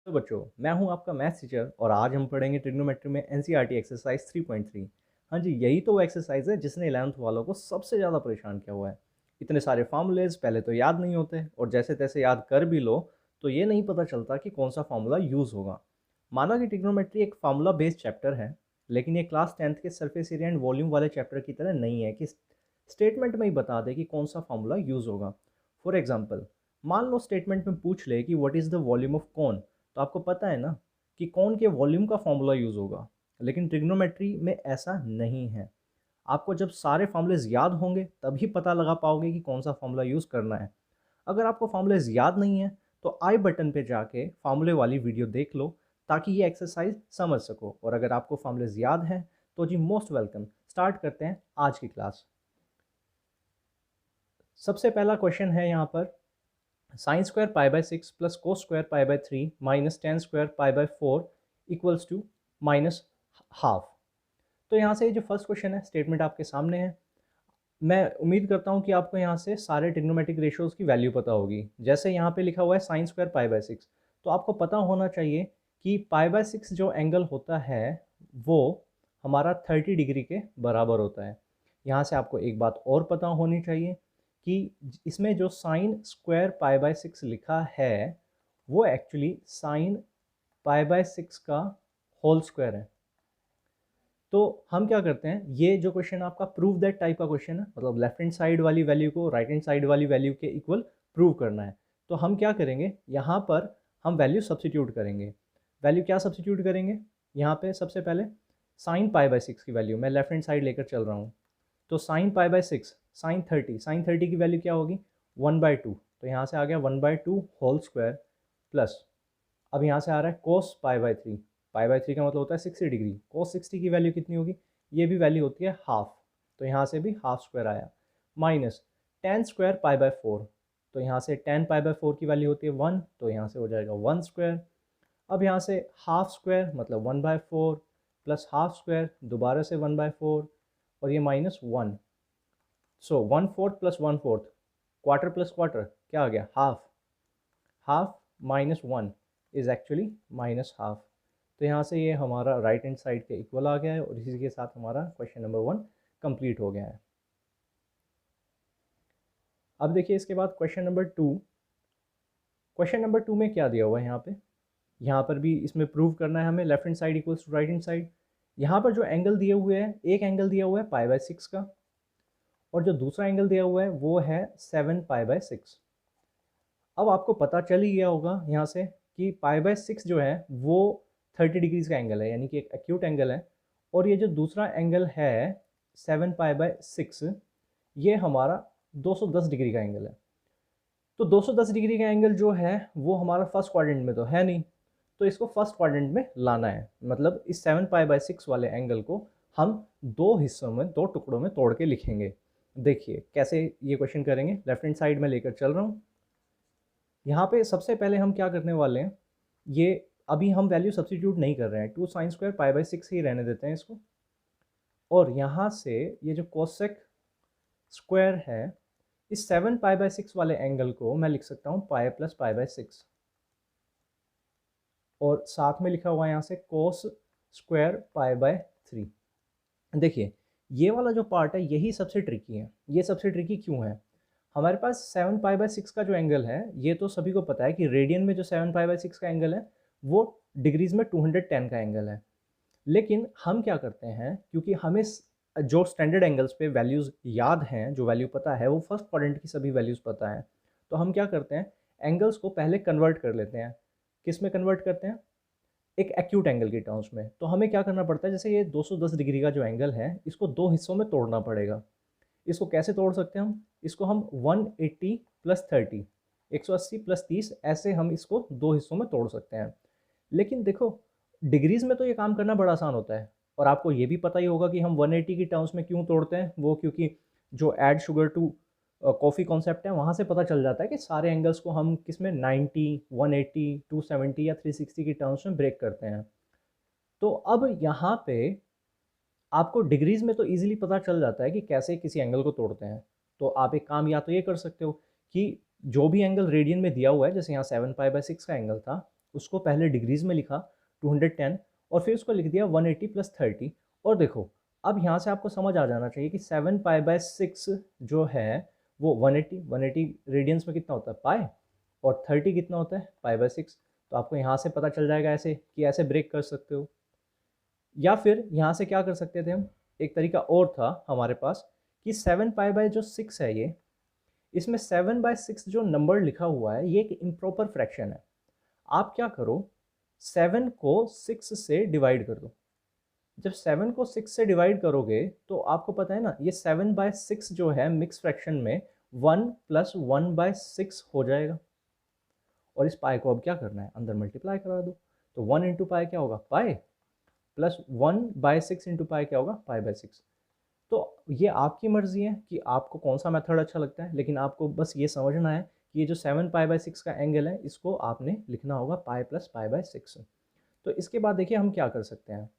तो बच्चों, मैं हूं आपका मैथ्स टीचर और आज हम पढ़ेंगे ट्रिग्नोमेट्री में एनसीईआरटी एक्सरसाइज 3.3। हाँ जी, यही तो वो एक्सरसाइज है जिसने 11th वालों को सबसे ज़्यादा परेशान किया हुआ है। इतने सारे फार्मूलेज पहले तो याद नहीं होते और जैसे तैसे याद कर भी लो तो ये नहीं पता चलता कि कौन सा फार्मूला यूज़ होगा। माना कि ट्रिग्नोमेट्री एक फार्मूला बेस्ड चैप्टर है, लेकिन ये क्लास 10th के सरफेस एरिया एंड वॉल्यूम वाले चैप्टर की तरह नहीं है कि स्टेटमेंट में ही बता दे कि कौन सा फार्मूला यूज़ होगा। फॉर एग्जाम्पल, मान लो स्टेटमेंट में पूछ ले कि what is the volume of कौन, तो आपको पता है ना कि कौन के वॉल्यूम का फॉर्मूला यूज़ होगा। लेकिन ट्रिग्नोमेट्री में ऐसा नहीं है। आपको जब सारे फॉर्मूलेज याद होंगे तभी पता लगा पाओगे कि कौन सा फॉर्मूला यूज़ करना है। अगर आपको फॉर्मूलेज याद नहीं है तो आई बटन पे जाके फार्मूले वाली वीडियो देख लो ताकि ये एक्सरसाइज समझ सको। और अगर आपको फॉर्मूलेज याद हैं तो जी मोस्ट वेलकम। स्टार्ट करते हैं आज की क्लास। सबसे पहला क्वेश्चन है यहाँ पर, sine square pi by 6 plus cos square pi by 3 minus tan square pi by 4 equals to minus half. तो यहाँ से जो फर्स्ट क्वेश्चन है, स्टेटमेंट आपके सामने है। मैं उम्मीद करता हूँ कि आपको यहाँ से सारे ट्रिग्नोमेट्रिक रेशियोज की वैल्यू पता होगी। जैसे यहाँ पे लिखा हुआ है साइन स्क्वायर पाई बाय 6, तो आपको पता होना चाहिए कि पाई बाय 6 जो एंगल होता है वो हमारा 30 डिग्री के बराबर होता है। यहाँ से आपको एक बात और पता होनी चाहिए कि इसमें जो साइन स्क्वायर पाई बाय 6 लिखा है वो एक्चुअली साइन पाई बाय 6 का होल स्क्वायर है। तो हम क्या करते हैं, ये जो क्वेश्चन आपका प्रूव दैट टाइप का क्वेश्चन है, मतलब लेफ्ट हैंड साइड वाली वैल्यू को राइट हैंड साइड वाली वैल्यू के इक्वल प्रूव करना है। तो हम क्या करेंगे, यहाँ पर हम वैल्यू सब्सिट्यूट करेंगे। वैल्यू क्या सब्सिट्यूट करेंगे, यहाँ पे सबसे पहले साइन पाई बाय 6 की वैल्यू मैं लेफ्ट हैंड साइड लेकर चल रहा हूँ। तो साइन पाई बाय 6 साइन 30 की वैल्यू क्या होगी 1/2। तो यहाँ से आ गया 1/2 होल स्क्वायर प्लस, अब यहाँ से आ रहा है cos pi by 3। Pi by 3 का मतलब होता है 60 डिग्री। कोस 60 की वैल्यू कितनी होगी, ये भी वैल्यू होती है हाफ, तो यहाँ से भी हाफ स्क्वायर आया। Minus tan square pi by 4, तो यहाँ से 10 पाई बाय 4 की वैल्यू होती है 1, तो यहाँ से हो जाएगा 1 स्क्वायर। अब यहाँ से हाफ स्क्वायर मतलब 1/4 प्लस हाफ स्क्वायर दोबारा से 1/4 और ये -1। सो 1/4 प्लस 1/4, क्वार्टर प्लस क्वार्टर क्या आ गया half. Half -1 is actually -half. तो यहाँ से ये हमारा राइट हैंड साइड के इक्वल आ गया है और इसी के साथ हमारा क्वेश्चन नंबर 1 कंप्लीट हो गया है। अब देखिए इसके बाद क्वेश्चन नंबर 2। क्वेश्चन नंबर 2 में क्या दिया हुआ है, यहाँ पर भी इसमें प्रूव करना है हमें left hand side equals to right hand side. यहाँ पर जो एंगल दिए हुए हैं, एक एंगल दिया हुआ है पाई बाय 6 का और जो दूसरा एंगल दिया हुआ है वो है 7 पाई बाय 6। अब आपको पता चल ही गया होगा यहाँ से कि पाई बाय 6 जो है वो 30 डिग्रीज का एंगल है, यानी कि एक एक्यूट एंगल है। और ये जो दूसरा एंगल है 7 पाई बाय 6, ये हमारा 210 डिग्री का एंगल है। तो 210 डिग्री का एंगल जो है वो हमारा फर्स्ट क्वाड्रेंट में तो है नहीं, तो इसको फर्स्ट क्वाड्रेंट में लाना है। मतलब इस 7 पाई बाय 6 वाले एंगल को हम दो हिस्सों में, दो टुकड़ों में तोड़ के लिखेंगे। देखिए कैसे ये क्वेश्चन करेंगे, लेफ्ट हैंड साइड में लेकर चल रहा हूँ। यहाँ पे सबसे पहले हम क्या करने वाले हैं, ये अभी हम वैल्यू सब्सटीट्यूट नहीं कर रहे हैं, 2 साइन स्क्वायर पाई बाय 6 ही रहने देते हैं इसको। और यहाँ से ये जो कोसेक स्क्वायर है, इस 7 पाई बाय 6 वाले एंगल को मैं लिख सकता हूँ पाई प्लस पाई बाय 6, और साथ में लिखा हुआ है यहाँ से कोस स्क्वायर पाई बाय 3। देखिए ये वाला जो पार्ट है यही सबसे ट्रिकी है। ये सबसे ट्रिकी क्यों है, हमारे पास 7 पाई बाय 6 का जो एंगल है, ये तो सभी को पता है कि रेडियन में जो 7 पाई बाय 6 का एंगल है वो डिग्रीज में 210 का एंगल है। लेकिन हम क्या करते हैं, क्योंकि हमें जो स्टैंडर्ड एंगल्स पे वैल्यूज़ याद हैं, जो वैल्यू पता है वो फर्स्ट क्वाड्रेंट की सभी वैल्यूज़ पता है, तो हम क्या करते हैं एंगल्स को पहले कन्वर्ट कर लेते हैं। किस में कन्वर्ट करते हैं, एक एक्यूट एंगल की टर्म्स में। तो हमें क्या करना पड़ता है, जैसे ये 210 डिग्री का जो एंगल है इसको दो हिस्सों में तोड़ना पड़ेगा। इसको कैसे तोड़ सकते हैं हम, इसको हम 180 प्लस 30, 180 प्लस 30, ऐसे हम इसको दो हिस्सों में तोड़ सकते हैं। लेकिन देखो डिग्रीज में तो ये काम करना बड़ा आसान होता है, और आपको ये भी पता ही होगा कि हम 180 की टर्म्स में क्यों तोड़ते हैं, वो क्योंकि जो add sugar to coffee concept है वहाँ से पता चल जाता है कि सारे एंगल्स को हम किस में 90, 180, 270 या 360 की टर्म्स में ब्रेक करते हैं। तो अब यहाँ पे आपको डिग्रीज में तो इजीली पता चल जाता है कि कैसे किसी एंगल को तोड़ते हैं। तो आप एक काम या तो ये कर सकते हो कि जो भी एंगल रेडियन में दिया हुआ है, जैसे यहाँ 7 पाई बाय 6 का एंगल था, उसको पहले डिग्रीज़ में लिखा 210 और फिर उसको लिख दिया 180 + 30। और देखो अब यहाँ से आपको समझ आ जाना चाहिए कि 7π/6 जो है वो 180 रेडियंस में कितना होता है पाई, और 30 कितना होता है π/6। तो आपको यहाँ से पता चल जाएगा ऐसे कि ऐसे ब्रेक कर सकते हो। या फिर यहाँ से क्या कर सकते थे हम, एक तरीका और था हमारे पास कि 7π/6 है ये, इसमें 7/6 जो नंबर लिखा हुआ है ये एक इम्प्रॉपर फ्रैक्शन है। आप क्या करो, 7 को 6 से डिवाइड कर दो। जब 7 को 6 से डिवाइड करोगे तो आपको पता है ना, ये 7/6 जो है मिक्स फ्रैक्शन में 1 + 1/6 हो जाएगा। और इस पाई को अब क्या करना है, अंदर मल्टीप्लाई करा दो। तो 1 × पाई क्या होगा पाई, प्लस 1/6 × पाई क्या होगा पाई/6। तो ये आपकी मर्जी है कि आपको कौन सा मेथड अच्छा लगता है, लेकिन आपको बस ये समझना है कि ये जो 7π/6 का एंगल है इसको आपने लिखना होगा पाई प्लस पाई/6। तो इसके बाद देखिए हम क्या कर सकते हैं,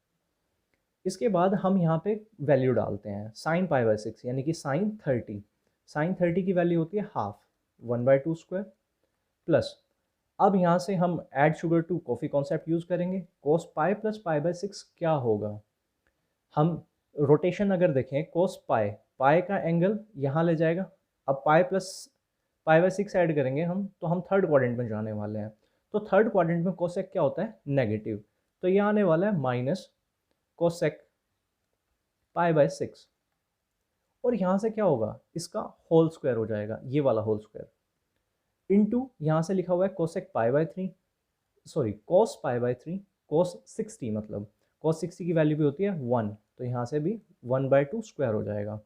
इसके बाद हम यहाँ पे वैल्यू डालते हैं sin π/6 यानी कि sin 30 की वैल्यू होती है हाफ 1/2² प्लस, अब यहाँ से हम add sugar to coffee concept use करेंगे। cos पाई प्लस पाई/6 क्या होगा, हम रोटेशन अगर देखें cos पाई का एंगल यहाँ ले जाएगा। अब पाई प्लस पाई/6 ऐड करेंगे हम, तो हम थर्ड क्वाड्रेंट में जाने वाले हैं। तो थर्ड क्वाड्रेंट में कोसेक क्या होता है नेगेटिव, तो ये आने वाला है माइनस कोसेक पाई/6। और यहाँ से क्या होगा, इसका होल स्क्वायर हो जाएगा, ये वाला होल स्क्वायर इनटू यहाँ से लिखा हुआ है कोसेक पाई/3, सॉरी cos पाई/3, cos 60 मतलब cos 60 की वैल्यू भी होती है 1, तो यहाँ से भी 1/2² हो जाएगा।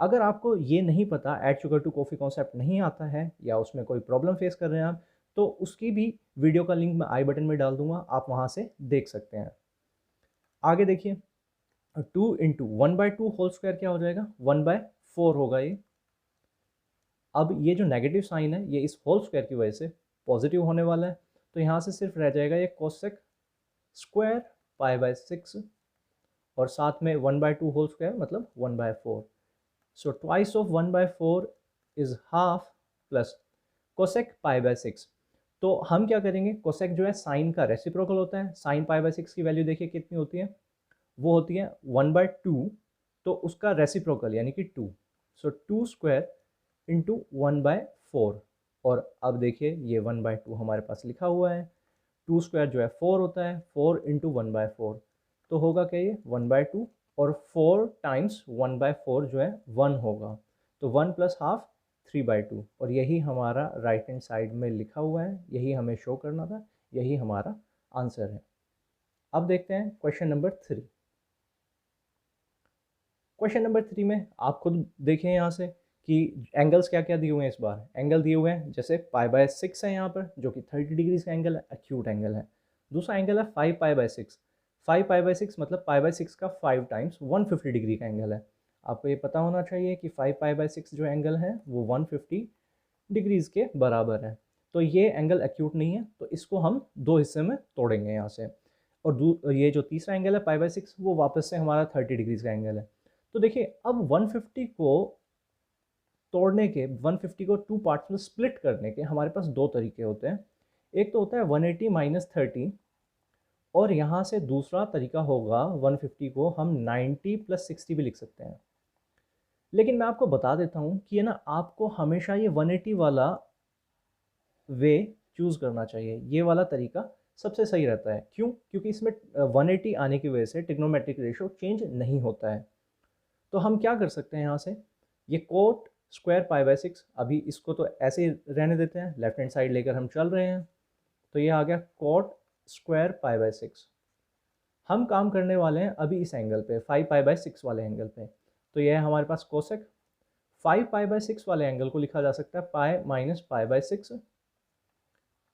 अगर आपको ये नहीं पता, add sugar to coffee concept नहीं आता है या उसमें कोई प्रॉब्लम फेस कर रहे हैं आप, तो उसकी भी वीडियो का लिंक मैं आई बटन में डाल दूंगा, आप वहाँ से देख सकते हैं। आगे देखिए 2 × 1/2 होल स्क्वायर क्या हो जाएगा 1/4 होगा ये। अब ये जो नेगेटिव साइन है ये इस होल स्क्वायर की वजह से पॉजिटिव होने वाला है, तो यहाँ से सिर्फ रह जाएगा ये कोसेक स्क्वायर पाई/6 और साथ में 1/2 होल स्क्वायर मतलब 1/4। So twice of 1/4 is half plus cosec पाई/6। तो हम क्या करेंगे, कोसेक जो है साइन का रेसिप्रोकल होता है। साइन पाई/6 की वैल्यू देखिए कितनी होती है, वो होती है 1/2, तो उसका रेसिप्रोकल यानी कि 2। सो 2² × 1/4। और अब देखिए ये 1/2 हमारे पास लिखा हुआ है, 2² जो है 4 होता है, 4 × 1/4 तो होगा क्या ये 1/2, और 4 टाइम्स 1/4 जो है 1 होगा, तो 1 + हाफ 3/2। और यही हमारा राइट हैंड साइड में लिखा हुआ है, यही हमें शो करना था, यही हमारा आंसर है। अब देखते हैं क्वेश्चन नंबर 3। क्वेश्चन नंबर 3 में आप खुद देखें यहाँ से कि एंगल्स क्या क्या दिए हुए हैं। इस बार एंगल दिए हुए हैं, जैसे पाई/6 है यहाँ पर जो कि 30 डिग्रीज का एंगल है, एक्यूट एंगल है। दूसरा एंगल है 5π/6, 5π/6 मतलब पाई/6 का 5 टाइम्स 150 डिग्री का एंगल है। आपको ये पता होना चाहिए कि 5π/6 जो एंगल है वो 150 डिग्रीज के बराबर है। तो ये एंगल एक्यूट नहीं है, तो इसको हम दो हिस्से में तोड़ेंगे यहाँ से। और ये जो तीसरा एंगल है पाई/6 वो वापस से हमारा 30 डिग्रीज का एंगल है। तो देखिए अब 150 को तोड़ने के, 150 को 2 पार्ट्स में स्प्लिट करने के हमारे पास दो तरीके होते हैं। एक तो होता है 180 - 30, और यहाँ से दूसरा तरीका होगा 150 को हम 90 + 60 भी लिख सकते हैं। लेकिन मैं आपको बता देता हूँ कि ना आपको हमेशा ये 180 वाला वे चूज़ करना चाहिए, ये वाला तरीका सबसे सही रहता है। क्यों? क्योंकि इसमें 180 आने की वजह से ट्रिग्नोमेट्रिक रेशो चेंज नहीं होता है। तो हम क्या कर सकते हैं यहाँ से, ये कोट स्क्वायर पाई/6, अभी इसको तो ऐसे ही रहने देते हैं, लेफ्ट हैंड साइड लेकर हम चल रहे हैं, तो ये आ गया कोट स्क्वायर पाई/6। हम काम करने वाले हैं अभी इस एंगल पे 5π/6 वाले एंगल पे, तो यह है हमारे पास कोसेक। 5π/6 वाले एंगल को लिखा जा सकता है पाई - पाई/6,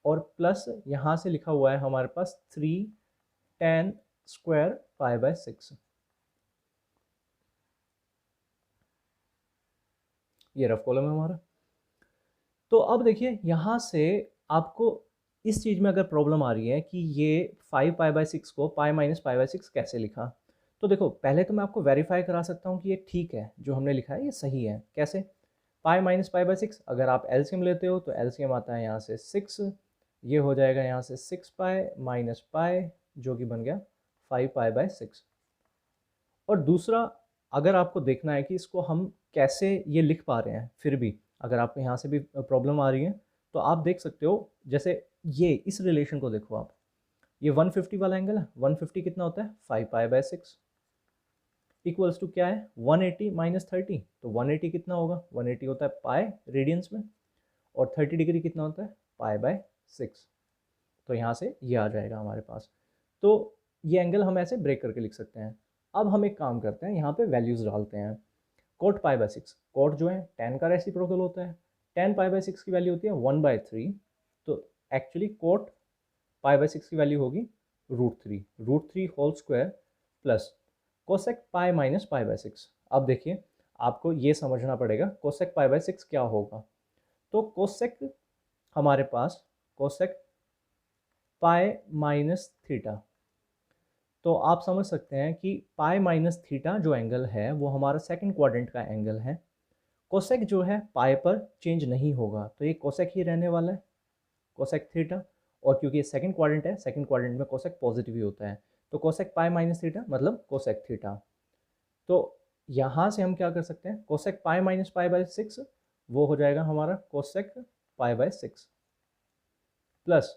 और प्लस यहाँ से लिखा हुआ है हमारे पास 3 tan स्क्वायर पाई/6। ये रफ कॉलम है हमारा। तो अब देखिए यहाँ से आपको इस चीज़ में अगर प्रॉब्लम आ रही है कि ये 5π/6 को पाई - पाई/6 कैसे लिखा, तो देखो पहले तो मैं आपको वेरीफाई करा सकता हूँ कि ये ठीक है, जो हमने लिखा है ये सही है। कैसे? पाई - पाई/6 अगर आप एलसीएम लेते हो तो एलसीएम आता है यहाँ से 6, ये हो जाएगा यहाँ से 6 पाई माइनस पाई, जो कि बन गया 5 पाई बाय 6। और दूसरा, अगर आपको देखना है कि इसको हम कैसे ये लिख पा रहे हैं, फिर भी अगर आपको यहाँ से भी प्रॉब्लम आ रही है, तो आप देख सकते हो, जैसे ये इस रिलेशन को देखो आप, ये 150 वाला एंगल है, 150 कितना होता है 5 पाई बाय 6 इक्वल्स टू क्या है 180 माइनस 30, तो 180 कितना होगा, 180 होता है पाई रेडियंस में, और 30 डिग्री कितना होता है पाई बाय 6। तो यहाँ से ये आ जाएगा हमारे पास। तो ये एंगल हम ऐसे ब्रेक करके लिख सकते हैं। अब हम एक काम करते हैं, यहाँ पे वैल्यूज़ डालते हैं। कोट पाई बाय 6, कोट जो है टेन का रेसिप्रोकल होता है, टेन पाई बाय 6 की वैल्यू होती है 1/3, तो एक्चुअली कोट पाई बाय 6 की वैल्यू होगी √3 whole square plus cosec pi minus pi by 6। अब देखिए, आपको ये समझना पड़ेगा कोसेक पाई बाय 6 क्या होगा। तो कोसेक हमारे पास कोसेक पाई माइनस थीटा, तो आप समझ सकते हैं कि पाई माइनस थीटा जो एंगल है वो हमारा सेकंड क्वाड्रेंट का एंगल है। कोसेक जो है पाई पर चेंज नहीं होगा, तो ये कोसेक ही रहने वाला है, कोसेक थीटा। और क्योंकि ये सेकंड क्वाड्रेंट है, सेकंड क्वाड्रेंट में कोसेक पॉजिटिव ही होता है, तो कोसेक पाई माइनस थीटा मतलब कोसेक थीटा। तो यहाँ से हम क्या कर सकते हैं, cosec pi minus pi by 6 वो हो जाएगा हमारा cosec pi by 6 plus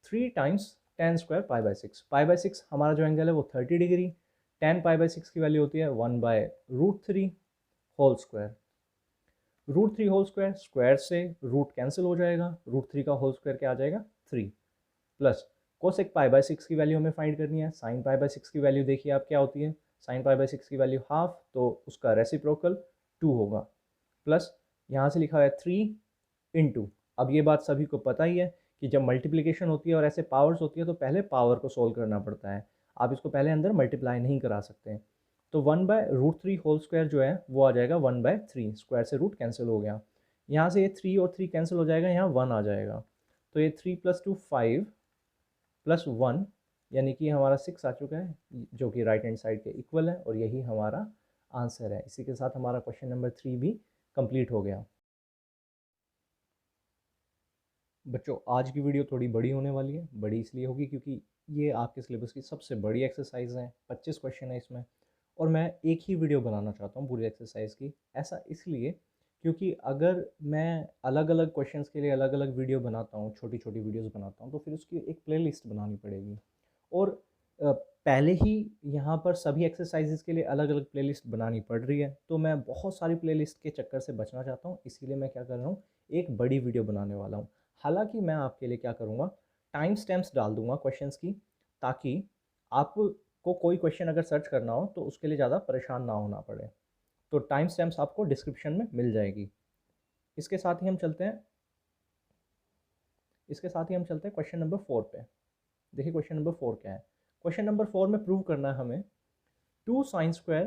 3 times ten square pi by 6। Pi by 6 हमारा जो एंगल है वो 30 डिग्री, टेन पाई बाय 6 की वैल्यू होती है 1/√3 whole square. √3 whole square, square से रूट कैंसिल हो जाएगा, √3 का होल स्क्वायर क्या आ जाएगा 3 प्लस कोसेक पाई बाय 6 की वैल्यू हमें फाइंड करनी है। साइन पाई बाय 6 की वैल्यू देखिए आप क्या होती है, साइन पाई बाय 6 की वैल्यू हाफ, तो उसका रेसिप्रोकल 2 होगा, प्लस यहाँ से लिखा है 3 इंटू। अब ये बात सभी को पता ही है कि जब मल्टीप्लिकेशन होती है और ऐसे पावर्स होती है तो पहले पावर को सोल्व करना पड़ता है, आप इसको पहले अंदर मल्टीप्लाई नहीं करा सकते। तो 1/√3 होल स्क्वायर जो है वो आ जाएगा 1/3, स्क्वायर से रूट कैंसिल हो गया, यहाँ से ये 3 और 3 कैंसिल हो जाएगा, यहाँ 1 आ जाएगा, तो ये 3 + 2 5 प्लस 1, यानी कि हमारा 6 आ चुका है, जो कि राइट हैंड साइड के इक्वल है, और यही हमारा आंसर है। इसी के साथ हमारा क्वेश्चन नंबर 3 भी कंप्लीट हो गया। बच्चों, आज की वीडियो थोड़ी बड़ी होने वाली है, बड़ी इसलिए होगी क्योंकि ये आपके सिलेबस की सबसे बड़ी एक्सरसाइज है, 25 क्वेश्चन है इसमें, और मैं एक ही वीडियो बनाना चाहता हूँ पूरी एक्सरसाइज की। ऐसा इसलिए क्योंकि अगर मैं अलग अलग क्वेश्चंस के लिए अलग अलग वीडियो बनाता हूँ, छोटी छोटी वीडियोस बनाता हूँ, तो फिर उसकी एक प्लेलिस्ट बनानी पड़ेगी, और पहले ही यहाँ पर सभी एक्सरसाइजेज के लिए अलग अलग प्लेलिस्ट बनानी पड़ रही है, तो मैं बहुत सारी प्लेलिस्ट के चक्कर से बचना चाहता हूँ, इसीलिए मैं क्या कर रहा हूँ, एक बड़ी वीडियो बनाने वाला हूँ। हालांकि मैं आपके लिए क्या करूँगा, टाइम स्टैम्प्स डाल दूंगा क्वेश्चंस की, ताकि आपको कोई क्वेश्चन अगर सर्च करना हो तो उसके लिए ज़्यादा परेशान ना होना पड़े। तो टाइम स्टैम्प्स आपको डिस्क्रिप्शन में मिल जाएगी। इसके साथ ही हम चलते हैं क्वेश्चन नंबर 4 पे। देखिए क्वेश्चन नंबर 4 क्या है। क्वेश्चन नंबर 4 में प्रूव करना है हमें 2 sin square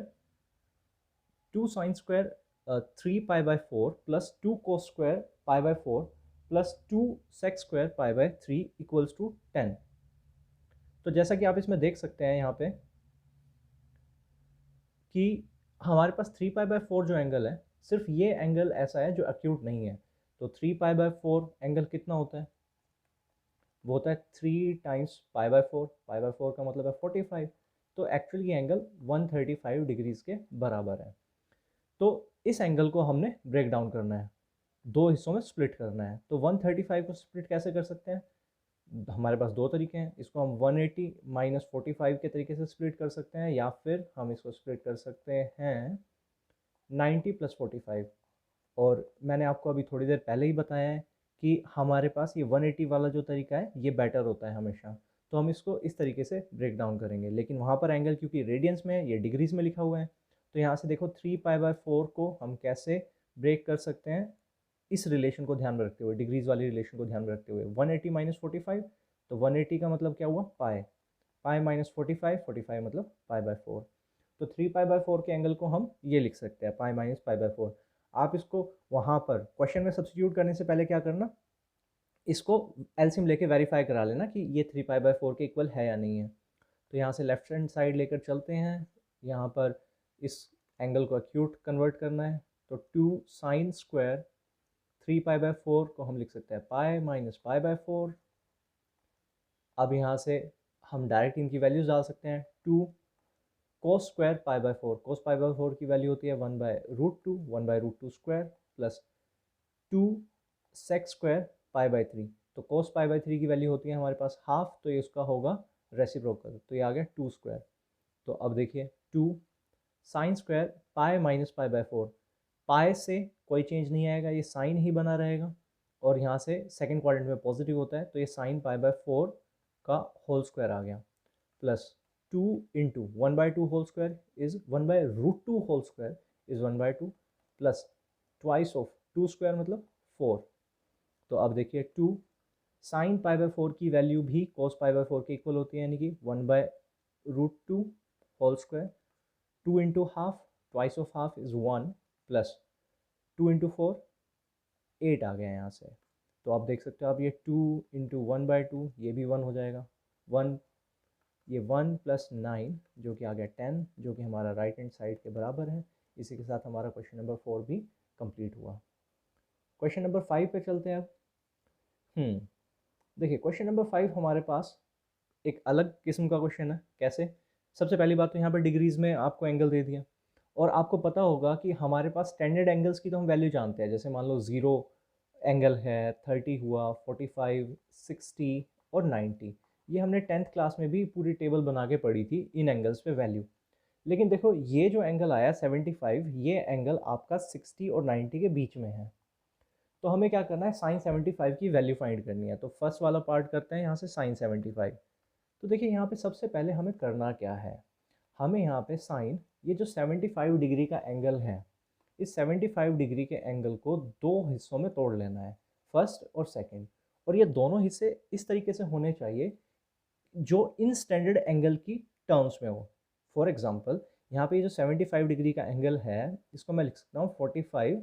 3 pi by 4 plus 2 cos square pi by 4 plus 2 sec square pi by 3 equals to 10। तो जैसा कि आप इसमें देख सकते हैं यहाँ पे कि हमारे पास 3 पाई बाय 4 जो एंगल है, सिर्फ ये एंगल ऐसा है जो एक्यूट नहीं है। तो 3 पाई बाय 4 एंगल कितना होता है, वो होता है 3 times pi by 4, pi by 4 का मतलब है 45, तो एक्चुअली ये एंगल 135 डिग्रीज के बराबर है। तो इस एंगल को हमने ब्रेक डाउन करना है, दो हिस्सों में स्प्लिट करना है। तो 135 को स्प्लिट कैसे कर सकते हैं, हमारे पास दो तरीके हैं, इसको हम 180 माइनस 45 के तरीके से स्प्लिट कर सकते हैं, या फिर हम इसको स्प्लिट कर सकते हैं 90 + 45। और मैंने आपको अभी थोड़ी देर पहले ही बताया है कि हमारे पास ये 180 वाला जो तरीका है ये बेटर होता है हमेशा, तो हम इसको इस तरीके से ब्रेक डाउन करेंगे। लेकिन वहाँ पर एंगल क्योंकि रेडियंस में है, ये डिग्रीज में लिखा हुआ है, तो यहाँ से देखो 3 पाई बाय 4 को हम कैसे ब्रेक कर सकते हैं, इस रिलेशन को ध्यान में रखते हुए, डिग्रीज वाली रिलेशन को ध्यान में रखते हुए। 180 माइनस 45, तो 180 का मतलब क्या हुआ पाई, पाई माइनस 45, 45 मतलब पाई बाय 4। तो 3 पाई बाय 4 के एंगल को हम ये लिख सकते हैं पाई माइनस पाई बाय 4। आप इसको वहाँ पर क्वेश्चन में सब्स्टिट्यूट करने से पहले क्या करना, इसको एलसीएम लेके वेरीफाई करा लेना कि ये 3 पाई बाय 4 के इक्वल है या नहीं है। तो यहाँ से लेफ्ट हैंड साइड लेकर चलते हैं, यहाँ पर इस एंगल को एक्यूट कन्वर्ट करना है, तो 2 sin स्क्वायर 3 पाई बाय 4 को हम लिख सकते हैं पाई माइनस पाई बाय 4 अब यहाँ से हम डायरेक्ट इनकी वैल्यूज डाल सकते हैं। 2 cos square pi by 4, cos pi by 4 की वैल्यू होती है 1/√2, 1/√2 square plus 2 sec square pi by 3। तो कोस पाई बाय 3 की वैल्यू होती है हमारे पास हाफ, तो ये उसका होगा रेसिप्रोकल, तो ये आ गया 2 स्क्वायर। तो अब देखिए 2 sign square pi minus pi by 4, पाई से कोई चेंज नहीं आएगा, ये साइन ही बना रहेगा, और यहाँ से सेकेंड क्वाड्रेंट में पॉजिटिव होता है, तो ये साइन पाई बाय 4 का होल स्क्वायर आ गया, plus 2 into 1/2 whole square is 1/√2 whole square is 1/2 plus twice of 2 square मतलब 4। तो अब देखिए 2 साइन पाई बाय 4 की वैल्यू भी कोस पाई बाय 4 के इक्वल होती है, यानी कि 1/√2 whole square, 2 into half, twice of half is 1 plus 2 into 4 8 आ गया यहाँ से। तो आप देख सकते हो, आप ये 2 इंटू 1/2 ये भी 1 हो जाएगा, 1 ये 1 प्लस 9 जो कि आ गया 10, जो कि हमारा राइट हैंड साइड के बराबर है। इसी के साथ हमारा क्वेश्चन नंबर 4 भी कंप्लीट हुआ। क्वेश्चन नंबर 5 पे चलते हैं अब। देखिए क्वेश्चन नंबर 5 हमारे पास एक अलग किस्म का क्वेश्चन है। कैसे? सबसे पहली बात तो यहाँ पर डिग्रीज में आपको एंगल दे दिया, और आपको पता होगा कि हमारे पास स्टैंडर्ड एंगल्स की तो हम वैल्यू जानते हैं, जैसे मान लो 0 एंगल है, 30 हुआ, 45, 60 और 90। ये हमने 10th क्लास में भी पूरी टेबल बना के पढ़ी थी इन एंगल्स पे वैल्यू। लेकिन देखो ये जो एंगल आया 75, ये एंगल आपका 60 और 90 के बीच में है। तो हमें क्या करना है, साइन 75 की वैल्यू फाइंड करनी है। तो फर्स्ट वाला पार्ट करते हैं यहाँ से साइन 75। तो देखिए यहाँ पे सबसे पहले हमें करना क्या है, हमें यहाँ पे साइन ये जो 75 डिग्री का एंगल है, इस 75 डिग्री के एंगल को दो हिस्सों में तोड़ लेना है, फर्स्ट और सेकंड। और ये दोनों हिस्से इस तरीके से होने चाहिए जो इन स्टैंडर्ड एंगल की टर्म्स में हो। फॉर एग्जांपल यहाँ पे जो 75 डिग्री का एंगल है, इसको मैं लिख सकता हूँ 45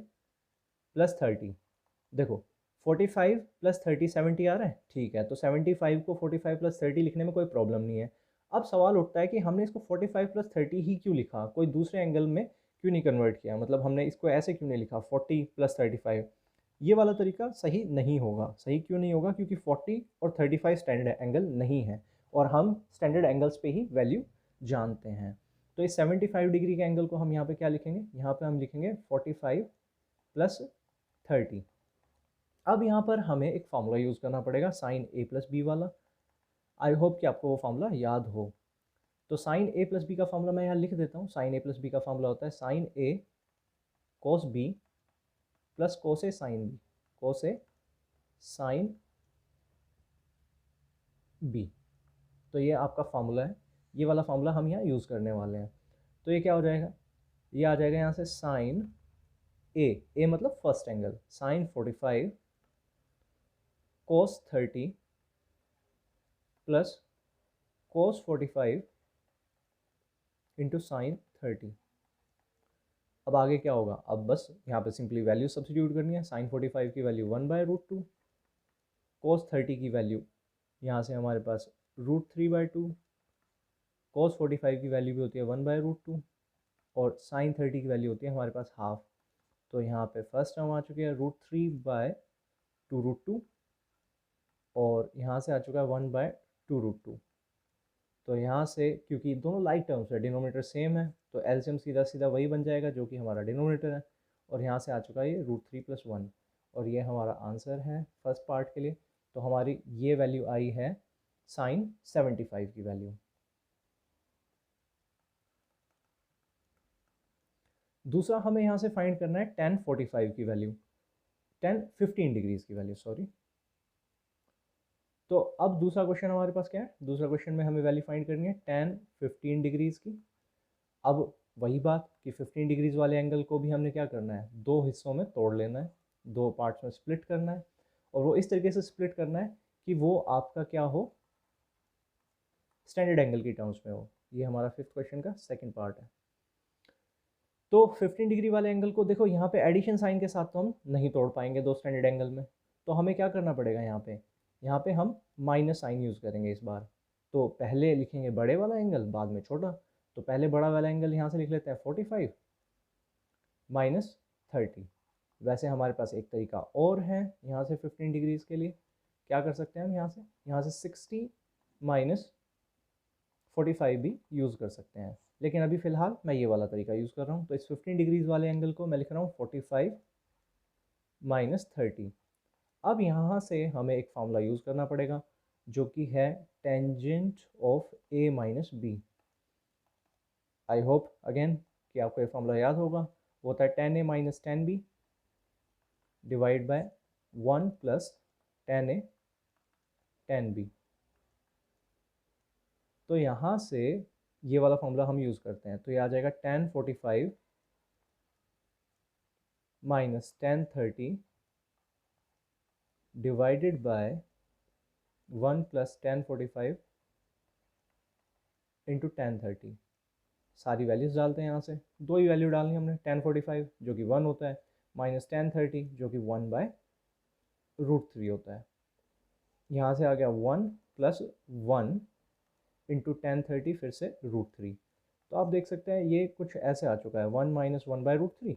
प्लस 30। देखो 45 प्लस 30 70 आ रहा है, ठीक है। तो 75 को 45 प्लस 30 लिखने में कोई प्रॉब्लम नहीं है। अब सवाल उठता है कि हमने इसको 45 प्लस 30 ही क्यों लिखा, कोई दूसरे एंगल में क्यों नहीं कन्वर्ट किया, मतलब हमने इसको ऐसे क्यों नहीं लिखा 40 प्लस 35। ये वाला तरीका सही नहीं होगा। सही क्यों नहीं होगा? क्योंकि 40 और 35 स्टैंडर्ड एंगल नहीं है, और हम स्टैंडर्ड एंगल्स पे ही वैल्यू जानते हैं। तो इस 75 डिग्री के एंगल को हम यहाँ पे क्या लिखेंगे, यहाँ पे हम लिखेंगे 45 प्लस 30। अब यहाँ पर हमें एक फार्मूला यूज़ करना पड़ेगा साइन ए प्लस बी वाला। आई होप कि आपको वो फार्मूला याद हो। तो साइन ए प्लस बी का फार्मूला मैं यहाँ लिख देता हूँ। साइन ए प्लस बी का फार्मूला होता है साइन ए कोस बी प्लस कोस ए साइन बी, कोस ए साइन बी। तो ये आपका फार्मूला है, ये वाला फार्मूला हम यहाँ यूज़ करने वाले हैं। तो ये क्या हो जाएगा, ये आ जाएगा यहाँ से साइन ए मतलब फर्स्ट एंगल, साइन 45 कोस 30 प्लस कोस 45 इंटू साइन 30। अब आगे क्या होगा, अब बस यहाँ पे सिंपली वैल्यू सब्स्टिट्यूट करनी है। साइन 45 की वैल्यू 1/√2, कोस 30 की वैल्यू यहाँ से हमारे पास √3/2, कोस 45 की वैल्यू भी होती है 1/√2, और साइन 30 की वैल्यू होती है हमारे पास हाफ। तो यहाँ पे फर्स्ट टर्म आ चुकी है √3/2√2, और यहाँ से आ चुका है 1/2√2। तो यहाँ से क्योंकि दोनों लाइक टर्म्स है, डिनोमिनेटर सेम है, तो एलसीएम सीधा सीधा वही बन जाएगा जो कि हमारा डिनोमिनेटर है। और यहाँ से आ चुका है ये √3+1, और ये हमारा आंसर है फर्स्ट पार्ट के लिए। तो हमारी ये वैल्यू आई है साइन 75 की वैल्यू। दूसरा हमें यहाँ से फाइंड करना है tan 45 की वैल्यू, tan 15 डिग्रीज की वैल्यू, सॉरी। तो अब दूसरा क्वेश्चन हमारे पास क्या है, दूसरा क्वेश्चन में हमें वैल्यू फाइंड करनी है tan 15 डिग्रीज की। अब वही बात कि 15 डिग्रीज वाले एंगल को भी हमने क्या करना है, दो हिस्सों में तोड़ लेना है, दो पार्ट्स में स्प्लिट करना है, और वो इस तरीके से स्प्लिट करना है कि वो आपका क्या हो, स्टैंडर्ड एंगल की टर्म्स में हो। ये हमारा फिफ्थ क्वेश्चन का सेकंड पार्ट है। तो 15 डिग्री वाले एंगल को देखो यहाँ पे एडिशन साइन के साथ तो हम नहीं तोड़ पाएंगे दो स्टैंडर्ड एंगल में, तो हमें क्या करना पड़ेगा, यहाँ पे हम माइनस साइन यूज़ करेंगे इस बार। तो पहले लिखेंगे बड़े वाला एंगल, बाद में छोटा। तो पहले बड़ा वाला एंगल यहाँ से लिख लेते हैं 45 माइनस 30। वैसे हमारे पास एक तरीका और है यहाँ से 15 डिग्रीज के लिए, क्या कर सकते हैं हम, यहाँ से 60 माइनस 45 भी यूज़ कर सकते हैं, लेकिन अभी फ़िलहाल मैं ये वाला तरीका यूज़ कर रहा हूँ। तो इस 15 डिग्रीज़ वाले एंगल को मैं लिख रहा हूँ 45 माइनस 30। अब यहाँ से हमें एक फार्मूला यूज़ करना पड़ेगा जो कि है tangent of A minus B. I hope again कि आपको ये फार्मूला याद होगा। वो होता है tan A minus tan B divide by 1 plus tan A tan B. तो यहाँ से ये वाला फॉर्मूला हम यूज़ करते हैं, तो ये आ जाएगा ten 45 minus ten 30 divided by 1 plus ten 45 into ten 30। सारी वैल्यूज़ डालते हैं यहाँ से, दो ही वैल्यू डालनी हमने, टेन 45 जो कि 1 होता है माइनस टेन 30 जो कि 1 बाय रूट 3 होता है। यहाँ से आ गया 1 प्लस 1 इंटू टेन 30 फिर से रूट 3। तो आप देख सकते हैं ये कुछ ऐसे आ चुका है 1 minus 1 by root 3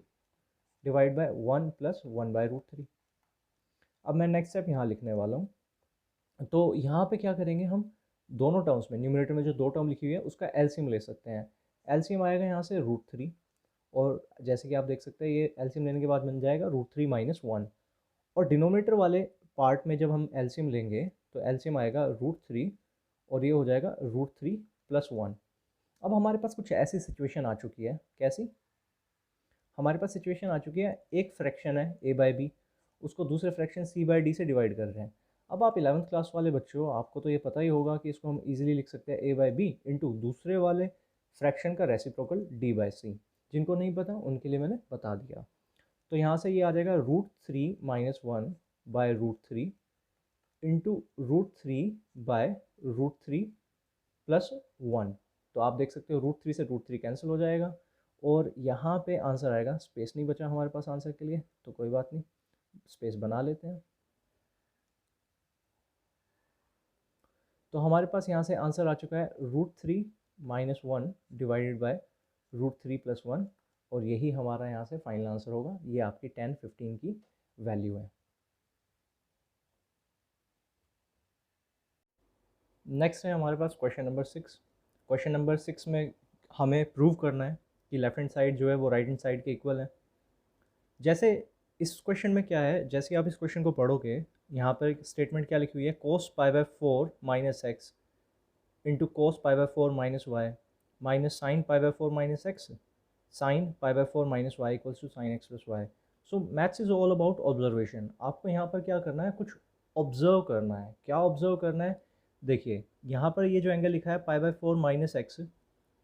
divide by 1 plus 1 by root 3। अब मैं नेक्स्ट स्टेप यहाँ लिखने वाला हूँ। तो यहाँ पे क्या करेंगे हम, दोनों टर्म्स में न्यूमरेटर में जो दो टर्म लिखी हुई है उसका एलसीएम ले सकते हैं। एलसीएम आएगा यहाँ से रूट 3, और जैसे कि आप देख सकते हैं ये एलसीएम लेने के बाद बन जाएगा रूट 3 माइनस 1। और डिनोमिनेटर वाले पार्ट में जब हम एलसीएम लेंगे तो एलसीएम आएगा रूट 3 और ये हो जाएगा रूट 3 प्लस 1। अब हमारे पास कुछ ऐसी सिचुएशन आ चुकी है, कैसी, हमारे पास सिचुएशन आ चुकी है एक फ्रैक्शन है ए बाई बी, उसको दूसरे फ्रैक्शन सी बाई डी से डिवाइड कर रहे हैं। अब आप 11th क्लास वाले बच्चों, आपको तो ये पता ही होगा कि इसको हम इजीली लिख सकते हैं ए बाई बी इंटू दूसरे वाले फ्रैक्शन का रेसिप्रोकल डी बाई सी। जिनको नहीं पता उनके लिए मैंने बता दिया। तो यहाँ से ये आ जाएगा root 3 minus 1 by root 3 into root 3 by root 3 plus 1। तो आप देख सकते हो रूट 3 से रूट 3 कैंसिल हो जाएगा और यहाँ पे आंसर आएगा, स्पेस नहीं बचा हमारे पास आंसर के लिए, तो कोई बात नहीं, स्पेस बना लेते हैं। तो हमारे पास यहाँ से आंसर आ चुका है root 3 minus 1 divided by root 3 plus 1, और यही हमारा यहाँ से फाइनल आंसर होगा। ये आपकी 10 15 की वैल्यू है। नेक्स्ट है हमारे पास क्वेश्चन नंबर 6। क्वेश्चन नंबर 6 में हमें प्रूव करना है कि लेफ्ट हैंड साइड जो है वो राइट हैंड साइड के इक्वल है। जैसे इस क्वेश्चन में क्या है, जैसे आप इस क्वेश्चन को पढ़ोगे, यहाँ पर एक स्टेटमेंट क्या लिखी हुई है, cos pi by 4 minus x into cos pi by 4 minus y minus sine pi by 4 minus x sine pi by 4 minus y equals to sine x plus y. So maths is all about observation. आपको यहाँ पर क्या करना है, कुछ observe करना है। क्या ऑब्जर्व करना है, देखिए यहाँ पर ये जो एंगल लिखा है पाई बाय 4 माइनस एक्स,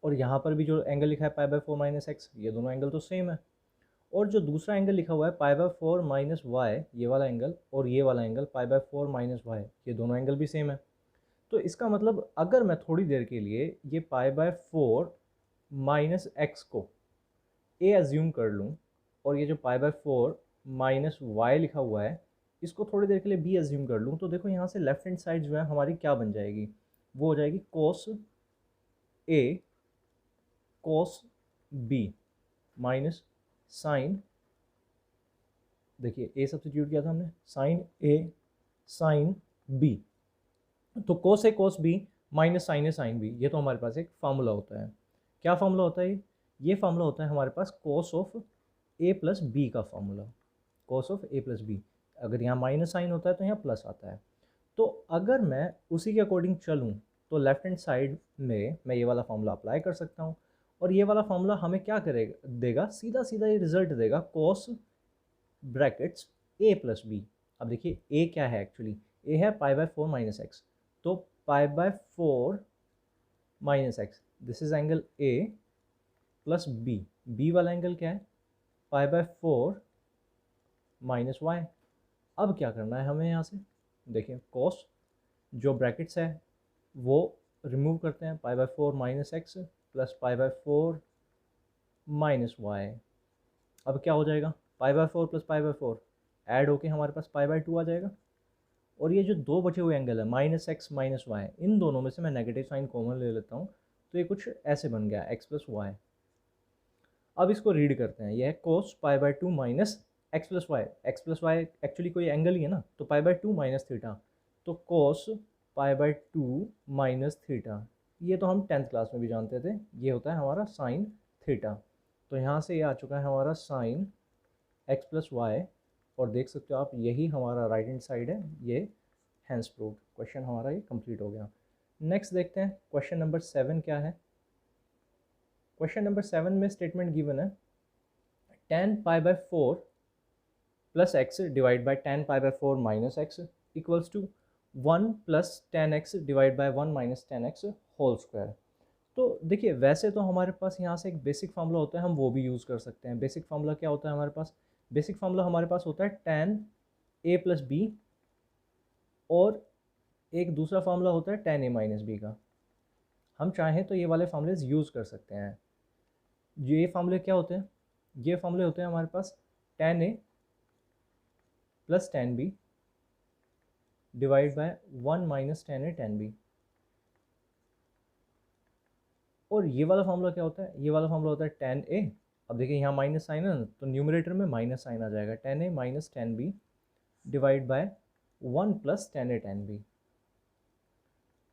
और यहाँ पर भी जो एंगल लिखा है पाई बाय 4 माइनस एक्स, ये दोनों एंगल तो सेम है। और जो दूसरा एंगल लिखा हुआ है पाई बाय 4 माइनस वाई, ये वाला एंगल, और ये वाला angle pi by 4 minus Y, ये दोनों एंगल भी सेम है। तो इसका मतलब अगर मैं थोड़ी देर के लिए ये पाई बाय 4 माइनस एक्स को ए एज्यूम कर लूँ, और ये जो पाई बाय 4 माइनस वाई लिखा हुआ है इसको थोड़ी देर के लिए बी एज्यूम कर लूँ, तो देखो यहाँ से लेफ्ट हैंड साइड जो है हमारी क्या बन जाएगी, वो हो जाएगी कोस A cos B minus sign, देखिए ए सब्स्टिट्यूट किया था हमने, साइन ए साइन बी। तो cos A cos B minus sine A sine B, ये तो हमारे पास एक फार्मूला होता है। क्या फार्मूला होता है ये फार्मूला होता है हमारे पास cos of A plus B का formula, cos of A plus B. अगर यहाँ माइनस साइन होता है तो यहाँ प्लस आता है। तो अगर मैं उसी के अकॉर्डिंग चलूँ तो लेफ्ट हैंड साइड में मैं ये वाला फार्मूला अप्लाई कर सकता हूँ, और ये वाला फार्मूला हमें क्या करेगा, देगा, सीधा सीधा ये रिजल्ट देगा, कोस ब्रैकेट्स ए प्लस बी। अब देखिए ए क्या है, एक्चुअली ए है पाई बाय 4 माइनस एक्स, तो pi by 4 minus X, this is angle A plus B. B वाला एंगल क्या है, पाई बाय 4 माइनस वाई। अब क्या करना है हमें यहाँ से, देखिए कोस जो ब्रैकेट्स है वो रिमूव करते हैं, pi by 4 minus x plus pi by 4 minus Y. अब क्या हो जाएगा, pi by 4 plus pi by 4 add होके हमारे पास पाई बाय 2 आ जाएगा। और ये जो दो बचे हुए एंगल है माइनस एक्स माइनस वाई, इन दोनों में से मैं नेगेटिव साइन कॉमन ले लेता हूँ, तो ये कुछ ऐसे बन गया एक्स प्लस वाई। अब इसको रीड करते हैं, यह है cos pi by 2 minus x plus y. X plus y actually कोई एंगल ही है ना, तो पाई बाय 2 माइनस थीटा, तो कोस π/2 माइनस थीटा। ये तो हम 10th क्लास में भी जानते थे, ये होता है हमारा साइन थीटा। तो यहाँ से ये आ चुका है हमारा साइन x प्लस वाई, और देख सकते हो आप यही हमारा राइट हैंड साइड है, ये हैंस प्रूव्ड। क्वेश्चन हमारा ये कंप्लीट हो गया। नेक्स्ट देखते हैं क्वेश्चन नंबर 7 क्या है। क्वेश्चन नंबर 7 में स्टेटमेंट गिवन है tan π/4 plus x divide by tan π/4 minus x equals to 1 plus tan x divide by 1 minus tan x whole square. तो देखिए वैसे तो हमारे पास यहाँ से एक बेसिक फार्मूला होता है, हम वो भी यूज़ कर सकते हैं। बेसिक फार्मूला क्या होता है हमारे पास? बेसिक फार्मूला हमारे पास होता है tan a प्लस बी, और एक दूसरा फार्मूला होता है tan a माइनस बी का। हम चाहें तो ये वाले फार्मूलेज यूज़ कर सकते हैं। ये फार्मूले क्या होते हैं? ये फार्मूले होते हैं हमारे पास tan a plus tan b divide by 1 minus tan a tan b। और ये वाला फार्मूला क्या होता है? ये वाला फार्मूला होता है tan a। अब देखिए यहाँ माइनस साइन है ना, तो न्यूमरेटर में माइनस साइन आ जाएगा, tan a minus tan b divide by 1 plus tan a tan b।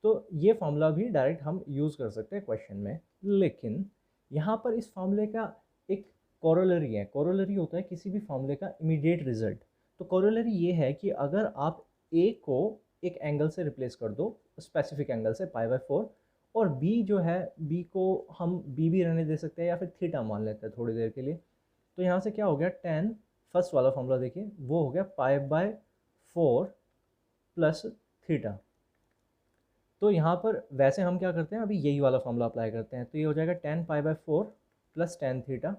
तो ये फार्मूला भी डायरेक्ट हम यूज़ कर सकते हैं क्वेश्चन में, लेकिन यहाँ पर इस फार्मूले का एक कोरोलरी है। कोरोलरी होता है किसी भी फार्मूले का इमीडिएट रिजल्ट। तो कोरोलरी ये है कि अगर आप a को एक एंगल से रिप्लेस कर दो, स्पेसिफिक एंगल से π/4, और b जो है, b को हम b भी रहने दे सकते हैं या फिर थीटा मान लेते हैं थोड़ी देर के लिए। तो यहाँ से क्या हो गया, tan फर्स्ट वाला फार्मूला देखिए वो हो गया π/4 प्लस थीटा। तो यहाँ पर वैसे हम क्या करते हैं, अभी यही वाला फार्मूला अप्लाई करते हैं। तो ये हो जाएगा tan π/4 plus tan theta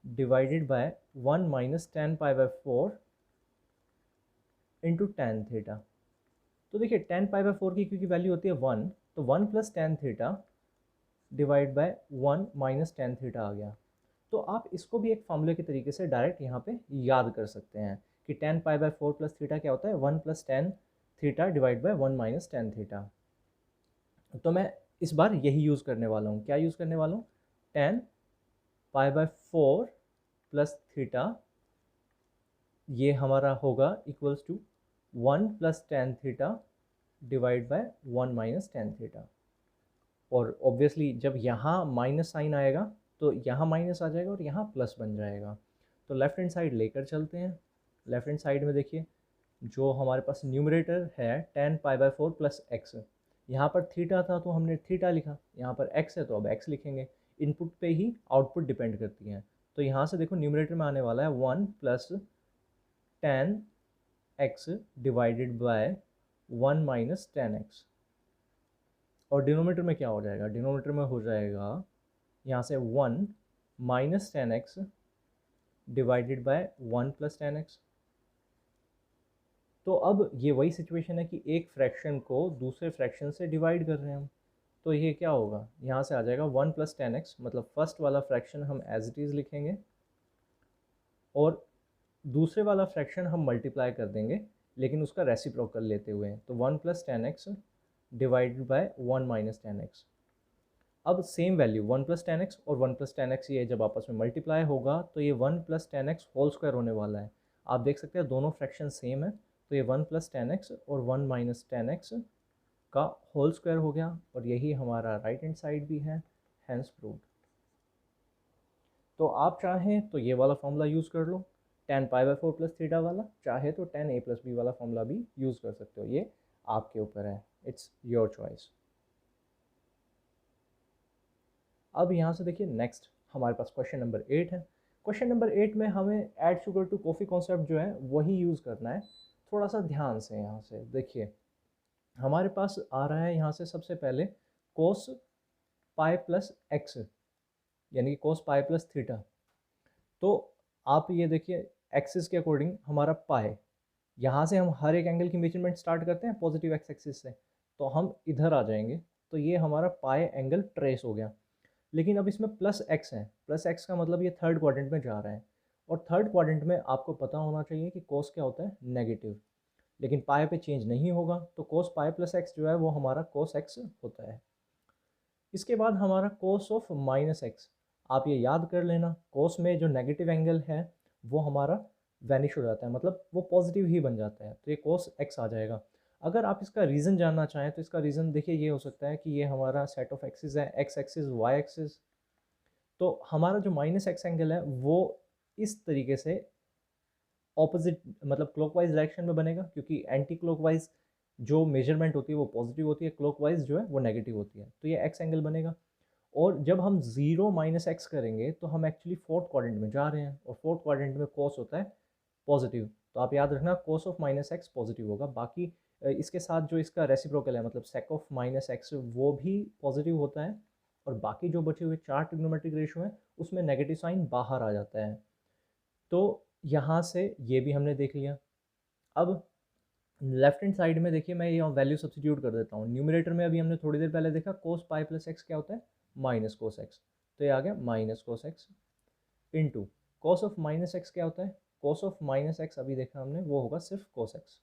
divided by 1 minus tan π/4 into tan theta. तो देखिए tan π/4 की क्योंकि वैल्यू होती है 1, तो 1 plus tan theta divide by 1 minus tan theta आ गया। तो आप इसको भी एक फार्मूले के तरीके से डायरेक्ट यहाँ पे याद कर सकते हैं कि tan π/4 प्लस थीटा क्या होता है, 1 plus tan theta divide by 1 minus tan theta. तो मैं इस बार यही यूज़ करने वाला हूँ। क्या यूज़ करने वाला हूँ? tan π/4 प्लस थीटा, ये हमारा होगा equals to 1 plus tan theta divide by 1 minus tan theta. और ऑब्वियसली जब यहाँ माइनस साइन आएगा तो यहाँ माइनस आ जाएगा और यहाँ प्लस बन जाएगा। तो लेफ्ट हैंड साइड लेकर चलते हैं। लेफ्ट हैंड साइड में देखिए जो हमारे पास न्यूमरेटर है tan π/4 प्लस एक्स, यहाँ पर थीटा था तो हमने थीटा लिखा, यहाँ पर x है तो अब x लिखेंगे। इनपुट पे ही आउटपुट डिपेंड करती है। तो यहाँ से देखो न्यूमरेटर में आने वाला है 1 plus tan x divided by 1 minus tan x, और डिनोमीटर में क्या हो जाएगा? डिनोमीटर में हो जाएगा यहाँ से 1 minus tan x divided by 1 plus tan x। तो अब ये वही सिचुएशन है कि एक फ्रैक्शन को दूसरे फ्रैक्शन से डिवाइड कर रहे हैं हम। तो ये क्या होगा, यहाँ से आ जाएगा 1 प्लस tan x, मतलब फर्स्ट वाला फ्रैक्शन हम एज इट इज़ लिखेंगे और दूसरे वाला फ्रैक्शन हम मल्टीप्लाई कर देंगे, लेकिन उसका रेसिप्रोकल लेते हुए। तो 1 plus tan x divided by 1 minus tan x। अब same value 1 plus tan x और 1 प्लस tan x ये जब आपस में मल्टीप्लाई होगा तो ये 1 plus tan x whole square होने वाला है। आप देख सकते हैं दोनों फ्रैक्शन सेम है, तो ये 1 प्लस tan x और 1 माइनस tan x का होल स्क्वायर हो गया, और यही हमारा राइट हैंड साइड भी है, हैंस प्रूव्ड। तो आप चाहें तो ये वाला फॉर्मूला यूज़ कर लो tan π/4 प्लस थीटा वाला, चाहे तो tan a प्लस बी वाला फॉर्मूला भी यूज़ कर सकते हो, ये आपके ऊपर है, इट्स योर चॉइस। अब यहाँ से देखिए नेक्स्ट हमारे पास क्वेश्चन नंबर 8 है। क्वेश्चन नंबर 8 में हमें add sugar to coffee concept जो है वही यूज़ करना है। थोड़ा सा ध्यान से यहाँ से देखिए, हमारे पास आ रहा है यहाँ से सबसे पहले कोस पाई प्लस एक्स, यानी कि कोस पाई प्लस थीटा। तो आप ये देखिए एक्सिस के अकॉर्डिंग हमारा पाई, यहाँ से हम हर एक एंगल की मेजरमेंट स्टार्ट करते हैं पॉजिटिव एक्स एक्सिस से, तो हम इधर आ जाएंगे, तो ये हमारा पाई एंगल ट्रेस हो गया। लेकिन अब इसमें प्लस एक्स है, प्लस एक्स का मतलब ये थर्ड क्वाड्रेंट में जा रहा है, और थर्ड क्वाड्रेंट में आपको पता होना चाहिए कि कोस क्या होता है, नेगेटिव। लेकिन पाई पे चेंज नहीं होगा, तो कोस पाई प्लस एक्स जो है वो हमारा कोस एक्स होता है। इसके बाद हमारा कोस ऑफ माइनस एक्स, आप ये याद कर लेना, कोस में जो नेगेटिव एंगल है वो हमारा वैनिश हो जाता है, मतलब वो पॉजिटिव ही बन जाता है, तो ये कोस एक्स आ जाएगा। अगर आप इसका रीज़न जानना चाहें तो इसका रीज़न देखिए ये हो सकता है कि ये हमारा सेट ऑफ एक्सिस है, एक्स एक्सिस, वाई एक्सिस। तो हमारा जो माइनस एक्स एंगल है वो इस तरीके से ऑपोजिट मतलब क्लॉकवाइज डायरेक्शन में बनेगा, क्योंकि एंटी क्लॉकवाइज जो मेजरमेंट होती है वो पॉजिटिव होती है, क्लॉकवाइज जो है वो नेगेटिव होती है। तो ये एक्स एंगल बनेगा। और जब हम जीरो माइनस एक्स करेंगे तो हम एक्चुअली फोर्थ क्वाड्रेंट में जा रहे हैं, और फोर्थ क्वाड्रेंट में कोस होता है पॉजिटिव। तो आप याद रखना cos of minus x positive होगा। बाकी इसके साथ जो इसका रेसिप्रोकल है मतलब सेक ऑफ माइनस एक्स वो भी पॉजिटिव होता है। और बाकी जो बचे हुए 4 ट्रिग्नोमेट्रिक रेशियो हैं उसमें नेगेटिव साइन बाहर आ जाता है। तो यहाँ से ये भी हमने देख लिया। अब लेफ्ट हैंड साइड में देखिए, मैं यहाँ वैल्यू सब्सिट्यूट कर देता हूँ। न्यूमरेटर में अभी हमने थोड़ी देर पहले देखा कोस पाई प्लस एक्स क्या होता है, माइनस कोस एक्स। तो ये आ गया minus cos x into cos of minus x क्या होता है, कॉस ऑफ माइनस एक्स अभी देखा हमने वो होगा सिर्फ कोस एक्स।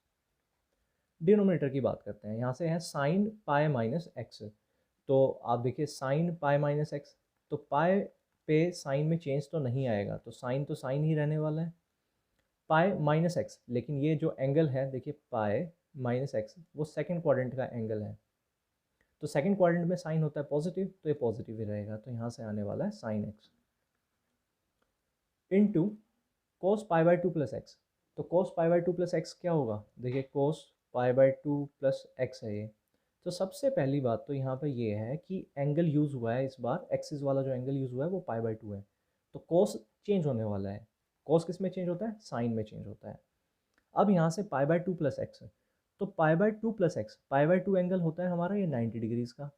डिनोमिनेटर की बात करते हैं, यहाँ से है साइन पाई माइनस एक्स। तो आप देखिए साइन पाई माइनस एक्स, तो पाई पे साइन में चेंज तो नहीं आएगा, तो साइन तो साइन ही रहने वाला है। पाई माइनस एक्स, लेकिन ये जो एंगल है देखिए पाई माइनस एक्स वो सेकंड क्वाड्रेंट का एंगल है। तो सेकंड क्वाड्रेंट में साइन होता है पॉजिटिव, तो ये पॉजिटिव ही रहेगा। तो यहाँ से आने वाला है sine x into cos pi by two plus x. तो cos pi by two plus x क्या होगा, देखिए cos pi by two plus x है ये। तो सबसे पहली बात तो यहाँ पर ये है कि एंगल यूज़ हुआ है इस बार, एक्सिस वाला जो एंगल यूज़ हुआ है वो पाई बाई टू है। तो कोस चेंज होने वाला है। कोस किस में चेंज होता है, साइन में चेंज होता है। अब यहाँ से pi by two plus x, तो pi by two plus x, pi by two angle होता है हमारा ये 90 डिग्रीज़ का,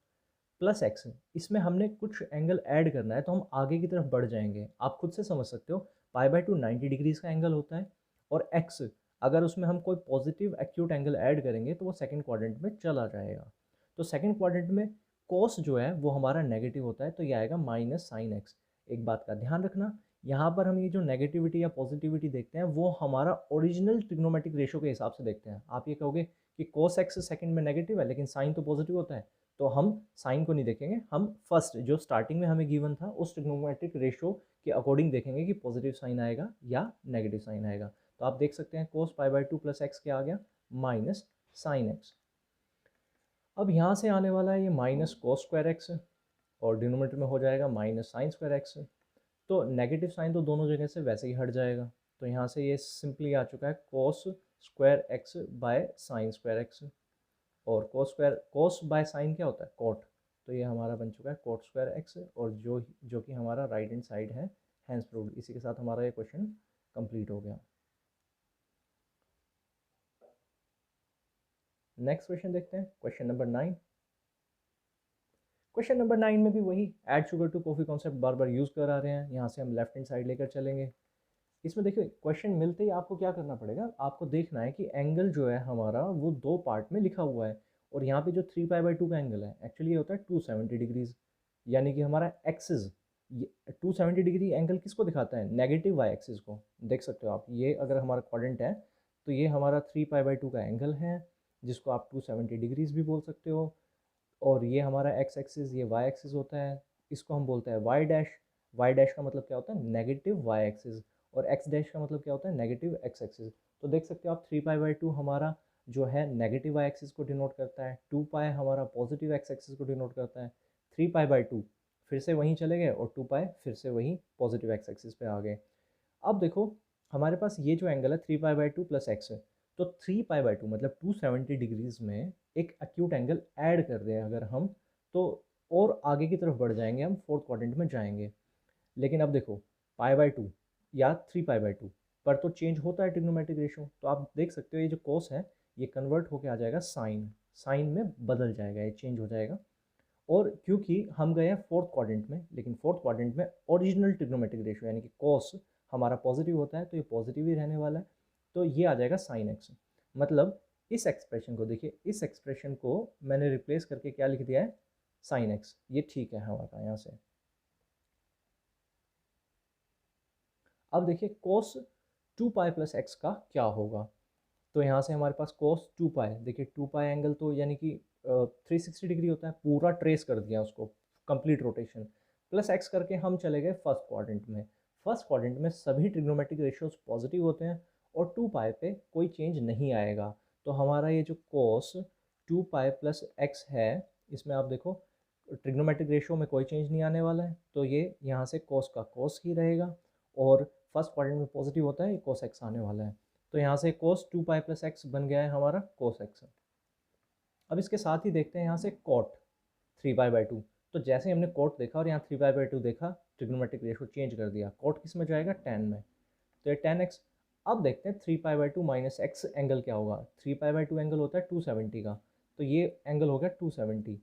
प्लस एक्स, इसमें हमने कुछ एंगल ऐड करना है तो हम आगे की तरफ बढ़ जाएंगे। आप खुद से समझ सकते हो पाई बाई टू 90 डिग्रीज़ का एंगल होता है, और एक्स अगर उसमें हम कोई पॉजिटिव एक्यूट एंगल ऐड करेंगे तो वो सेकंड क्वाड्रेंट में चला जाएगा। तो सेकंड क्वाड्रेंट में कोस जो है वो हमारा नेगेटिव होता है, तो ये आएगा माइनस साइन एक्स। एक बात का ध्यान रखना, यहाँ पर हम ये जो नेगेटिविटी या पॉजिटिविटी देखते हैं वो हमारा ओरिजिनल ट्रिग्नोमेट्रिक रेशियो के हिसाब से देखते हैं। आप ये कहोगे कि कोस एक्स सेकंड में नेगेटिव है लेकिन साइन तो पॉजिटिव होता है, तो हम साइन को नहीं देखेंगे, हम फर्स्ट जो स्टार्टिंग में हमें गिवन था उस ट्रिग्नोमेट्रिक रेशियो के अकॉर्डिंग देखेंगे कि पॉजिटिव साइन आएगा या नेगेटिव साइन आएगा। तो आप देख सकते हैं cos pi by two plus x क्या आ गया, माइनस साइन एक्स। अब यहाँ से आने वाला है ये माइनस कोस स्क्वायर एक्स, और डिनोमिनेटर में हो जाएगा माइनस साइन स्क्वायर एक्स। तो नेगेटिव साइन तो दोनों जगह से वैसे ही हट जाएगा, तो यहाँ से ये सिंपली आ चुका है cos square x by sine square x. और cos square, cos by sine क्या होता है, कोट। तो ये हमारा बन चुका है कोट स्क्वायर एक्स, और जो कि हमारा राइट हैंड साइड है, हैंस प्रूव्ड। इसी के साथ हमारा ये क्वेश्चन कंप्लीट हो गया। नेक्स्ट क्वेश्चन देखते हैं, क्वेश्चन नंबर 9। क्वेश्चन नंबर 9 में भी वही add sugar to coffee concept बार बार यूज़ करा रहे हैं। यहाँ से हम लेफ्ट हैंड साइड लेकर चलेंगे। इसमें देखिए क्वेश्चन मिलते ही आपको क्या करना पड़ेगा, आपको देखना है कि एंगल जो है हमारा वो दो पार्ट में लिखा हुआ है, और यहाँ पे जो 3 पाई बाई 2 का एंगल है एक्चुअली ये होता है 270 डिग्रीज, यानी कि हमारा एक्सिस 270 डिग्री एंगल किसको दिखाता है, नेगेटिव वाई एक्सिस को। देख सकते हो आप, ये अगर हमारा क्वाड्रेंट है तो ये हमारा 3 पाई बाई 2 का एंगल है, जिसको आप 270 डिग्रीज भी बोल सकते हो। और ये हमारा एक्स एक्सिस, ये वाई एक्सिस होता है, इसको हम बोलते हैं वाई डैश। वाई डैश का मतलब क्या होता है, नेगेटिव वाई एक्सिस। और एक्स डैश का मतलब क्या होता है, नेगेटिव एक्स एक्सिस। तो देख सकते हो आप 3 पाई बाई 2 हमारा जो है नेगेटिव वाई एक्सिस को डिनोट करता है, 2 पाई हमारा पॉजिटिव एक्स एक्सिस को डिनोट करता है। 3 पाई बाई 2 फिर से वहीं चले गए, और 2 पाई फिर से वहीं पॉजिटिव एक्स एक्सिस पे आ गए। अब देखो हमारे पास ये जो एंगल है 3 पाई बाई 2 प्लस एक्स है, तो 3 पाई बाई 2 मतलब 270 डिग्रीज में एक एक्यूट एंगल ऐड कर रहे हैं अगर हम, तो और आगे की तरफ बढ़ जाएंगे, हम फोर्थ क्वाड्रेंट में जाएंगे। लेकिन अब देखो पाई बाई 2 या 3 पाई बाई 2 पर तो चेंज होता है ट्रिग्नोमेट्रिक रेशियो, तो आप देख सकते हो ये जो कोस है ये कन्वर्ट होके आ जाएगा साइन, साइन में बदल जाएगा, ये चेंज हो जाएगा। और क्योंकि हम गए हैं फोर्थ क्वाड्रेंट में, लेकिन फोर्थ क्वाड्रेंट में ओरिजिनल ट्रिग्नोमेट्रिक रेशियो यानी कि कॉस हमारा पॉजिटिव होता है, तो ये पॉजिटिव ही रहने वाला है। तो ये आ जाएगा साइन एक्स। मतलब इस एक्सप्रेशन को देखिए, इस एक्सप्रेशन को मैंने रिप्लेस करके क्या लिख दिया है, साइन एक्स। ये ठीक है हमारा यहाँ से। अब देखिए कोस 2 पाई प्लस एक्स का क्या होगा, तो यहाँ से हमारे पास कोस 2 पाई, देखिए 2 पाई एंगल तो यानी कि 360 डिग्री होता है, पूरा ट्रेस कर दिया उसको, कंप्लीट रोटेशन। प्लस एक्स करके हम चले गए फर्स्ट क्वाड्रेंट में। फर्स्ट क्वाड्रेंट में सभी ट्रिग्नोमेट्रिक रेशियोज पॉजिटिव होते हैं, और 2 पाई पे कोई चेंज नहीं आएगा। तो हमारा ये जो कोस 2 पाई प्लस एक्स है, इसमें आप देखो ट्रिग्नोमेट्रिक रेशियो में कोई चेंज नहीं आने वाला है, तो ये यहाँ से कोस का कोस ही रहेगा, और फर्स्ट क्वाड्रेंट में पॉजिटिव होता है, ये कोस एक्स आने वाला है। तो यहाँ से कोस 2 पाई प्लस एक्स बन गया है हमारा कोस एक्स। अब इसके साथ ही देखते हैं यहाँ से कॉट 3 पाई/2। तो जैसे ही हमने कॉट देखा और यहाँ 3 पाई/2 देखा, ट्रिग्नोमेट्रिक रेशियो चेंज कर दिया, कॉट किस में जाएगा, tan में, तो ये tan x। अब देखते हैं 3 पाई/2 माइनस एक्स एंगल क्या होगा। 3 पाई/2 एंगल होता है 270 का, तो ये एंगल हो गया 270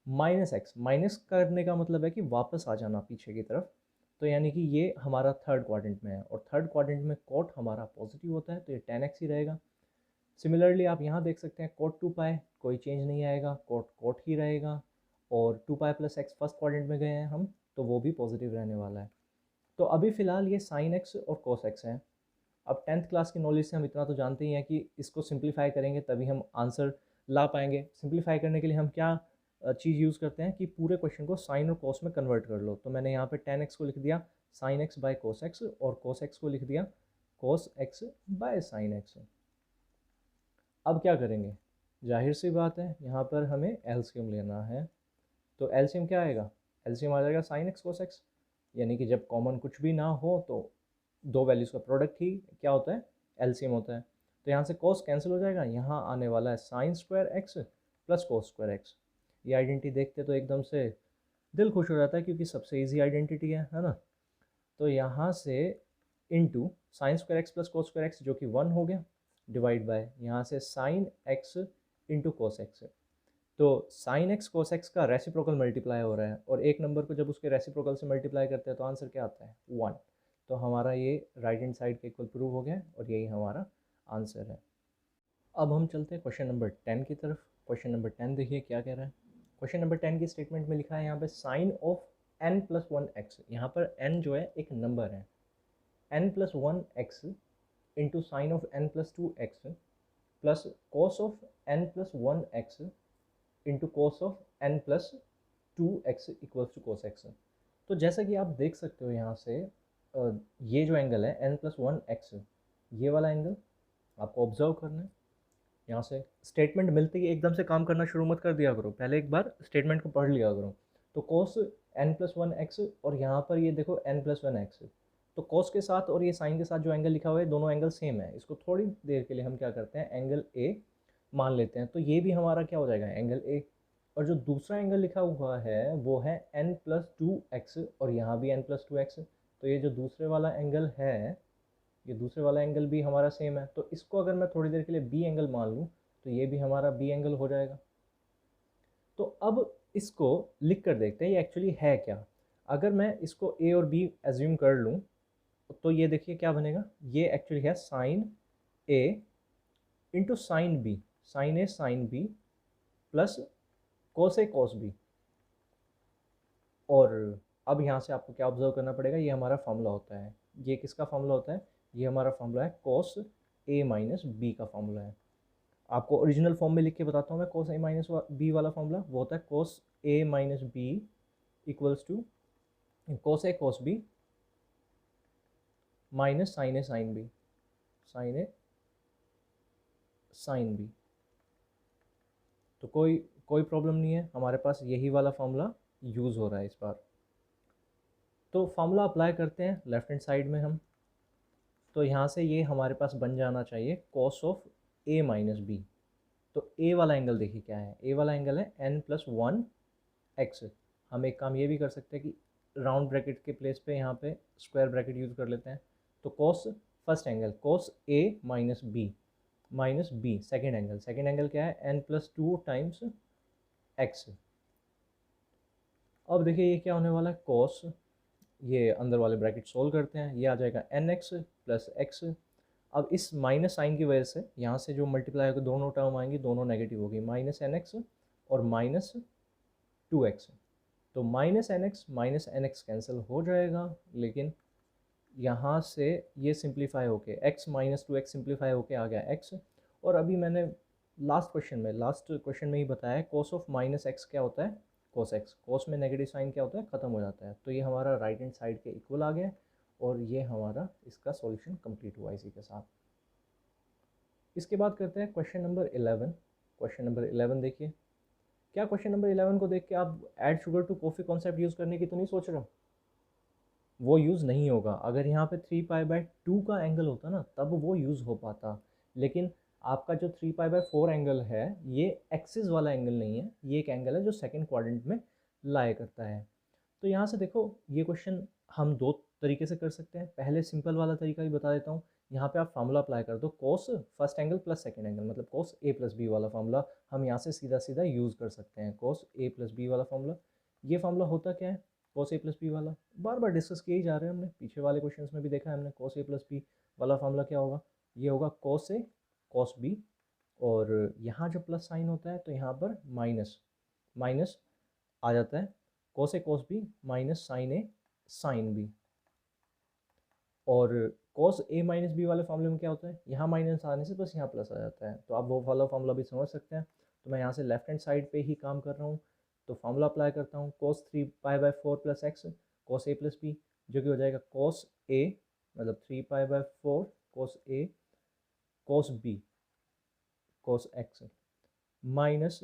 माइनस एक्स। माइनस करने का मतलब है कि वापस आ जाना पीछे की तरफ, तो यानी कि ये हमारा थर्ड क्वाड्रेंट में है, और थर्ड क्वाड्रेंट में कॉट हमारा पॉजिटिव होता है, तो ये tan x ही रहेगा। सिमिलरली आप यहाँ देख सकते हैं कोट 2 पाई कोई चेंज नहीं आएगा, कोट कोट ही रहेगा, और 2 pi plus x first quadrant में गए हैं हम, तो वो भी पॉजिटिव रहने वाला है। तो अभी फ़िलहाल ये साइन एक्स और कोस एक्स है। अब 10th क्लास की नॉलेज से हम इतना तो जानते ही हैं कि इसको सिंप्लीफाई करेंगे तभी हम आंसर ला पाएंगे। सिंप्लीफाई करने के लिए हम क्या चीज़ यूज़ करते हैं कि पूरे क्वेश्चन को साइन और कोस में कन्वर्ट कर लो। तो मैंने यहाँ पे tan x को लिख दिया sine x by cos x, और कोस एक्स को लिख दिया cos x by sign x. अब क्या करेंगे, जाहिर सी बात है यहाँ पर हमें एलसीएम लेना है। तो एलसीएम क्या आएगा, एलसीएम आ जाएगा साइन एक्स कोस एक्स, यानी कि जब कॉमन कुछ भी ना हो तो दो वैल्यूज़ का प्रोडक्ट ही क्या होता है, एलसीएम होता है। तो यहाँ से कोस कैंसिल हो जाएगा, यहाँ आने वाला है sign square x plus cos square x. ये आइडेंटिटी देखते तो एकदम से दिल खुश हो जाता है, क्योंकि सबसे ईजी आइडेंटिटी है ना। तो यहाँ से into sine square x plus cos square x जो कि 1 हो गया, डिवाइड बाय यहाँ से sign x into cos x. तो साइन एक्स कोस एक्स का रेसिप्रोकल मल्टीप्लाई हो रहा है, और एक नंबर को जब उसके रेसिप्रोकल से मल्टीप्लाई करते हैं तो आंसर क्या आता है, 1। तो हमारा ये राइट हैंड साइड के इक्वल प्रूव हो गया, और यही हमारा आंसर है। अब हम चलते हैं क्वेश्चन नंबर 10 की तरफ। क्वेश्चन नंबर 10 देखिए क्या कह रहा है। क्वेश्चन नंबर 10 की स्टेटमेंट में लिखा है यहाँ पे साइन ऑफ n+1x। यहाँ पर n जो है एक नंबर है, n+1x into sine of n+2x plus cos of n+1x into cos of n+2x equals to cos x. तो जैसा कि आप देख सकते हो यहाँ से ये जो एंगल है n+1x, ये वाला एंगल आपको ऑब्जर्व करना है। यहाँ से स्टेटमेंट मिलते ही एकदम से काम करना शुरू मत कर दिया करो, पहले एक बार स्टेटमेंट को पढ़ लिया करो। तो कोस n+1x, और यहाँ पर ये देखो n+1x, तो कोस के साथ और ये साइन के साथ जो एंगल लिखा हुआ है दोनों एंगल सेम है। इसको थोड़ी देर के लिए हम क्या करते हैं, एंगल ए मान लेते हैं। तो ये भी हमारा क्या हो जाएगा, एंगल ए। और जो दूसरा एंगल लिखा हुआ है वो है n+2x, और यहाँ भी n+2x। तो ये जो दूसरे वाला एंगल है, ये दूसरे वाला एंगल भी हमारा सेम है। तो इसको अगर मैं थोड़ी देर के लिए बी एंगल मान लूँ तो ये भी हमारा बी एंगल हो जाएगा। तो अब इसको लिख कर देखते हैं ये एक्चुअली है क्या। अगर मैं इसको ए और बी एज्यूम कर लूँ तो ये देखिए क्या बनेगा, ये एक्चुअली है sine A into sine B, sine A sine B plus cos A cos B. और अब यहाँ से आपको क्या ऑब्जर्व करना पड़ेगा, ये हमारा फॉर्मूला होता है। ये किसका फॉर्मूला होता है, ये हमारा फॉर्मूला है कोस ए माइनस बी का फॉर्मूला है। आपको ओरिजिनल फॉर्म में लिख के बताता हूँ मैं, कोस ए माइनस बी वाला फॉर्मूला वो होता है cos A minus B equals to cos A cos B minus sine A sine B, sine A sine B. तो कोई प्रॉब्लम नहीं है, हमारे पास यही वाला फॉर्मूला यूज़ हो रहा है इस बार। तो फार्मूला अप्लाई करते हैं लेफ्ट हैंड साइड में हम। तो यहाँ से ये हमारे पास बन जाना चाहिए cos of A minus b. तो ए वाला एंगल देखिए क्या है, ए वाला एंगल है n+1x। हम एक काम ये भी कर सकते हैं कि राउंड ब्रैकेट के प्लेस पे यहाँ पे स्क्वायर ब्रैकेट यूज़ कर लेते हैं। तो cos first angle cos a minus B second angle क्या है n+2 टाइम्स x। अब देखिए ये क्या होने वाला है, कॉस, ये अंदर वाले ब्रैकेट सोल्व करते हैं, ये आ जाएगा nx प्लस एक्स। अब इस माइनस साइन की वजह से यहाँ से जो मल्टीप्लाई होकर दोनों टर्म आएंगी, दोनों नेगेटिव होगी, माइनस nx और माइनस 2x। तो माइनस nx कैंसिल हो जाएगा, लेकिन यहाँ से ये सिंप्लीफाई होके x माइनस 2x सिंप्लीफाई होके आ गया x। और अभी मैंने लास्ट क्वेश्चन में ही बताया कोस ऑफ माइनस एक्स क्या होता है, कोस एक्स। कोस में नेगेटिव साइन क्या होता है, ख़त्म हो जाता है। तो ये हमारा राइट हैंड साइड के इक्वल आ गया, और ये हमारा इसका सॉल्यूशन कंप्लीट हुआ इसी के साथ। इसके बाद करते हैं क्वेश्चन नंबर 11। क्वेश्चन नंबर 11 देखिए, क्या क्वेश्चन नंबर 11 को देख के आप add sugar to coffee concept use करने की तो नहीं सोच रहे हो? वो यूज़ नहीं होगा। अगर यहाँ पे 3π/2 का एंगल होता ना तब वो यूज़ हो पाता, लेकिन आपका जो 3π/4 एंगल है ये एक्सिस वाला एंगल नहीं है, ये एक एंगल है जो सेकंड क्वाड्रेंट में लाई करता है। तो यहाँ से देखो ये क्वेश्चन हम दो तरीके से कर सकते हैं। पहले सिंपल वाला तरीका भी बता देता हूँ। यहाँ पे आप फार्मूला अप्लाई कर दो, cos first angle plus second angle, मतलब कोस ए प्लस बी वाला फार्मूला हम यहाँ से सीधा सीधा यूज़ कर सकते हैं। कोस ए प्लस बी वाला फार्मूला, ये फार्मूला होता क्या है? कोस ए प्लस बी वाला बार बार डिस्कस किए ही जा रहे हैं हमने, पीछे वाले क्वेश्चंस में भी देखा है हमने। कोस ए प्लस बी वाला फार्मूला क्या होगा? ये होगा कोस ए कोस बी, और यहाँ जब प्लस साइन होता है तो यहाँ पर माइनस माइनस आ जाता है, cos A cos B minus sine A sine B. और cos a माइनस बी वाले फॉर्मूले में क्या होता है? यहाँ माइनस आने से बस यहाँ प्लस आ जाता है। तो आप वो वाला फॉर्मूला भी समझ सकते हैं। तो मैं यहाँ से लेफ्ट हैंड साइड पे ही काम कर रहा हूँ, तो फार्मूला अप्लाई करता हूँ, cos 3π/4 plus x cos a plus B, जो कि हो जाएगा cos a मतलब 3π/4 cos a cos b cos x minus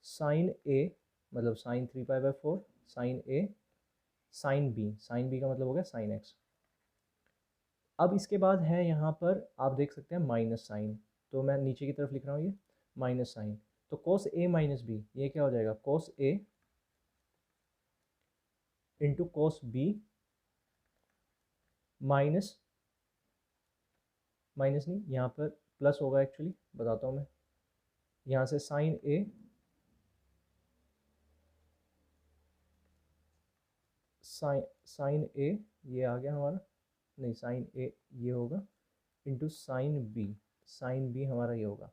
sine a मतलब sine 3π/4 sine a sine b का मतलब हो गया साइन x। अब इसके बाद है यहाँ पर आप देख सकते हैं माइनस साइन, तो मैं नीचे की तरफ लिख रहा हूँ ये माइनस साइन। तो कोस ए माइनस बी ये क्या हो जाएगा? Cos A into cos B minus minus नहीं, यहाँ पर प्लस होगा, एक्चुअली बताता हूँ मैं। यहाँ से साइन ए साइन ए ये आ गया हमारा, नहीं साइन ए ये होगा इंटू साइन बी हमारा ये होगा।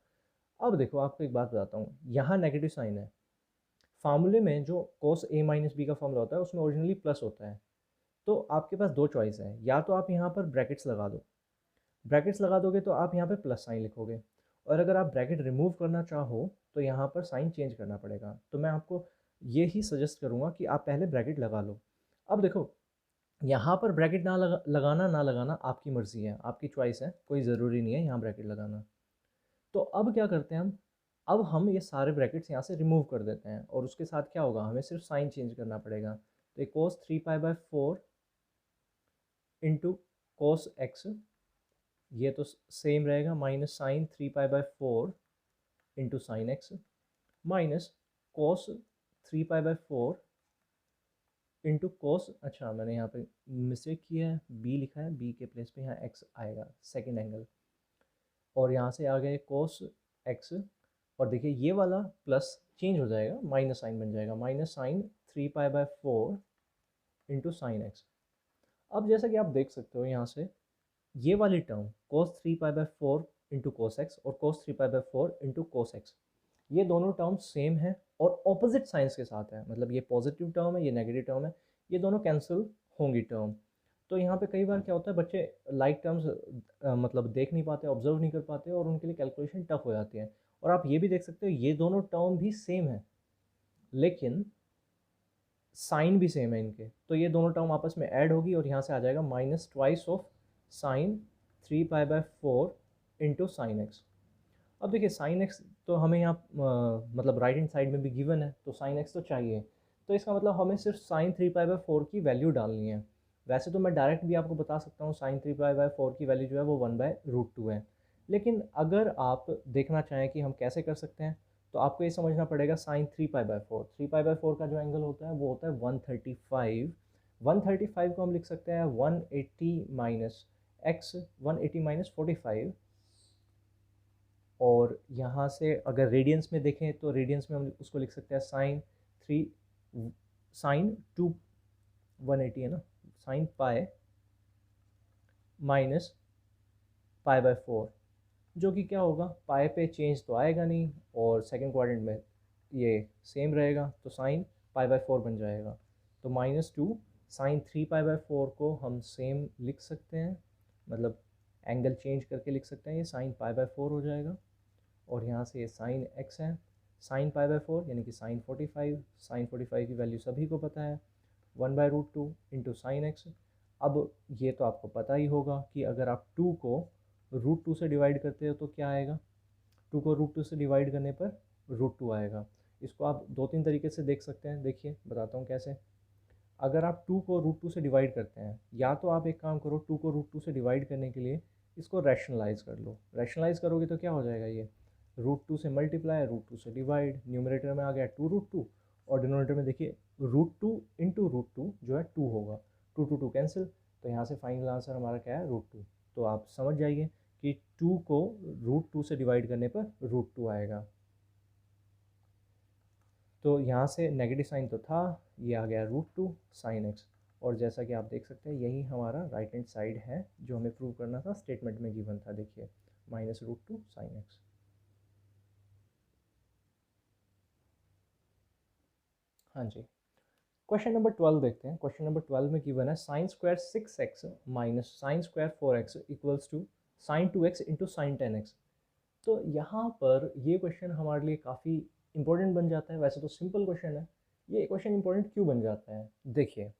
अब देखो आपको एक बात बताता हूँ, यहाँ नेगेटिव साइन है। फार्मूले में जो कोस ए माइनस बी का फॉर्मूला होता है उसमें ओरिजिनली प्लस होता है। तो आपके पास दो चॉइस है, या तो आप यहाँ पर ब्रैकेट्स लगा दो, ब्रैकेट्स लगा दोगे तो आप यहाँ पर प्लस साइन लिखोगे, और अगर आप ब्रैकेट रिमूव करना चाहो तो यहाँ पर साइन चेंज करना पड़ेगा। तो मैं आपको ये ही सजेस्ट करूँगा कि आप पहले ब्रैकेट लगा लो। अब देखो यहाँ पर ब्रैकेट लगाना ना लगाना आपकी मर्ज़ी है, आपकी चॉइस है, कोई ज़रूरी नहीं है यहाँ ब्रैकेट लगाना। तो अब क्या करते हैं अब हम ये सारे ब्रैकेट्स यहाँ से रिमूव कर देते हैं, और उसके साथ क्या होगा? हमें सिर्फ साइन चेंज करना पड़ेगा। तो ये कोस 3π/4 इंटू कोस एक्स, ये तो सेम रहेगा, minus sine 3π/4 into sine x, minus cos 3π/4 into cos, अच्छा मैंने यहाँ पे मिस्टेक किया है, बी लिखा है, बी के प्लेस पे यहाँ एक्स आएगा, सेकेंड एंगल, और यहाँ से आ गए कोस एक्स, और देखिए ये वाला प्लस चेंज हो जाएगा, माइनस साइन बन जाएगा, minus sine 3π/4 into sine x. अब जैसा कि आप देख सकते हो यहाँ से ये वाली term cos 3π/4 into cos x और cos 3π/4 इंटू कोस एक्स, ये दोनों टर्म सेम है और ऑपोजिट साइंस के साथ है, मतलब ये पॉजिटिव टर्म है, ये नेगेटिव टर्म है, ये दोनों कैंसिल होंगी टर्म। तो यहाँ पे कई बार क्या होता है, बच्चे लाइक टर्म्स मतलब देख नहीं पाते, ऑब्जर्व नहीं कर पाते, और उनके लिए कैलकुलेशन टफ हो जाती है। और आप ये भी देख सकते हो ये दोनों टर्म भी सेम है, लेकिन साइन भी सेम है इनके, तो ये दोनों टर्म आपस में ऐड होगी और यहाँ से आ जाएगा minus twice of sine 3π/4 into sine x. अब देखिए साइन एक्स तो हमें यहाँ मतलब राइट हैंड साइड में भी गिवन है, तो साइन एक्स तो चाहिए, तो इसका मतलब हमें सिर्फ साइन 3π/4 की वैल्यू डालनी है। वैसे तो मैं डायरेक्ट भी आपको बता सकता हूँ साइन 3π/4 की वैल्यू जो है वो 1/√2 है, लेकिन अगर आप देखना चाहें कि हम कैसे कर सकते हैं तो आपको ये समझना पड़ेगा साइन 3π/4 का जो एंगल होता है वो होता है 135। 135 को हम लिख सकते हैं 180 माइनस एक्स 180 माइनस 45, और यहाँ से अगर रेडियंस में देखें तो रेडियंस में हम उसको लिख सकते हैं साइन 180 है ना, साइन पाए माइनस π/4, जो कि क्या होगा, पाए पे चेंज तो आएगा नहीं, और सेकंड क्वाड्रेंट में ये सेम रहेगा, तो साइन π/4 बन जाएगा। तो -2 साइन 3π/4 को हम सेम लिख सकते हैं, मतलब एंगल चेंज करके लिख सकते हैं, ये साइन π/4 हो जाएगा, और यहाँ से ये साइन x है, साइन π/4 यानी कि साइन 45, साइन 45 की वैल्यू सभी को पता है 1/√2 इंटू साइन एक्स। अब ये तो आपको पता ही होगा कि अगर आप 2 को √2 से डिवाइड करते हो तो क्या आएगा, 2 को √2 से डिवाइड करने पर √2 आएगा। इसको आप 2-3 तरीके से देख सकते हैं। देखिए बताता हूँ कैसे। अगर आप 2 को √2 से डिवाइड करते हैं, या तो आप एक काम करो, 2 को √2 से डिवाइड करने के लिए इसको रैशनलाइज कर लो। रैशनलाइज करोगे तो क्या हो जाएगा, ये √2 से मल्टीप्लाई, √2 से डिवाइड, न्यूमरेटर में आ गया 2√2 और डिनोमिनेटर में देखिए √2 इंटू √2 जो है 2 होगा, 2 2 2 कैंसिल, तो यहाँ से फाइनल आंसर हमारा क्या है, √2। तो आप समझ जाइए कि 2 को √2 से डिवाइड करने पर √2 आएगा। तो यहाँ से नेगेटिव साइन तो था, ये आ गया √2 sin x, और जैसा कि आप देख सकते हैं यही हमारा राइट हैंड साइड है जो हमें प्रूव करना था, स्टेटमेंट में गिवन था। देखिए -√2 sin x। हाँ जी, क्वेश्चन नंबर 12 देखते हैं। क्वेश्चन नंबर 12 में गिवन है sin square 6x minus sin square 4x equals to sin 2x into sin 10x। तो यहाँ पर ये क्वेश्चन हमारे लिए काफ़ी इंपॉर्टेंट बन जाता है। वैसे तो सिंपल क्वेश्चन है, ये क्वेश्चन इंपॉर्टेंट क्यों बन जाता है, देखिए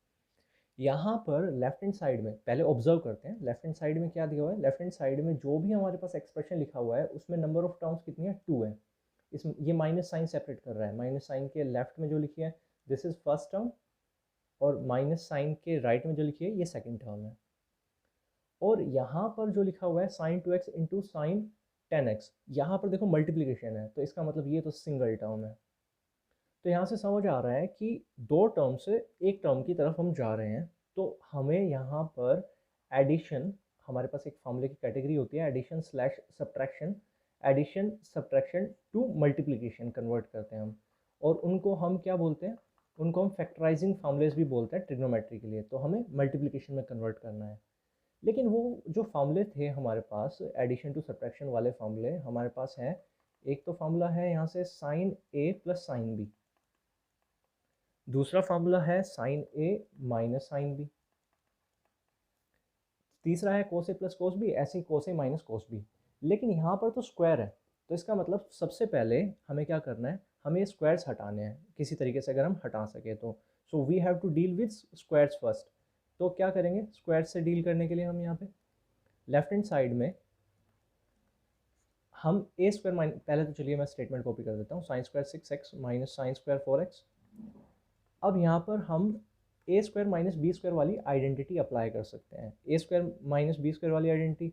यहाँ पर लेफ्ट हैंड साइड में पहले ऑब्जर्व करते हैं, लेफ्ट हैंड साइड में क्या दिया हुआ है। लेफ्ट हैंड साइड में जो भी हमारे पास एक्सप्रेशन लिखा हुआ है उसमें नंबर ऑफ टर्म्स कितनी है, 2 है। इसमें ये माइनस साइन सेपरेट कर रहा है, माइनस साइन के लेफ्ट में जो लिखी है दिस इज फर्स्ट टर्म, और माइनस साइन के राइट में जो लिखी है ये सेकंड टर्म है। और यहाँ पर जो लिखा हुआ है sin 2x into sine 10x, यहाँ पर देखो मल्टीप्लीकेशन है, तो इसका मतलब ये तो सिंगल टर्म है। तो यहाँ से समझ आ रहा है कि दो टर्म से एक टर्म की तरफ हम जा रहे हैं। तो हमें यहाँ पर एडिशन, हमारे पास एक फॉर्मूले की कैटेगरी होती है addition slash subtraction, addition subtraction to multiplication convert करते हैं हम, और उनको हम क्या बोलते हैं, उनको हम फैक्टराइजिंग फॉर्मूलेज भी बोलते हैं ट्रिग्नोमेट्री के लिए। तो हमें मल्टीप्लिकेशन में कन्वर्ट करना है। लेकिन वो जो फार्मूले थे हमारे पास एडिशन टू सब्ट्रैक्शन वाले फार्मूले हमारे पास हैं, एक तो फार्मूला है यहाँ से sign a plus sine B, दूसरा फार्मूला है साइन ए माइनस साइन बी, तीसरा है cos A plus cos B, ऐसे ही कोस ए माइनस कोस बी। लेकिन यहाँ पर तो स्क्वायर है, तो इसका मतलब सबसे पहले हमें क्या करना है, हमें ये स्क्वायर्स हटाने हैं किसी तरीके से, अगर हम हटा सके तो। So we have to deal with squares first. तो क्या करेंगे, स्क्वायर्स से डील करने के लिए हम यहाँ पे लेफ्ट हैंड साइड में हम ए स्क्वायर माइनस, पहले तो चलिए मैं स्टेटमेंट कॉपी कर देता हूँ, sine square 6x minus sine square 4x। अब यहाँ पर हम a square minus B square वाली आइडेंटिटी अप्लाई कर सकते हैं। A square minus B square वाली आइडेंटिटी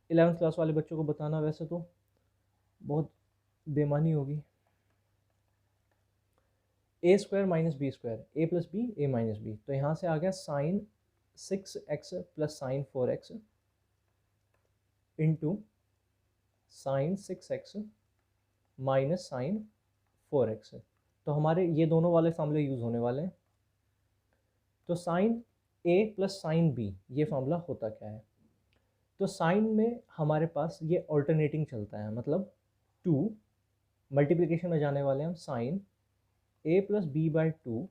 11th क्लास वाले बच्चों को बताना वैसे तो बहुत बेमानी होगी। A square minus B square, a plus b a minus b, तो यहाँ से आ गया sine 6x plus sine 4x into sine 6x minus sign 4x। तो हमारे ये दोनों वाले फार्मूले यूज़ होने वाले हैं। तो sign a plus sine B, ये फार्मूला होता क्या है, तो साइन में हमारे पास ये ऑल्टरनेटिंग चलता है, मतलब 2 मल्टीप्लिकेशन में जाने वाले हम sine a plus B by 2,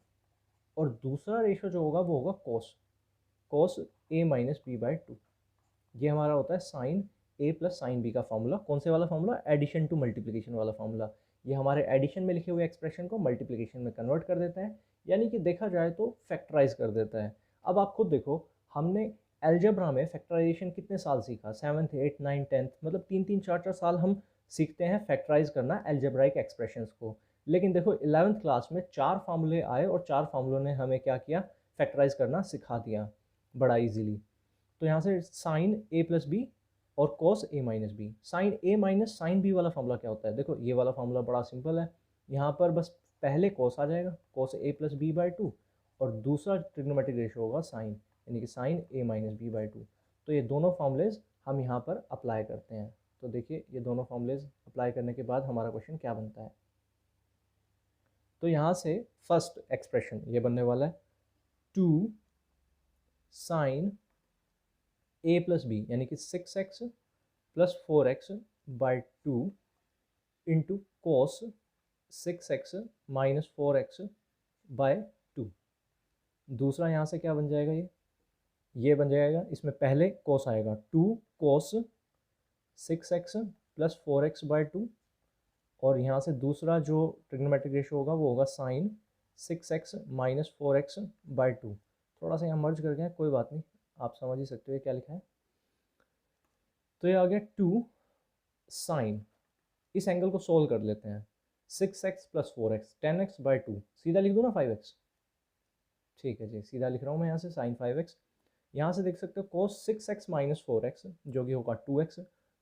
और दूसरा रेशो जो होगा वो होगा cos, cos A minus B by 2। ये हमारा होता है sine a plus sine b का फॉर्मूला। कौन से वाला फॉर्मूला, एडिशन टू मल्टीप्लिकेशन वाला फॉर्मूला। ये हमारे एडिशन में लिखे हुए एक्सप्रेशन को मल्टीप्लिकेशन में कन्वर्ट कर देता है, यानी कि देखा जाए तो फैक्टराइज कर देता है। अब आप खुद देखो, हमने एल्जेब्रा में फैक्टराइजेशन कितने साल सीखा, 7th 8th 9th 10th, मतलब 3-3 4-4 साल हम सीखते हैं फैक्टराइज करना एल्जेब्राइक एक्सप्रेशंस को। लेकिन देखो 11th क्लास में 4 फार्मूले आए और 4 फार्मूलों ने हमें क्या किया, फैक्टराइज करना सिखा दिया बड़ा इजीली। तो यहाँ से साइन ए प्लस बी और cos a minus B, sine A minus sine b वाला फार्मूला क्या होता है, देखो ये वाला फार्मूला बड़ा सिंपल है। यहाँ पर बस पहले कॉस आ जाएगा, cos a plus B by 2, और दूसरा ट्रिग्नोमेट्रिक रेशो होगा साइन, यानी कि sine A minus B by 2। तो ये दोनों फार्मूलेज हम यहाँ पर अप्लाई करते हैं। तो देखिए ये दोनों फार्मूलेज अप्लाई करने के बाद हमारा क्वेश्चन क्या बनता है। तो यहाँ से फर्स्ट एक्सप्रेशन ये बनने वाला है 2 साइन ए प्लस बी, यानी कि 6x plus 4x by 2 into cos 6x minus 4x by 2। दूसरा यहाँ से क्या बन जाएगा, ये बन जाएगा, इसमें पहले कोस आएगा 2 कोस 6x प्लस 4x बाय 2, और यहाँ से दूसरा जो ट्रिग्नोमेट्रिक रेशो होगा वो होगा sign 6x minus 4x by 2। थोड़ा सा यहाँ मर्ज कर गया, कोई बात नहीं, आप समझ ही सकते हो ये क्या लिखा है। तो ये आ गया 2 साइन, इस एंगल को सोल्व कर लेते हैं। 6x plus 4x 10x by 2, सीधा लिख दूँ ना 5x। ठीक है जी, सीधा लिख रहा हूँ मैं यहाँ से साइन 5x। यहाँ से देख सकते हो कोस 6x माइनस 4x जो कि होगा 2x।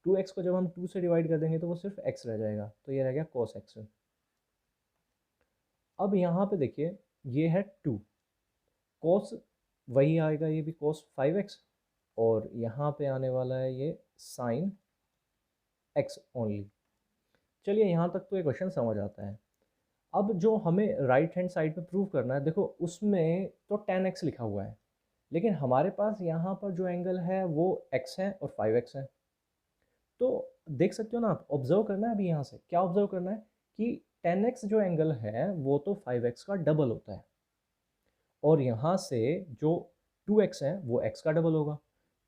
2x को जब हम 2 से डिवाइड कर देंगे तो वो सिर्फ x रह जाएगा, तो ये रह गया कोस x। अब यहाँ पे देखिए ये है 2, कोस वही आएगा, ये भी कोस 5x, और यहाँ पे आने वाला है ये साइन x ओनली। चलिए यहाँ तक तो ये क्वेश्चन समझ आता है। अब जो हमें राइट हैंड साइड पे प्रूव करना है, देखो उसमें तो 10x लिखा हुआ है, लेकिन हमारे पास यहाँ पर जो एंगल है वो x है और 5x है। तो देख सकते हो ना आप, ऑब्जर्व करना है अभी यहाँ से, क्या ऑब्जर्व करना है कि 10x जो एंगल है वो तो 5x का डबल होता है, और यहाँ से जो 2x है वो x का डबल होगा।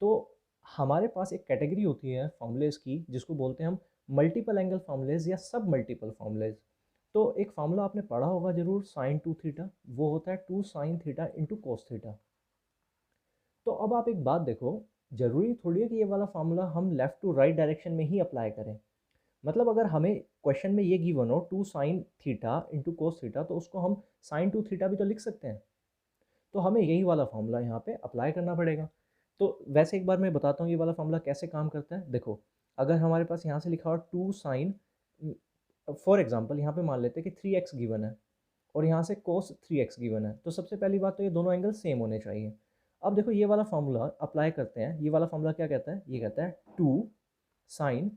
तो हमारे पास एक कैटेगरी होती है फॉर्मूलेज की जिसको बोलते हैं हम मल्टीपल एंगल फॉर्मूलेज या सब मल्टीपल फॉर्मूलेज। तो एक फार्मूला आपने पढ़ा होगा जरूर, साइन 2 थीटा, वो होता है 2 sine theta into cos theta. तो अब आप एक बात देखो, जरूरी थोड़ी है कि ये वाला फार्मूला हम लेफ्ट टू राइट डायरेक्शन में ही अप्लाई करें। मतलब अगर हमें क्वेश्चन में ये गिवन हो 2 sine theta into cos theta, तो उसको हम साइन 2 थीटा भी तो लिख सकते हैं। तो हमें यही वाला फार्मूला यहाँ पे अप्लाई करना पड़ेगा। तो वैसे एक बार मैं बताता हूँ ये वाला फार्मूला कैसे काम करता है। देखो अगर हमारे पास यहाँ से लिखा हुआ 2 साइन, फॉर एग्जांपल यहाँ पे मान लेते हैं कि 3x गिवन है और यहाँ से कोस 3x गिवन है, तो सबसे पहली बात तो ये दोनों एंगल सेम होने चाहिए। अब देखो ये वाला फार्मूला अप्लाई करते हैं, ये वाला फार्मूला क्या कहता है, ये कहता है 2 साइन,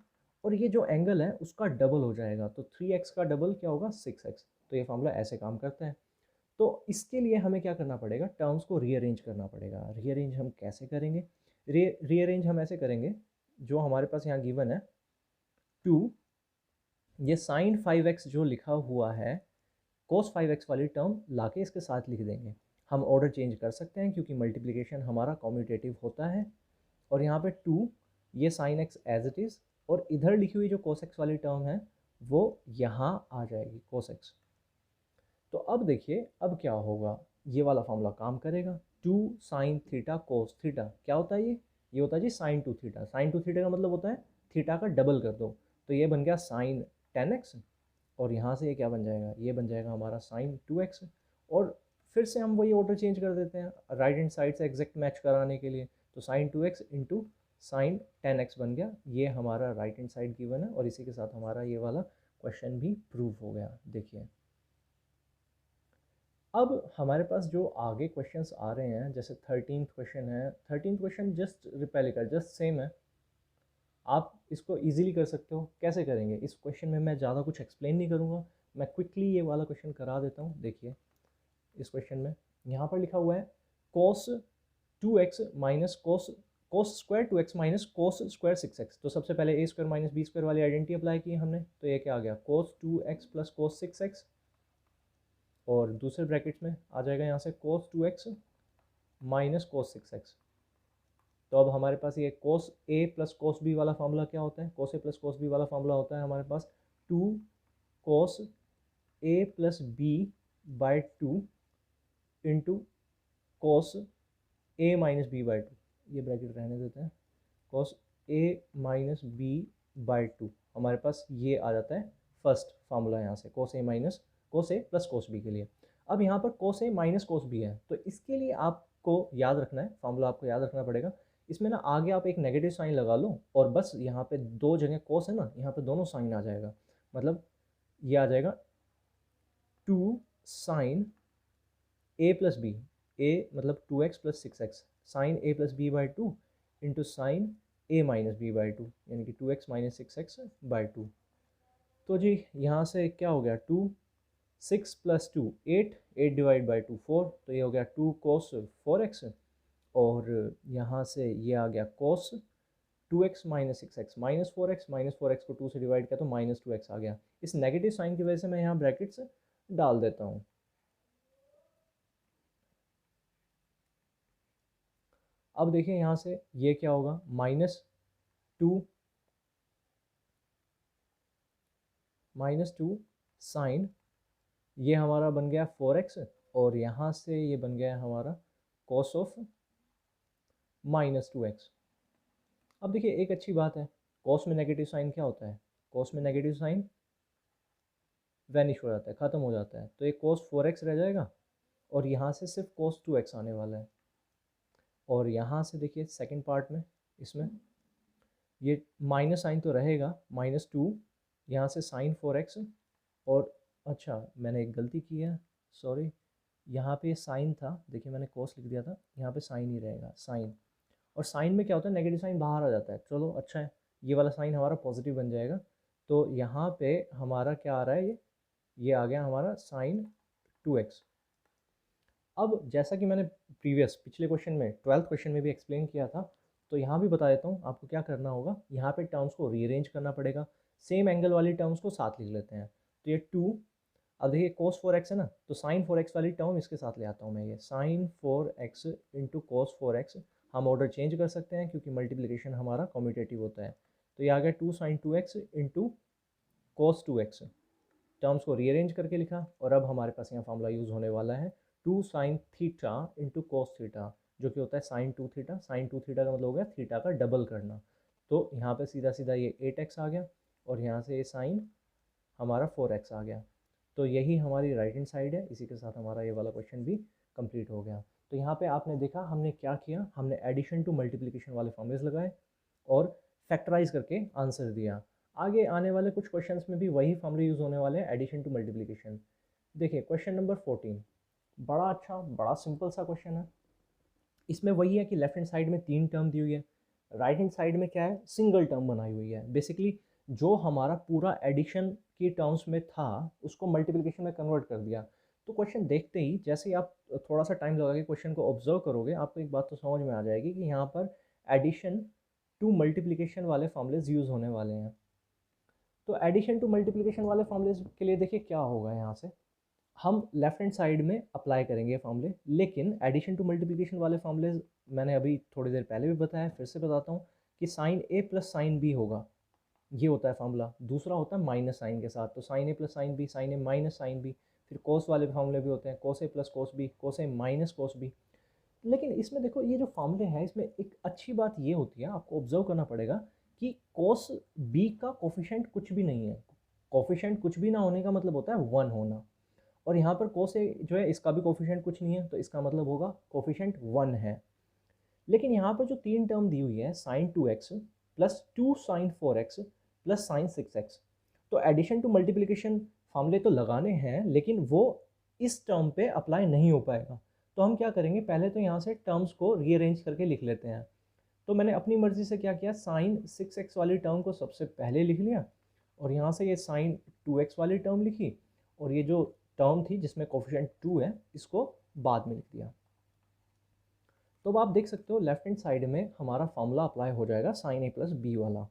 और ये जो एंगल है उसका डबल हो जाएगा, तो 3x का डबल क्या होगा 6x। तो ये फार्मूला ऐसे काम करता है। तो इसके लिए हमें क्या करना पड़ेगा, टर्म्स को रीअरेंज करना पड़ेगा। रीअरेंज हम कैसे करेंगे, रीअरेंज हम ऐसे करेंगे, जो हमारे पास यहाँ गिवन है 2, ये साइन 5x जो लिखा हुआ है कोस 5x वाली टर्म लाके इसके साथ लिख देंगे। हम ऑर्डर चेंज कर सकते हैं क्योंकि मल्टीप्लिकेशन हमारा कॉम्यूटेटिव होता है। और यहाँ पे 2, ये sine x as it is, और इधर लिखी हुई जो कोस x वाली टर्म है वो यहाँ आ जाएगी कोस x। तो अब देखिए अब क्या होगा, ये वाला फॉर्मूला काम करेगा। 2 साइन थीटा कोस थीटा क्या होता है, ये होता है जी साइन 2 थीटा। साइन 2 थीटा का मतलब होता है थीटा का डबल कर दो, तो ये बन गया साइन 10x, और यहाँ से ये क्या बन जाएगा, ये बन जाएगा हमारा साइन 2x। और फिर से हम वही ऑर्डर चेंज कर देते हैं राइट हैंड साइड से एग्जैक्ट मैच कराने के लिए, तो sign 2x into sine 10x बन गया। ये हमारा राइट हैंड साइड गिवन है, और इसी के साथ हमारा ये वाला क्वेश्चन भी प्रूव हो गया। देखिए अब हमारे पास जो आगे क्वेश्चंस आ रहे हैं, जैसे 13th क्वेश्चन है, 13th question just replica just same है, आप इसको इजीली कर सकते हो। कैसे करेंगे, इस क्वेश्चन में मैं ज़्यादा कुछ एक्सप्लेन नहीं करूँगा, मैं क्विकली ये वाला क्वेश्चन करा देता हूँ। देखिए इस क्वेश्चन में यहाँ पर लिखा हुआ है कोस 2x minus cos square 2x minus cos square 6x। तो सबसे पहले ए स्क्वायर माइनस बी स्क्वायर वाली आइडेंटिटी अप्लाई की हमने, तो ये क्या आ गया कोस 2x प्लस कोस 6x, और दूसरे ब्रैकेट में आ जाएगा यहाँ से कोस 2x माइनस कोस 6x। तो अब हमारे पास ये cos A plus cos B वाला फार्मूला क्या होता है, cos A plus cos B वाला फार्मूला होता है हमारे पास 2 cos A plus B by 2 into cos A minus B by 2, ये ब्रैकेट रहने देते हैं, cos A minus B by 2, हमारे पास ये आ जाता है फर्स्ट फार्मूला यहाँ से कोस ए प्लस कोस बी के लिए। अब यहाँ पर कोस ए माइनस कोस बी है, तो इसके लिए आपको याद रखना है, फार्मूला आपको याद रखना पड़ेगा। इसमें ना आगे आप एक नेगेटिव साइन लगा लो, और बस यहाँ पे दो जगह कोस है ना, यहाँ पे दोनों साइन आ जाएगा, मतलब ये आ जाएगा 2 sine a plus b, a मतलब 2x plus 6x, sine a plus B by 2 into sine A minus B by 2, यानी कि 2x माइनस 6x बाई 2। तो जी यहाँ से क्या हो गया 2, 6 प्लस 2 8, 8 डिवाइड बाई 2 4, तो ये हो गया 2 कोस 4x, और यहाँ से ये आ गया कोस 2x minus 6x minus 4x को 2 से डिवाइड किया तो माइनस 2x आ गया। इस नेगेटिव साइन की वजह से मैं यहाँ ब्रैकेट्स डाल देता हूँ। अब देखिए यहाँ से ये क्या होगा, माइनस टू साइन, ये हमारा बन गया 4x, और यहाँ से ये बन गया हमारा कॉस ऑफ माइनस 2x। अब देखिए एक अच्छी बात है, कॉस में नेगेटिव साइन क्या होता है, कोस में नेगेटिव साइन वैनिश हो जाता है, ख़त्म हो जाता है, तो ये कोस 4x रह जाएगा और यहाँ से सिर्फ कोस 2x आने वाला है। और यहाँ से देखिए सेकंड पार्ट में इसमें ये माइनस साइन तो रहेगा, -2, यहाँ से साइन 4x, और अच्छा मैंने एक गलती की है, सॉरी, यहाँ पे साइन था, देखिए मैंने कोस लिख दिया था, यहाँ पे साइन ही रहेगा, साइन। और साइन में क्या होता है, नेगेटिव साइन बाहर आ जाता है, चलो अच्छा है, ये वाला साइन हमारा पॉजिटिव बन जाएगा। तो यहाँ पे हमारा क्या आ रहा है, ये आ गया हमारा साइन 2x। अब जैसा कि मैंने पिछले क्वेश्चन में 12th क्वेश्चन में भी एक्सप्लेन किया था, तो यहाँ भी बता देता हूँ आपको क्या करना होगा। यहाँ पे टर्म्स को रीअरेंज करना पड़ेगा, सेम एंगल वाली टर्म्स को साथ लिख लेते हैं। तो ये 2, अब देखिए cos 4x है ना, तो sin 4x वाली टर्म इसके साथ ले आता हूँ मैं, ये sin 4x into cos 4x। हम ऑर्डर चेंज कर सकते हैं क्योंकि मल्टीप्लिकेशन हमारा कम्यूटेटिव होता है। तो ये आ गया 2 sin 2x into cos 2x। Terms को रीअरेंज करके लिखा, और अब हमारे पास यहाँ फॉर्मूला यूज़ होने वाला है 2 sin theta into cos theta, जो कि होता है sin 2 थीटा। sin 2 थीटा का मतलब हो गया थीटा का डबल करना। तो यहाँ पे सीधा सीधा ये 8x आ गया, और यहाँ से ये साइन हमारा 4x आ गया। तो यही हमारी राइट हैंड साइड है। इसी के साथ हमारा ये वाला क्वेश्चन भी कंप्लीट हो गया। तो यहाँ पे आपने देखा हमने क्या किया, हमने एडिशन टू मल्टीप्लिकेशन वाले फॉर्मूलेस लगाए और फैक्टराइज करके आंसर दिया। आगे आने वाले कुछ क्वेश्चंस में भी वही फॉर्मूले यूज़ होने वाले हैं, एडिशन टू मल्टीप्लिकेशन। देखिए क्वेश्चन नंबर 14, बड़ा अच्छा बड़ा सिंपल सा क्वेश्चन है। इसमें वही है कि लेफ्ट हैंड साइड में 3 टर्म दी हुई है, राइट हैंड साइड में क्या है, सिंगल टर्म बनाई हुई है। बेसिकली जो हमारा पूरा एडिशन की टर्म्स में था उसको मल्टीप्लिकेशन में कन्वर्ट कर दिया। तो क्वेश्चन देखते ही जैसे ही आप थोड़ा सा टाइम लगा के क्वेश्चन को ऑब्जर्व करोगे, आपको एक बात तो समझ में आ जाएगी कि यहाँ पर एडिशन टू मल्टीप्लिकेशन वाले फॉर्मूलेज यूज़ होने वाले हैं। तो एडिशन टू मल्टीप्लिकेशन वाले फॉर्मूलेज के लिए देखिए क्या होगा, यहाँ से हम लेफ्ट हैंड साइड में अप्लाई करेंगे फॉर्मूले, लेकिन एडिशन टू मल्टीप्लिकेशन वाले फॉर्मूले मैंने अभी थोड़ी देर पहले भी बताया, फिर से बताता हूँ कि sine a plus sine B होगा, ये होता है फॉर्मूला। दूसरा होता है माइनस साइन के साथ, तो sign a plus sine B, sine A minus sine B. फिर कोस वाले फॉर्मूले भी होते हैं, cos A plus cos B, cos A minus cos B. लेकिन इसमें देखो ये जो फॉर्मूले हैं, इसमें एक अच्छी बात ये होती है, आपको ऑब्जर्व करना पड़ेगा कि कोस बी का कोफिशेंट कुछ भी नहीं है। कोफिशेंट कुछ भी ना होने का मतलब होता है 1 होना, और यहाँ पर कोस ए जो है इसका भी कोफिशेंट कुछ नहीं है, तो इसका मतलब होगा कोफिशेंट 1 है। लेकिन यहाँ पर जो 3 टर्म दी हुई है, sine 2x plus 2 sine 4x plus sine 6x, तो एडिशन टू मल्टीप्लिकेशन फॉर्मूले तो लगाने हैं, लेकिन वो इस टर्म पे अप्लाई नहीं हो पाएगा। तो हम क्या करेंगे, पहले तो यहाँ से टर्म्स को रीअरेंज करके लिख लेते हैं। तो मैंने अपनी मर्ज़ी से क्या किया, साइन 6x वाली टर्म को सबसे पहले लिख लिया, और यहाँ से ये साइन 2x वाली टर्म लिखी, और ये जो टर्म थी जिसमें कोफिशिएंट 2 है इसको बाद में लिख दिया। तो अब आप देख सकते हो लेफ्ट हैंड साइड में हमारा फॉर्मूला अप्लाई हो जाएगा साइन ए प्लस बी वाला।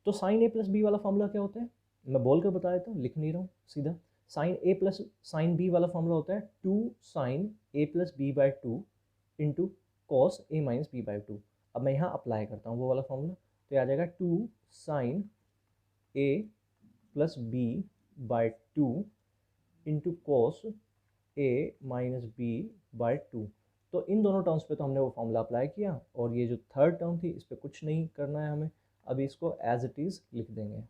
तो साइन ए प्लस बी वाला फॉर्मूला क्या होता है, मैं बोल कर बता देता हूँ, लिख नहीं रहा हूँ सीधा। Sine a plus sine b वाला फॉर्मूला होता है 2 sine a plus B by 2 into cos a minus B by 2। अब मैं यहाँ अप्लाई करता हूँ वो वाला फॉर्मूला, तो ये आ जाएगा 2 sine a plus B by 2 into cos a minus B by 2। तो इन दोनों टर्म्स पे तो हमने वो फॉर्मूला अप्लाई किया, और ये जो थर्ड टर्म थी इस पर कुछ नहीं करना है हमें, अभी इसको एज इट इज़ लिख देंगे।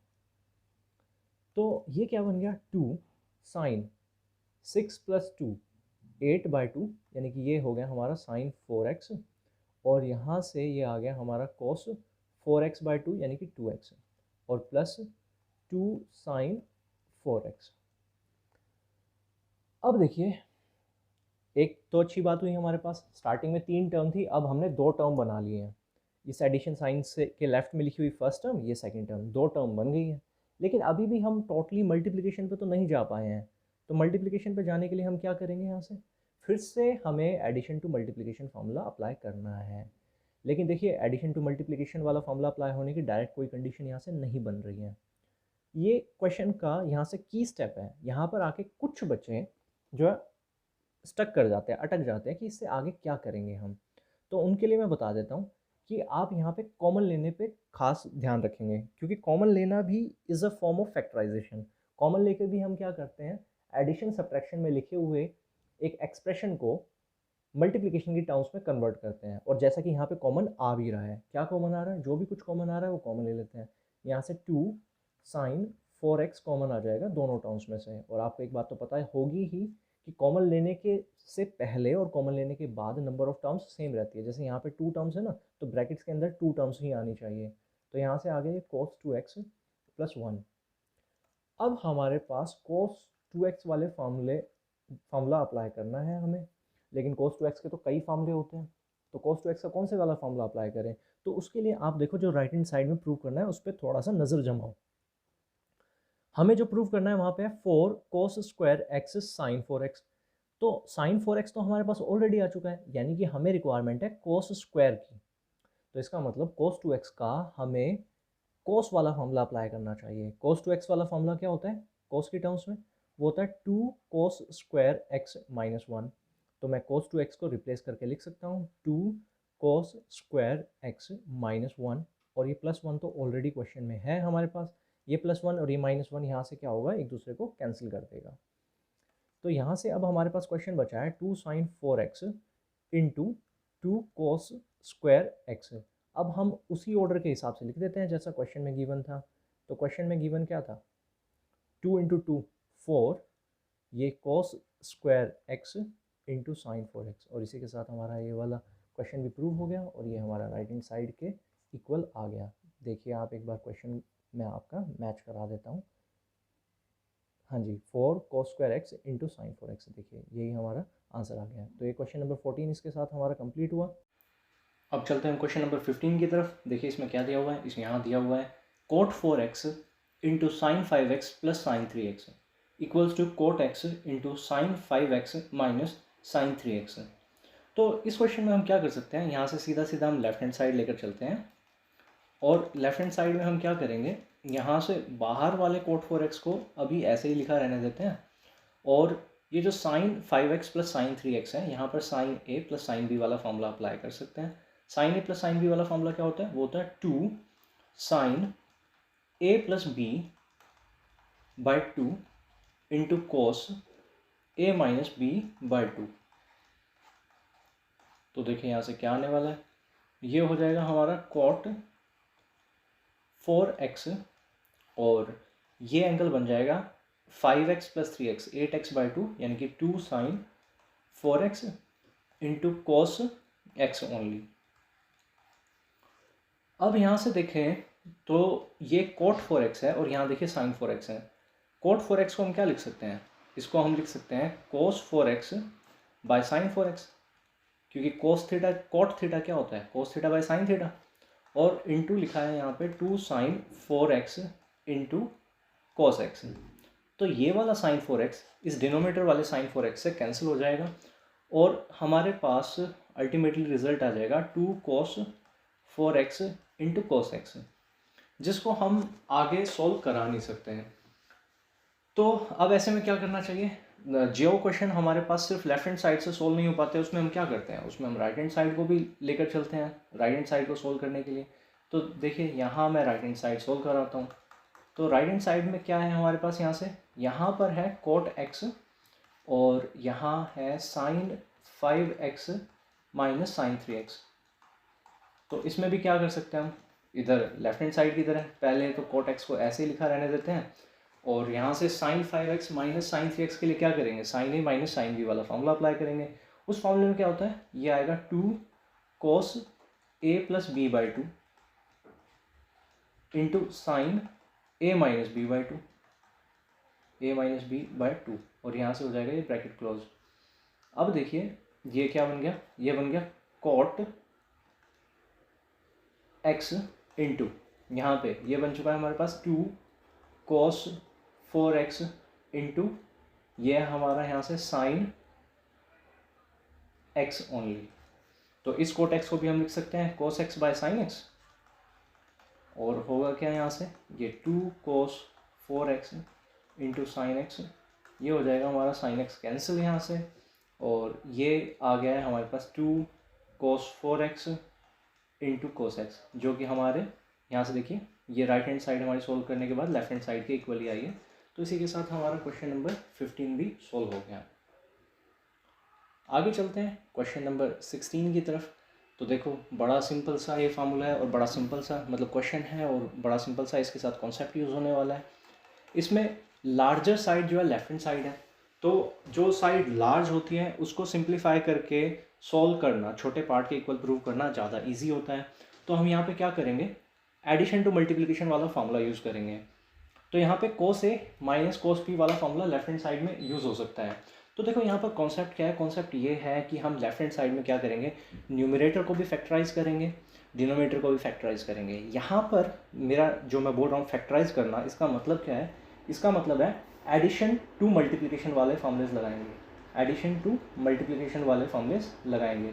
तो ये क्या बन गया, 2 साइन 6 प्लस 2 8 बाई 2, यानी कि ये हो गया हमारा साइन 4x, और यहाँ से ये आ गया हमारा कॉस 4x बाई 2 यानी कि 2x, और प्लस 2 साइन 4x। अब देखिए एक तो अच्छी बात हुई हमारे पास, स्टार्टिंग में 3 टर्म थी, अब हमने 2 टर्म बना लिए हैं। इस एडिशन साइन से के लेफ्ट में लिखी हुई फर्स्ट टर्म, ये सेकंड टर्म, 2 टर्म बन गई है। लेकिन अभी भी हम टोटली मल्टीप्लिकेशन पे तो नहीं जा पाए हैं। तो मल्टीप्लिकेशन पे जाने के लिए हम क्या करेंगे, यहाँ से फिर से हमें addition to multiplication formula apply करना है। लेकिन देखिए एडिशन टू मल्टीप्लिकेशन वाला फार्मूला अप्लाई होने की डायरेक्ट कोई कंडीशन यहाँ से नहीं बन रही है। ये क्वेश्चन का यहाँ से की स्टेप है, यहाँ पर आके कुछ बच्चे जो है स्टक कर जाते हैं, अटक जाते हैं कि इससे आगे क्या करेंगे हम। तो उनके लिए मैं बता देता हूँ कि आप यहाँ पे कॉमन लेने पे खास ध्यान रखेंगे, क्योंकि कॉमन लेना भी is a form of factorization. Common लेकर भी हम क्या करते हैं, एडिशन सब्ट्रैक्शन में लिखे हुए एक एक्सप्रेशन को मल्टीप्लिकेशन की टर्म्स में कन्वर्ट करते हैं। और जैसा कि यहाँ पे कॉमन आ भी रहा है, क्या कॉमन आ रहा है, जो भी कुछ कॉमन आ रहा है वो कॉमन ले लेते हैं। यहाँ से 2 साइन 4x कॉमन आ जाएगा दोनों टर्म्स में से। और आपको एक बात तो पता है होगी ही कि कॉमन लेने के से पहले और कॉमन लेने के बाद नंबर ऑफ टर्म्स सेम रहती है। जैसे यहाँ पे 2 टर्म्स है ना, तो ब्रैकेट्स के अंदर 2 टर्म्स ही आनी चाहिए। तो यहाँ से आ गया cos 2x प्लस 1। अब हमारे पास cos 2x वाले फार्मूला अप्लाई करना है हमें, लेकिन cos 2x के तो कई फार्मूले होते हैं। तो cos 2x का कौन से वाला फार्मूला अप्लाई करें? तो उसके लिए आप देखो, जो राइट हैंड साइड में प्रूव करना है उस पर थोड़ा सा नज़र जमाओ। हमें जो प्रूव करना है वहाँ पे है 4 cos square x sign 4x। तो साइन 4x तो हमारे पास ऑलरेडी आ चुका है, यानी कि हमें रिक्वायरमेंट है cos स्क्वायर की। तो इसका मतलब cos 2x का हमें cos वाला फॉर्मूला अप्लाई करना चाहिए। cos 2x वाला फॉर्मूला क्या होता है cos की टर्म्स में? वो होता है 2 cos स्क्वायर x माइनस 1। तो मैं cos 2x को रिप्लेस करके लिख सकता हूँ 2 cos स्क्वायर x माइनस 1। और ये प्लस 1 तो ऑलरेडी क्वेश्चन में है हमारे पास। ये प्लस 1 और ये माइनस 1 यहाँ से क्या होगा, एक दूसरे को कैंसिल कर देगा। तो यहाँ से अब हमारे पास क्वेश्चन बचा है 2 sine 4x into 2 cos square x. अब हम उसी ऑर्डर के हिसाब से लिख देते हैं जैसा क्वेश्चन में गिवन था। तो क्वेश्चन में गिवन क्या था, 2 इंटू 2 4, ये कोस square x into sine 4x। और इसी के साथ हमारा ये वाला क्वेश्चन भी प्रूव हो गया और ये हमारा राइट हैंड साइड के इक्वल आ गया। देखिए आप एक बार क्वेश्चन मैं आपका मैच करा देता हूँ। हाँ जी, 4 cos square x into sine 4x, देखिए यही हमारा आंसर आ गया। तो ये क्वेश्चन नंबर 14 इसके साथ हमारा कंप्लीट हुआ। अब चलते हैं क्वेश्चन नंबर 15 की तरफ। देखिए इसमें क्या दिया हुआ है, इसमें यहाँ दिया हुआ है cot 4x into sine 5x plus sine 3x equals to cot x into sine 5x minus sine 3x। तो इस क्वेश्चन में हम क्या कर सकते हैं, यहाँ से सीधा सीधा हम लेफ्ट हैंड साइड लेकर चलते हैं। और लेफ्ट हैंड साइड में हम क्या करेंगे, यहाँ से बाहर वाले cot 4x को अभी ऐसे ही लिखा रहने देते हैं। और ये जो sign 5x plus sine 3x है, यहाँ पर sine a plus sine b वाला फॉर्मूला अप्लाई कर सकते हैं। Sine a plus sine b वाला फॉर्मूला क्या होता है, वो होता है 2 sine a plus b by 2 into cos a minus b by 2। तो देखिए यहाँ से क्या आने वाला है, ये हो जाएगा हमारा cot 4x और ये एंगल बन जाएगा 5x plus 3x 8x by 2, यानी कि 2 sine 4x into cos x only. अब यहाँ से देखें तो ये cot 4x है और यहाँ देखिए साइन 4x है। cot 4x को हम क्या लिख सकते हैं, इसको हम लिख सकते हैं cos 4x by sine 4x, क्योंकि cos थीटा cot थीटा क्या होता है, cos theta by sine theta. और इंटू लिखा है यहाँ पे 2 sine 4x into cos x. तो ये वाला साइन 4x इस डिनोमिनेटर वाले साइन 4x से कैंसिल हो जाएगा और हमारे पास अल्टीमेटली रिजल्ट आ जाएगा 2 cos 4x into cos x, जिसको हम आगे सॉल्व करा नहीं सकते हैं। तो अब ऐसे में क्या करना चाहिए, जो क्वेश्चन हमारे पास सिर्फ लेफ्ट हैंड साइड से सोल्व नहीं हो पाते उसमें हम क्या करते हैं, उसमें हम राइट हैंड साइड को भी लेकर चलते हैं राइट हैंड साइड को सोल्व करने के लिए। तो देखिए यहाँ मैं राइट हैंड साइड सोल्व कराता हूँ। तो राइट हैंड साइड में क्या है हमारे पास, यहाँ पर है cot x और यहाँ है sign 5x minus sine 3x। तो इसमें भी क्या कर सकते हैं हम, इधर लेफ्ट हैंड साइड की तरह पहले तो cot x को ऐसे ही लिखा रहने देते हैं और यहाँ से sign 5x minus sine 3x के लिए क्या करेंगे, sine a minus sine b वाला फॉर्मूला अप्लाई करेंगे। उस फॉर्मूले में क्या होता है, ये आएगा 2 cos a plus b by 2 into sine a minus b by 2, a minus b by 2, और यहाँ से हो जाएगा ये ब्रैकेट क्लोज। अब देखिए ये क्या बन गया, ये बन गया cot x इंटू यहाँ पे ये बन चुका है हमारे पास 2 cos 4x इंटू ये हमारा यहाँ से साइन x ओनली। तो इस cot x को भी हम लिख सकते हैं cos x by sine x, और होगा क्या यहाँ से, ये 2 cos 4x into sign x, ये हो जाएगा हमारा साइन x कैंसिल यहाँ से, और ये आ गया है हमारे पास 2 cos 4x into cos x, जो कि हमारे यहाँ से देखिए ये राइट हैंड साइड हमारी सोल्व करने के बाद लेफ्ट हैंड साइड के इक्वली आई है। तो इसी के साथ हमारा क्वेश्चन नंबर 15 भी सोल्व हो गया। आगे चलते हैं क्वेश्चन नंबर 16 की तरफ। तो देखो बड़ा सिंपल सा ये फार्मूला है और बड़ा सिंपल सा मतलब क्वेश्चन है और बड़ा सिंपल सा इसके साथ कॉन्सेप्ट यूज़ होने वाला है। इसमें लार्जर साइड जो है लेफ्ट हैंड साइड है, तो जो साइड लार्ज होती है उसको सिंप्लीफाई करके सॉल्व करना, छोटे पार्ट के इक्वल प्रूव करना ज़्यादा इजी होता है। तो हम यहाँ पे क्या करेंगे, एडिशन टू मल्टीप्लिकेशन वाला फार्मूला यूज़ करेंगे। तो यहाँ पे कोस ए माइनस कोस बी वाला फार्मूला लेफ्ट हैंड साइड में यूज़ हो सकता है। तो देखो यहाँ पर कॉन्सेप्ट क्या है, कॉन्सेप्ट ये है कि हम लेफ्ट हैंड साइड में क्या करेंगे, न्यूमरेटर को भी फैक्टराइज करेंगे, डिनोमिनेटर को भी फैक्टराइज करेंगे। यहाँ पर मेरा जो मैं बोल रहा हूँ फैक्टराइज करना, इसका मतलब क्या है, इसका मतलब है एडिशन टू मल्टीप्लिकेशन वाले फॉर्मूलेज लगाएंगे, एडिशन टू मल्टीप्लिकेशन वाले फॉर्मूलेज लगाएंगे।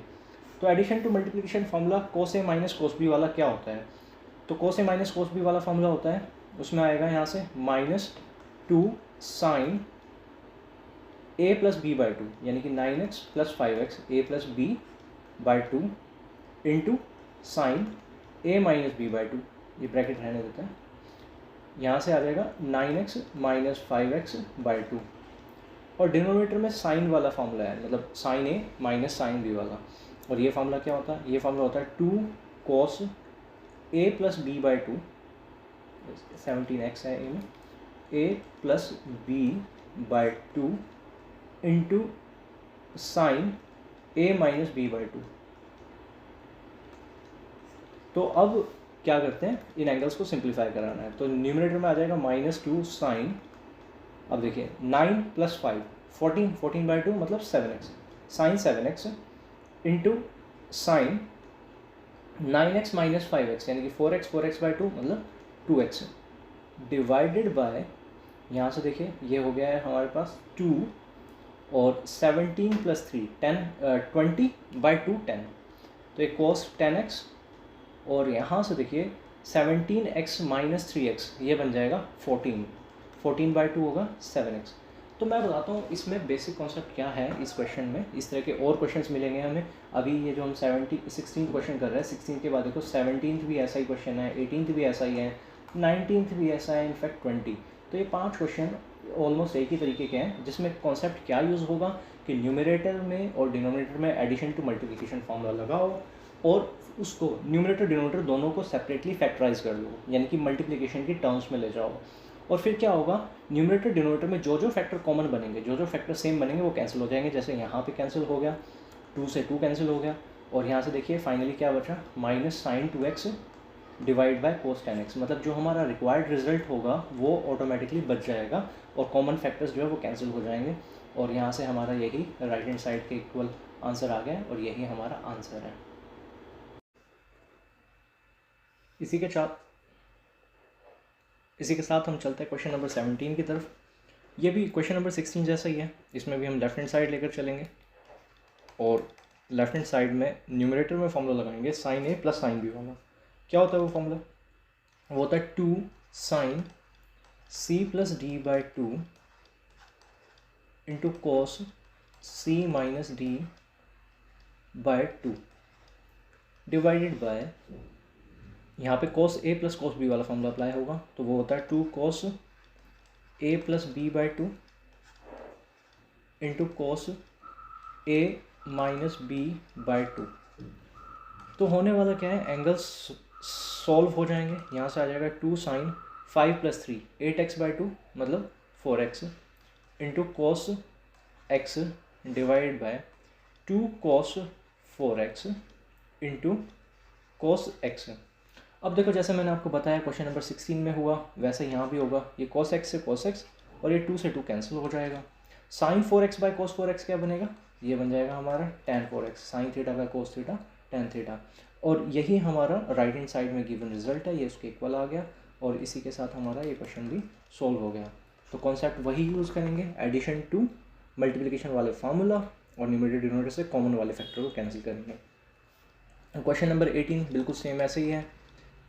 तो addition to multiplication formula cos A minus cos B वाला क्या होता है, तो कोस ए माइनस कोस बी वाला फार्मूला होता है, उसमें आएगा यहाँ से -2 sine a plus B by two, यानी कि 9x plus 5x a plus B by two into sine a minus B by two, ये ब्रैकेट रहने देते हैं, यहाँ से आ जाएगा 9x minus 5x by two. और डिनोमिनेटर में साइन वाला फार्मूला है, मतलब sine a minus sine b वाला। और ये फार्मूला क्या होता है, ये फार्मूला होता है 2 cos a plus B by two, 17x है a में, a plus B by two into sine a minus B by two. तो अब क्या करते हैं, इन एंगल्स को सिंप्लीफाई कराना है। तो न्यूमरेटर में आ जाएगा -2 साइन, अब देखिए 9 प्लस 5 14 बाई टू मतलब 7x, sign 7x into sine 9x minus 5x यानी कि 4x बाई टू मतलब 2x डिवाइडेड बाय, यहाँ से देखिए ये हो गया है हमारे पास 2 और 17 प्लस 3 20 बाई टू 10, तो एक cos 10x और यहाँ से देखिए 17x माइनस 3x ये बन जाएगा 14 बाई टू होगा 7x। तो मैं बताता हूँ इसमें बेसिक कॉन्सेप्ट क्या है इस क्वेश्चन में। इस तरह के और क्वेश्चंस मिलेंगे हमें। अभी ये जो हम 16 क्वेश्चन कर रहे हैं, 16 के बाद देखो 17th भी ऐसा ही क्वेश्चन है, 18th भी ऐसा ही है, 19th भी ऐसा है, इनफैक्ट 20। तो ये 5 क्वेश्चन ऑलमोस्ट एक ही तरीके के हैं, जिसमें कॉन्सेप्ट क्या यूज़ होगा कि न्यूमरेटर में और डिनोमिनेटर में एडिशन टू मल्टीप्लिकेशन फार्मूला लगाओ और उसको न्यूमरेटर डिनोमिनेटर दोनों को सेपरेटली फैक्टराइज कर लो, यानी कि मल्टीप्लिकेशन की टर्म्स में ले जाओ। और फिर क्या होगा, न्यूमरेटर डिनोमिनेटर में जो जो फैक्टर कॉमन बनेंगे, जो जो फैक्टर सेम बनेंगे वो कैंसिल हो जाएंगे। जैसे यहाँ पे कैंसिल हो गया, 2 से 2 कैंसिल हो गया, और यहाँ से देखिए फाइनली क्या बचा, minus sine 2x divide by cos 10x, मतलब जो हमारा रिक्वायर्ड रिजल्ट होगा वो ऑटोमेटिकली बच जाएगा और कॉमन फैक्टर्स जो है वो कैंसिल हो जाएंगे। और यहाँ से हमारा यही राइट हैंड साइड के इक्वल आंसर आ गया और यही हमारा आंसर है। इसी के साथ हम चलते हैं क्वेश्चन नंबर 17 की तरफ। ये भी क्वेश्चन नंबर 16 जैसा ही है, इसमें भी हम लेफ्ट हैंड साइड लेकर चलेंगे और लेफ्ट हैंड साइड में न्यूमरेटर में फॉर्मूला लगाएंगे sign a plus sine b वाला। क्या होता है वो फॉर्मूला, वो होता है 2 sine c plus d by two into cos c minus d by two divided by, यहाँ पे cos a plus cos b वाला फॉर्मूला अप्लाई होगा, तो वो होता है 2 cos a plus B by two into cos a minus B by two. तो होने वाला क्या है, एंगल्स सॉल्व हो जाएंगे। यहाँ से आ जाएगा 2 sign 5 plus 3 8x by two मतलब 4x into cos x divide bye 2 cos 4x into cos x। अब देखो जैसे मैंने आपको बताया क्वेश्चन नंबर 16 में हुआ वैसे यहाँ भी होगा, ये cos x से cos x और ये 2 से 2 कैंसिल हो जाएगा। Sign 4x by cos 4x क्या बनेगा, ये बन जाएगा हमारा tan 4x, sign theta by cos theta tan theta. और यही हमारा राइट हैंड साइड में गिवन रिजल्ट है, ये उसके इक्वल आ गया और इसी के साथ हमारा ये क्वेश्चन भी सोल्व हो गया। तो कॉन्सेप्ट वही यूज़ करेंगे, एडिशन टू मल्टीप्लिकेशन वाले फार्मूला और न्यूमरेटर डिनोमिनेटर से कॉमन वाले फैक्टर को कैंसिल करेंगे। क्वेश्चन नंबर 18 बिल्कुल सेम ऐसे ही है।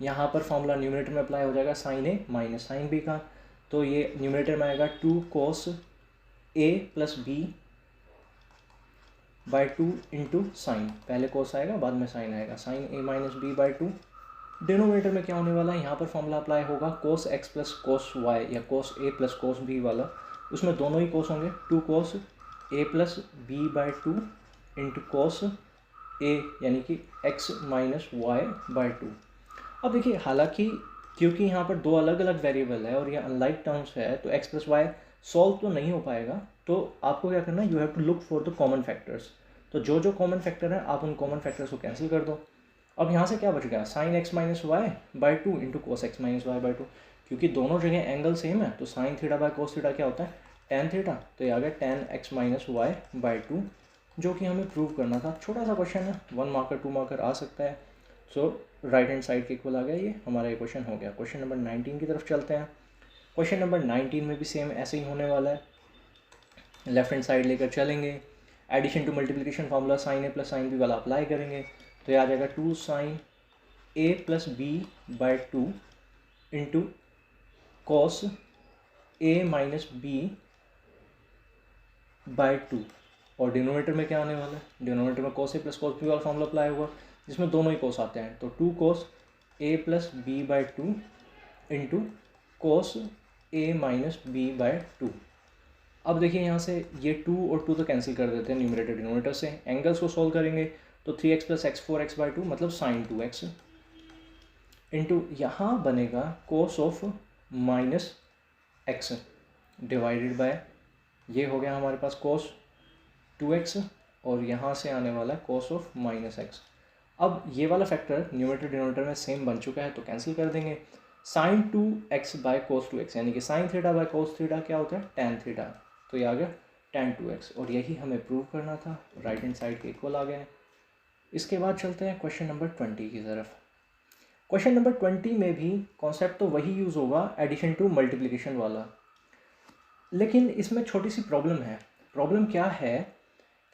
यहाँ पर फॉर्मूला न्यूमरेटर में अप्लाई हो जाएगा साइन ए माइनस साइन बी का, तो ये न्यूमरेटर में आएगा 2 cos a plus B by two into sine, पहले cos आएगा बाद में साइन आएगा, sine a minus B by two. Denominator में क्या होने वाला है, यहाँ पर फॉर्मूला अप्लाई होगा cos x plus cos y या cos a plus cos b वाला, उसमें दोनों ही cos होंगे, 2 cos a plus B by two into cos a यानी कि x minus y by two. अब देखिए हालांकि क्योंकि यहाँ पर दो अलग अलग वेरिएबल है और ये अनलाइक टर्म्स है तो x प्लस वाई सॉल्व तो नहीं हो पाएगा, तो आपको क्या करना है, you have to look for the common factors. तो जो जो कॉमन फैक्टर है आप उन कॉमन फैक्टर्स को कैंसिल कर दो। अब यहाँ से क्या बच गया, sine x minus y by two into cos x minus y by two. क्योंकि दोनों जगह एंगल सेम है तो sine theta by cos theta क्या होता है, टेन थीटा। तो ये आ गया tan x minus y by two, जो कि हमें प्रूव करना था। छोटा सा क्वेश्चन है, 1 मार्कर 2 मार्कर आ सकता है। सो राइट हैंड साइड के इक्वल आ गया, ये हमारा ये क्वेश्चन हो गया। क्वेश्चन नंबर 19 की तरफ चलते हैं। क्वेश्चन नंबर 19 में भी सेम ऐसे ही होने वाला है। लेफ्ट हैंड साइड लेकर चलेंगे, addition to multiplication formula sine a plus sine b वाला अप्लाई करेंगे। तो ये आ जाएगा 2 sine a plus B by two into cos a minus B by two. और डिनोमिनेटर में क्या आने वाला है, डिनोमिनेटर में cos a plus cos b वाला फॉर्मूला अप्लाई होगा, जिसमें दोनों ही कॉस आते हैं। तो 2 cos a plus B by two into cos a minus B by two. अब देखिए यहाँ से ये 2 और 2 तो कैंसिल कर देते हैं न्यूमरेटर डिनोमिनेटर से। एंगल्स को सॉल्व करेंगे तो 3x plus x 4x by two मतलब साइन 2x इंटू यहाँ बनेगा cos of minus x divided bye ये हो गया हमारे पास कोस 2x और यहाँ से आने वाला है कोस ऑफ माइनस एक्स। अब ये वाला फैक्टर न्यूमरेटर डिनोमिनेटर में सेम बन चुका है तो कैंसिल कर देंगे। Sign 2x by cos 2x यानी कि sine theta by cos theta क्या होता है, टेन थीटा। तो ये आ गया टेन 2x और यही हमें प्रूव करना था। राइट हैंड साइड के इक्वल आ गए। इसके बाद चलते हैं क्वेश्चन नंबर 20 की तरफ। क्वेश्चन नंबर 20 में भी कॉन्सेप्ट तो वही यूज़ होगा, एडिशन टू मल्टीप्लिकेशन वाला, लेकिन इसमें छोटी सी प्रॉब्लम है। प्रॉब्लम क्या है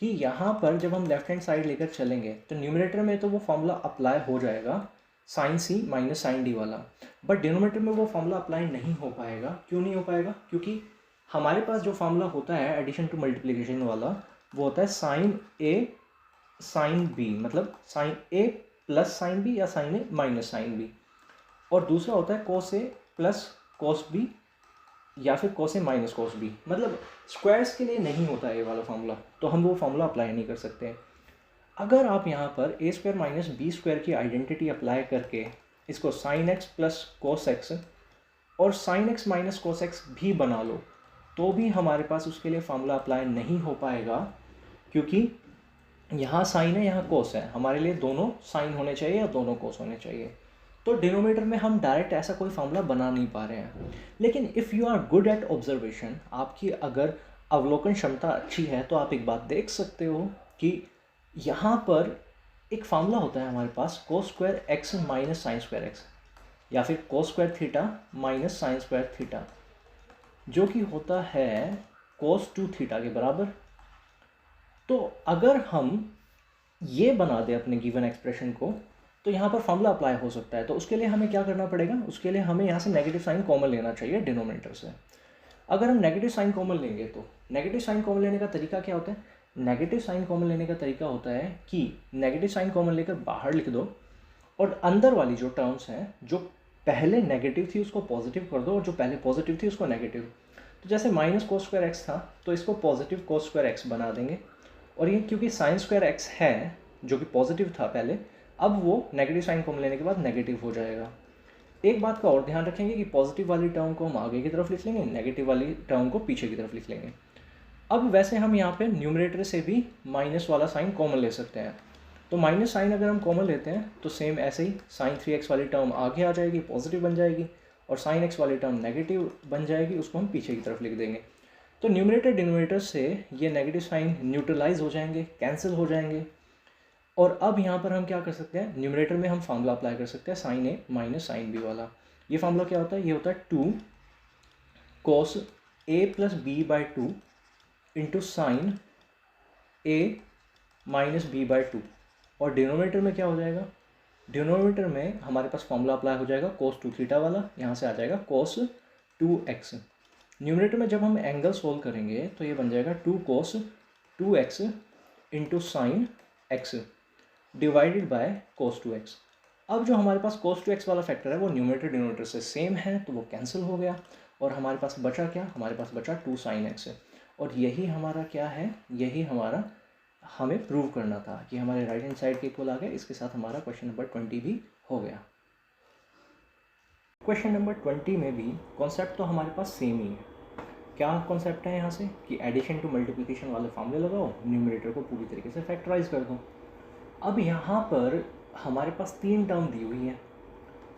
कि यहाँ पर जब हम लेफ्ट हैंड साइड लेकर चलेंगे तो न्यूमरेटर में तो वो फॉर्मूला अप्लाई हो जाएगा साइन सी माइनस साइन डी वाला, बट डिनोमिनेटर में वो फॉर्मूला अप्लाई नहीं हो पाएगा। क्यों नहीं हो पाएगा, क्योंकि हमारे पास जो फॉर्मूला होता है एडिशन टू मल्टीप्लिकेशन वाला वो होता है साइन ए साइन बी, मतलब sign a plus sine B या साइन ए माइनस साइन बी, और दूसरा होता है cos A plus cos B या फिर कोस ए माइनस कोस बी। मतलब स्क्वायर्स के लिए नहीं होता है ये वाला फॉर्मूला, तो हम वो फॉर्मूला अप्लाई नहीं कर सकते। अगर आप यहाँ पर A square minus B square की आइडेंटिटी अप्लाई करके इसको sine x plus cos x और sine x minus cos x भी बना लो तो भी हमारे पास उसके लिए फॉर्मूला अप्लाई नहीं हो पाएगा, क्योंकि यहाँ साइन है यहाँ कोस है। हमारे लिए दोनों साइन होने चाहिए या दोनों कोस होने चाहिए। तो डिनोमिनेटर में हम डायरेक्ट ऐसा कोई फॉर्मूला बना नहीं पा रहे हैं। लेकिन if you are good at observation, आपकी अगर अवलोकन क्षमता अच्छी है तो आप एक बात देख सकते हो कि यहाँ पर एक फार्मूला होता है हमारे पास cos square x minus sine square x या फिर cos square theta minus sine square theta, जो कि होता है कोस 2 थीटा के बराबर। तो अगर हम ये बना दें अपने गिवन एक्सप्रेशन को तो यहाँ पर फॉर्मूला अप्लाई हो सकता है। तो उसके लिए हमें क्या करना पड़ेगा, उसके लिए हमें यहाँ से नेगेटिव साइन कॉमन लेना चाहिए डिनोमिनेटर से। अगर हम नेगेटिव साइन कॉमन लेंगे तो नेगेटिव साइन कॉमन लेने का तरीका क्या होता है, नेगेटिव साइन कॉमन लेने का तरीका होता है कि नेगेटिव साइन कॉमन लेकर बाहर लिख दो और अंदर वाली जो टर्म्स हैं जो पहले नेगेटिव थी उसको पॉजिटिव कर दो और जो पहले पॉजिटिव थी उसको नेगेटिव। तो जैसे माइनस कोस स्क्वायर एक्स था तो इसको पॉजिटिव कोस स्क्वायर एक्स बना देंगे, और ये क्योंकि साइन स्क्वायर एक्स है जो कि पॉजिटिव था पहले, अब वो नेगेटिव साइन कॉमन लेने के बाद नेगेटिव हो जाएगा। एक बात का और ध्यान रखेंगे कि पॉजिटिव वाली टर्म को हम आगे की तरफ लिख लेंगे, नेगेटिव वाली टर्म को पीछे की तरफ लिख लेंगे। अब वैसे हम यहाँ पे न्यूमरेटर से भी माइनस वाला साइन कॉमन ले सकते हैं। तो माइनस साइन अगर हम कॉमन लेते हैं तो सेम ऐसे ही साइन 3x वाली टर्म आगे आ जाएगी, पॉजिटिव बन जाएगी, और साइन x वाली टर्म नेगेटिव बन जाएगी, उसको हम पीछे की तरफ लिख देंगे। तो न्यूमरेटर डिनोमिनेटर से ये नेगेटिव साइन न्यूट्रलाइज हो जाएंगे, कैंसिल हो जाएंगे। और अब यहाँ पर हम क्या कर सकते हैं, न्यूमरेटर में हम फार्मूला अप्लाई कर सकते हैं साइन ए माइनस साइन बी वाला। ये फार्मूला क्या होता है, ये होता है 2 cos A plus B by two into sine A minus B by two. और डिनोमिनेटर में क्या हो जाएगा, डिनोमिनेटर में हमारे पास फार्मूला अप्लाई हो जाएगा कोस 2 थीटा वाला, यहाँ से आ जाएगा कोस 2x। न्यूमरेटर में जब हम एंगल सोल्व करेंगे तो ये बन जाएगा 2 कोस 2x into sine x divided by cos 2x। अब जो हमारे पास कोस 2x वाला फैक्टर है वो न्यूमरेटर डिनोमिनेटर से सेम है तो वो कैंसिल हो गया, और हमारे पास बचा क्या, हमारे पास बचा 2 साइन x। और यही हमारा क्या है, यही हमारा हमें प्रूव करना था कि हमारे राइट हैंड साइड के इक्वल आ गए। इसके साथ हमारा क्वेश्चन नंबर 20 भी हो गया। क्वेश्चन नंबर 20 में भी कॉन्सेप्ट तो हमारे पास सेम ही है। क्या कॉन्सेप्ट है यहाँ से कि एडिशन टू मल्टीप्लिकेशन वाले फॉर्मूले लगाओ, न्यूमरेटर को पूरी तरीके से फैक्टराइज कर दो। अब यहाँ पर हमारे पास 3 टर्म दी हुई है,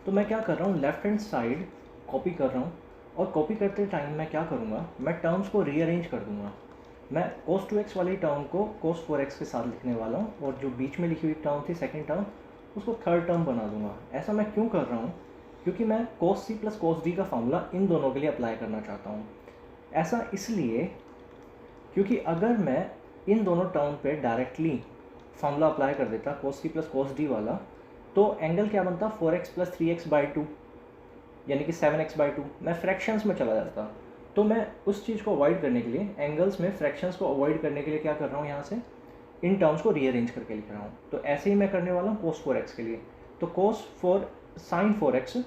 तो मैं क्या कर रहा हूँ, लेफ्ट हैंड साइड कॉपी कर रहा हूँ, और कॉपी करते टाइम मैं क्या करूँगा, मैं टर्म्स को रीअरेंज कर दूँगा। मैं cos 2x वाली टर्म को cos 4x के साथ लिखने वाला हूँ, और जो बीच में लिखी हुई टर्म थी सेकंड टर्म, उसको थर्ड टर्म बना दूँगा। ऐसा मैं क्यों कर रहा हूँ, क्योंकि मैं cos c plus cos d का फार्मूला इन दोनों के लिए अप्लाई करना चाहता हूँ। ऐसा इसलिए क्योंकि अगर मैं इन दोनों टर्म पे डायरेक्टली फार्मूला अप्लाई कर देता cos c plus cos d वाला, तो एंगल क्या बनता 4x प्लस 3x/2 यानी कि 7x/2। मैं फ्रैक्शंस में चला जाता। तो मैं उस चीज़ को अवॉइड करने के लिए, एंगल्स में फ्रैक्शंस को अवॉइड करने के लिए क्या कर रहा हूँ, यहाँ से इन टर्म्स को रीअरेंज करके लिख रहा हूँ। तो ऐसे ही मैं करने वाला हूँ cos 4x के लिए। तो sin 4x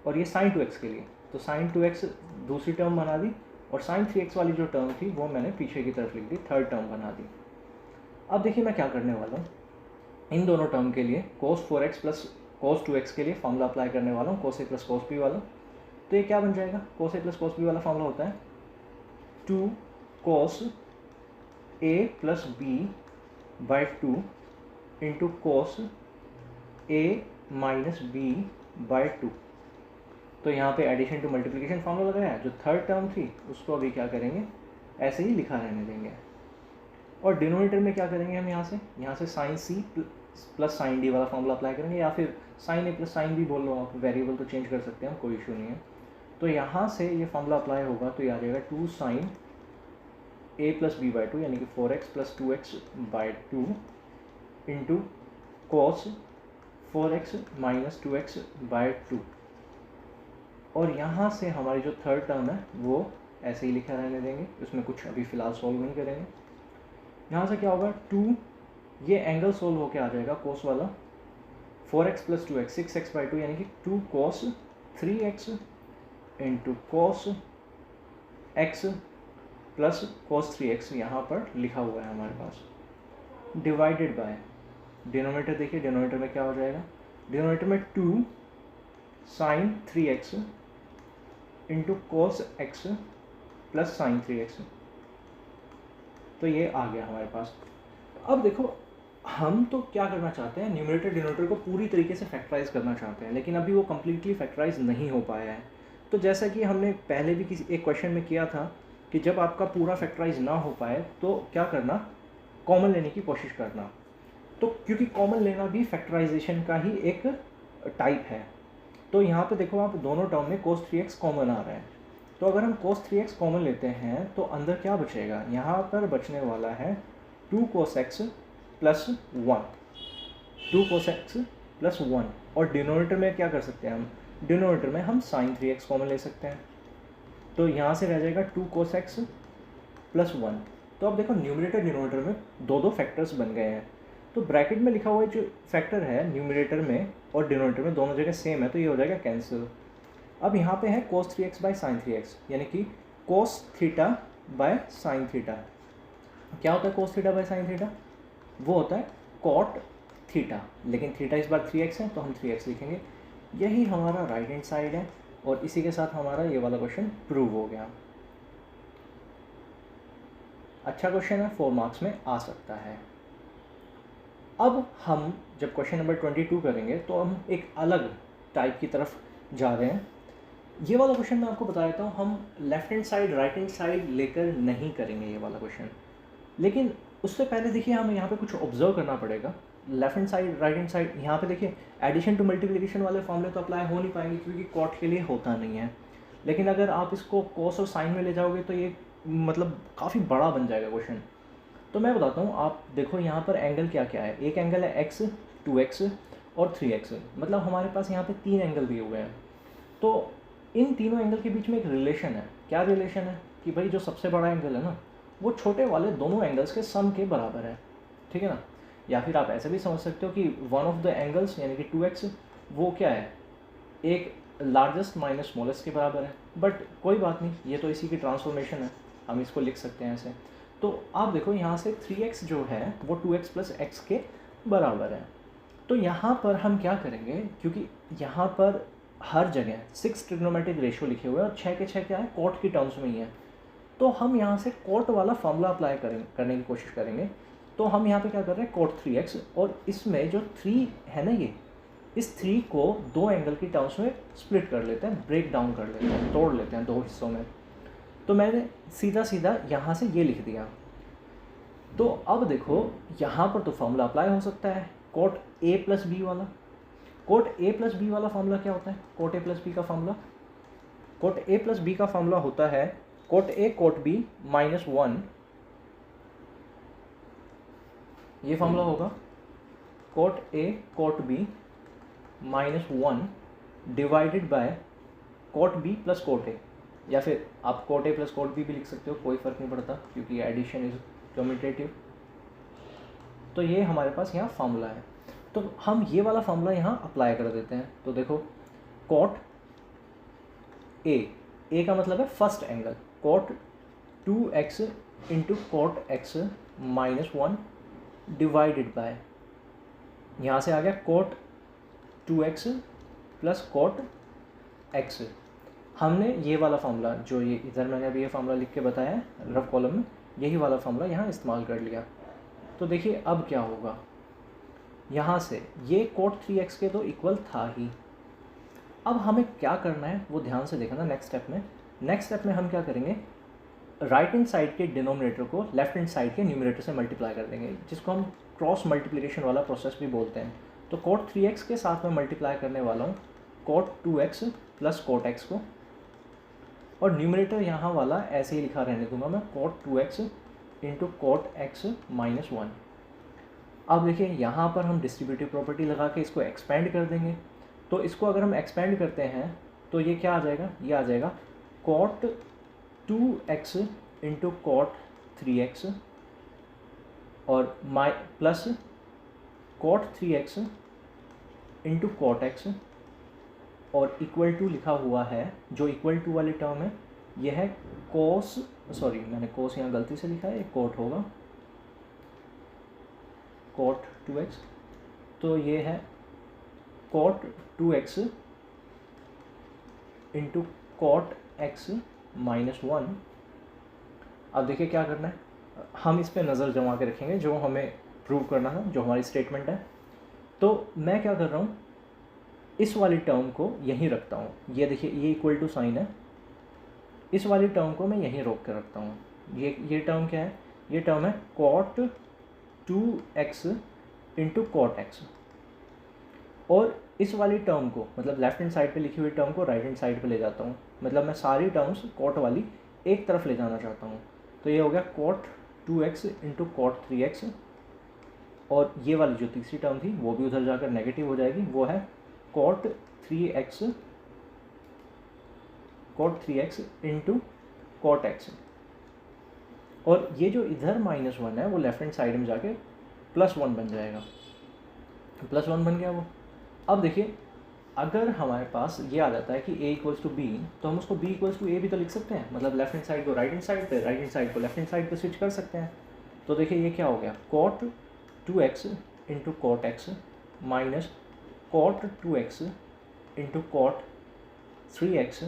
और ये sin 2x के लिए, तो sin 2x दूसरी टर्म बना दी, और sin 3x वाली जो टर्म थी वो मैंने पीछे की तरफ लिख दी, थर्ड टर्म बना दी। अब देखिए मैं क्या करने वाला हूँ, इन दोनों टर्म के लिए cos 4x plus cos 2x के लिए फॉर्मूला अप्लाई करने वाला हूँ, cos a plus cos b वाला। तो ये क्या बन जाएगा, cos a plus cos b वाला फॉर्मूला होता है 2 cos a plus b/2 into cos a minus b/2। तो यहाँ पे एडिशन टू मल्टीप्लिकेशन फॉर्मूला लगाया है, जो थर्ड टर्म थी उसको अभी क्या करेंगे, ऐसे ही लिखा रहने देंगे। और डिनोमिनेटर में क्या करेंगे, हम यहाँ से sin c plus sin d वाला फॉर्मूला अप्लाई करेंगे, या फिर sin a plus sin b बोल लो आप, वेरिएबल तो चेंज कर सकते हैं हम, कोई इशू नहीं है। तो यहाँ से ये फॉर्मूला अप्लाई होगा, तो ये आ जाएगा 2 sin a प्लस b/2 यानी कि 4x plus 2x/2 into cos 4x minus 2x/2। और यहाँ से हमारी जो थर्ड टर्म है वो ऐसे ही लिखा रहने देंगे, उसमें कुछ अभी फ़िलहाल सॉल्व नहीं करेंगे। यहाँ से क्या होगा, 2 ये एंगल सोल्व होके आ जाएगा cos वाला, 4x प्लस 2x 6x/2 यानी कि 2 cos 3x into cos x plus cos 3x यहाँ पर लिखा हुआ है हमारे पास, डिवाइडेड बाय डिनोमिनेटर। देखिए डिनोमिनेटर में क्या हो जाएगा, डिनोमिनेटर में 2 sin 3x into cos x plus sin 3x। तो ये आ गया हमारे पास। अब देखो हम तो क्या करना चाहते हैं, न्यूमरेटर डिनोमिनेटर को पूरी तरीके से फैक्टराइज करना चाहते हैं, लेकिन अभी वो कम्प्लीटली फैक्टराइज नहीं हो पाया है। तो जैसा कि हमने पहले भी किसी एक क्वेश्चन में किया था कि जब आपका पूरा फैक्टराइज ना हो पाए तो क्या करना, कॉमन लेने की कोशिश करना। तो क्योंकि कॉमन लेना भी फैक्टराइजेशन का ही एक टाइप है। तो यहाँ पे देखो आप दोनों टर्म में cos 3x कॉमन आ रहा है, तो अगर हम cos 3x कॉमन लेते हैं तो अंदर क्या बचेगा, यहाँ पर बचने वाला है 2 cos x plus 1, 2 cos x plus 1। और डिनोमिनेटर में क्या कर सकते हैं हम, डिनोमिनेटर में हम sin 3x कॉमन ले सकते हैं, तो यहाँ से रह जाएगा 2 cos x प्लस 1। तो अब देखो न्यूमरेटर डिनोमिनेटर में दो फैक्टर्स बन गए हैं। तो ब्रैकेट में लिखा हुआ जो फैक्टर है न्यूमरेटर में और डिनोमिनेटर में दोनों जगह सेम है, तो ये हो जाएगा कैंसिल। अब यहाँ पे है cos 3x by sin 3x यानी कि cos theta by sin theta. क्या होता है cos theta by sin theta, वो होता है cot थीटा, लेकिन थीटा इस बार 3x है तो हम 3x लिखेंगे। यही हमारा राइट हैंड साइड है, और इसी के साथ हमारा ये वाला क्वेश्चन प्रूव हो गया। अच्छा क्वेश्चन है, 4 मार्क्स में आ सकता है। अब हम जब क्वेश्चन नंबर 22 करेंगे तो हम एक अलग टाइप की तरफ जा रहे हैं। ये वाला क्वेश्चन मैं आपको बता देता हूँ, हम left hand side right hand side लेकर नहीं करेंगे ये वाला क्वेश्चन, लेकिन उससे पहले देखिए हमें यहाँ पे कुछ ऑब्जर्व करना पड़ेगा। Left hand side right hand side, यहाँ पे देखिए एडिशन टू मल्टीप्लिकेशन वाले फॉर्मूले तो अप्लाई हो नहीं पाएंगे क्योंकि कॉट के लिए होता नहीं है, लेकिन अगर आप इसको कॉस और साइन में ले जाओगे तो ये मतलब काफ़ी बड़ा बन जाएगा क्वेश्चन। तो मैं बताता हूँ, आप देखो यहाँ पर एंगल क्या क्या है, एक एंगल है x, 2x और 3x, मतलब हमारे पास यहाँ पे 3 एंगल दिए हुए हैं। तो इन तीनों एंगल के बीच में एक रिलेशन है। क्या रिलेशन है कि भाई जो सबसे बड़ा एंगल है ना वो छोटे वाले दोनों एंगल्स के सम के बराबर है, ठीक है ना। या फिर आप ऐसे भी समझ सकते हो कि वन ऑफ द एंगल्स यानी कि 2x वो क्या है, एक लार्जेस्ट माइनस स्मॉलेस्ट के बराबर है। बट कोई बात नहीं, ये तो इसी की ट्रांसफॉर्मेशन है, हम इसको लिख सकते हैं ऐसे। तो आप देखो यहाँ से 3x जो है वो 2x प्लस एक्स के बराबर है। तो यहाँ पर हम क्या करेंगे, क्योंकि यहाँ पर हर जगह 6 ट्रिग्नोमेट्रिक रेशियो लिखे हुए हैं और 6 के 6 क्या है, कॉट की टर्म्स में ही है। तो हम यहाँ से कॉट वाला फॉर्मूला अप्लाई करने की कोशिश करेंगे। तो हम यहाँ पे क्या कर रहे हैं, कॉट 3x, और इसमें जो 3 है ना, ये इस 3 को दो एंगल की टर्म्स में स्प्लिट कर लेते हैं, ब्रेक डाउन कर लेते हैं, तोड़ लेते हैं दो हिस्सों में। तो मैंने सीधा सीधा यहाँ से ये लिख दिया। तो अब देखो यहाँ पर तो फॉर्मूला अप्लाई हो सकता है, कॉट ए प्लस बी वाला। कॉट ए प्लस बी वाला फॉर्मूला क्या होता है, कॉट ए प्लस बी का formula, cot a plus B का फॉर्मूला होता है कॉट ए कॉट बी -1, ये फॉर्मूला होगा cot a cot b -1 divided by cot b plus cot a, या फिर आप cot a plus cot b भी लिख सकते हो, कोई फ़र्क नहीं पड़ता क्योंकि एडिशन इज कम्यूटेटिव। तो ये हमारे पास यहाँ फार्मूला है। तो हम ये वाला फार्मूला यहाँ अप्लाई कर देते हैं। तो देखो कॉट ए का मतलब है first angle, cot 2x into cot x -1 divided by, यहाँ से आ गया cot 2x plus cot x। हमने ये वाला फार्मूला, जो ये इधर मैंने अभी ये फार्मूला लिख के बताया है रफ कॉलम में, यही वाला फार्मूला यहाँ इस्तेमाल कर लिया। तो देखिए अब क्या होगा, यहाँ से ये कॉट 3x के तो इक्वल था ही। अब हमें क्या करना है वो ध्यान से देखना। नेक्स्ट स्टेप में हम क्या करेंगे, राइट हैंड साइड के डिनोमिनेटर को लेफ्ट हैंड साइड के न्यूमरेटर से मल्टीप्लाई कर देंगे, जिसको हम क्रॉस मल्टीप्लिकेशन वाला प्रोसेस भी बोलते हैं। तो कॉट 3x के साथ में मल्टीप्लाई करने वाला हूँ cot 2x plus cot x को, और न्यूमरेटर यहाँ वाला ऐसे ही लिखा रहने दूंगा मैं, cot 2x into cot x -1। अब देखिए यहाँ पर हम डिस्ट्रीब्यूटिव प्रॉपर्टी लगा के इसको एक्सपेंड कर देंगे। तो इसको अगर हम एक्सपेंड करते हैं तो ये क्या आ जाएगा, ये आ जाएगा cot 2x into cot 3x और plus cot 3x into cot x, और इक्वल टू लिखा हुआ है, जो इक्वल टू वाली टर्म है ये है कोस, सॉरी मैंने कोस यहाँ गलती से लिखा है, ये कॉट होगा कॉट 2x। तो ये है cot 2x into cot x -1। अब देखिए क्या करना है, हम इस पर नज़र जमा के रखेंगे जो हमें प्रूव करना है, जो हमारी स्टेटमेंट है। तो मैं क्या कर रहा हूँ, इस वाली टर्म को यहीं रखता हूँ, ये देखिए ये इक्वल टू साइन है, इस वाली टर्म को मैं यहीं रोक कर रखता हूँ। ये टर्म क्या है, ये टर्म है cot 2x into cot x, और इस वाली टर्म को, मतलब लेफ्ट हैंड साइड पे लिखी हुई टर्म को राइट हैंड साइड पे ले जाता हूँ, मतलब मैं सारी टर्म्स कॉट वाली एक तरफ ले जाना चाहता हूँ। तो ये हो गया cot 2x into cot 3x, और ये वाली जो तीसरी टर्म थी वो भी उधर जाकर नेगेटिव हो जाएगी, वो है cot 3x into cot x, और ये जो इधर -1 है वो लेफ्ट हैंड साइड में जाके +1 बन जाएगा, +1 बन गया वो। अब देखिए अगर हमारे पास ये आ जाता है कि a = b, तो हम उसको b = a भी तो लिख सकते हैं, मतलब लेफ्ट हैंड साइड को राइट हैंड साइड पे, राइट हैंड साइड को लेफ्ट हैंड साइड पे स्विच कर सकते हैं। तो देखिए ये क्या हो गया, cot 2x into cot x minus cot 2x into cot 3x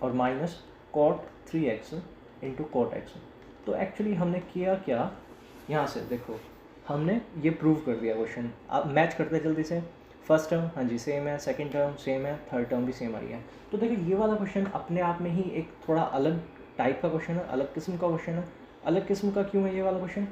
और minus cot 3x into cot x। तो एक्चुअली हमने किया क्या, यहाँ से देखो हमने ये प्रूव कर दिया क्वेश्चन। आप मैच करते जल्दी से, फर्स्ट टर्म हाँ जी सेम है, सेकंड टर्म सेम है, थर्ड टर्म भी सेम आई है। तो देखिए ये वाला क्वेश्चन अपने आप में ही एक थोड़ा अलग टाइप का क्वेश्चन है, अलग किस्म का क्वेश्चन है। अलग किस्म का क्यों है ये वाला क्वेश्चन,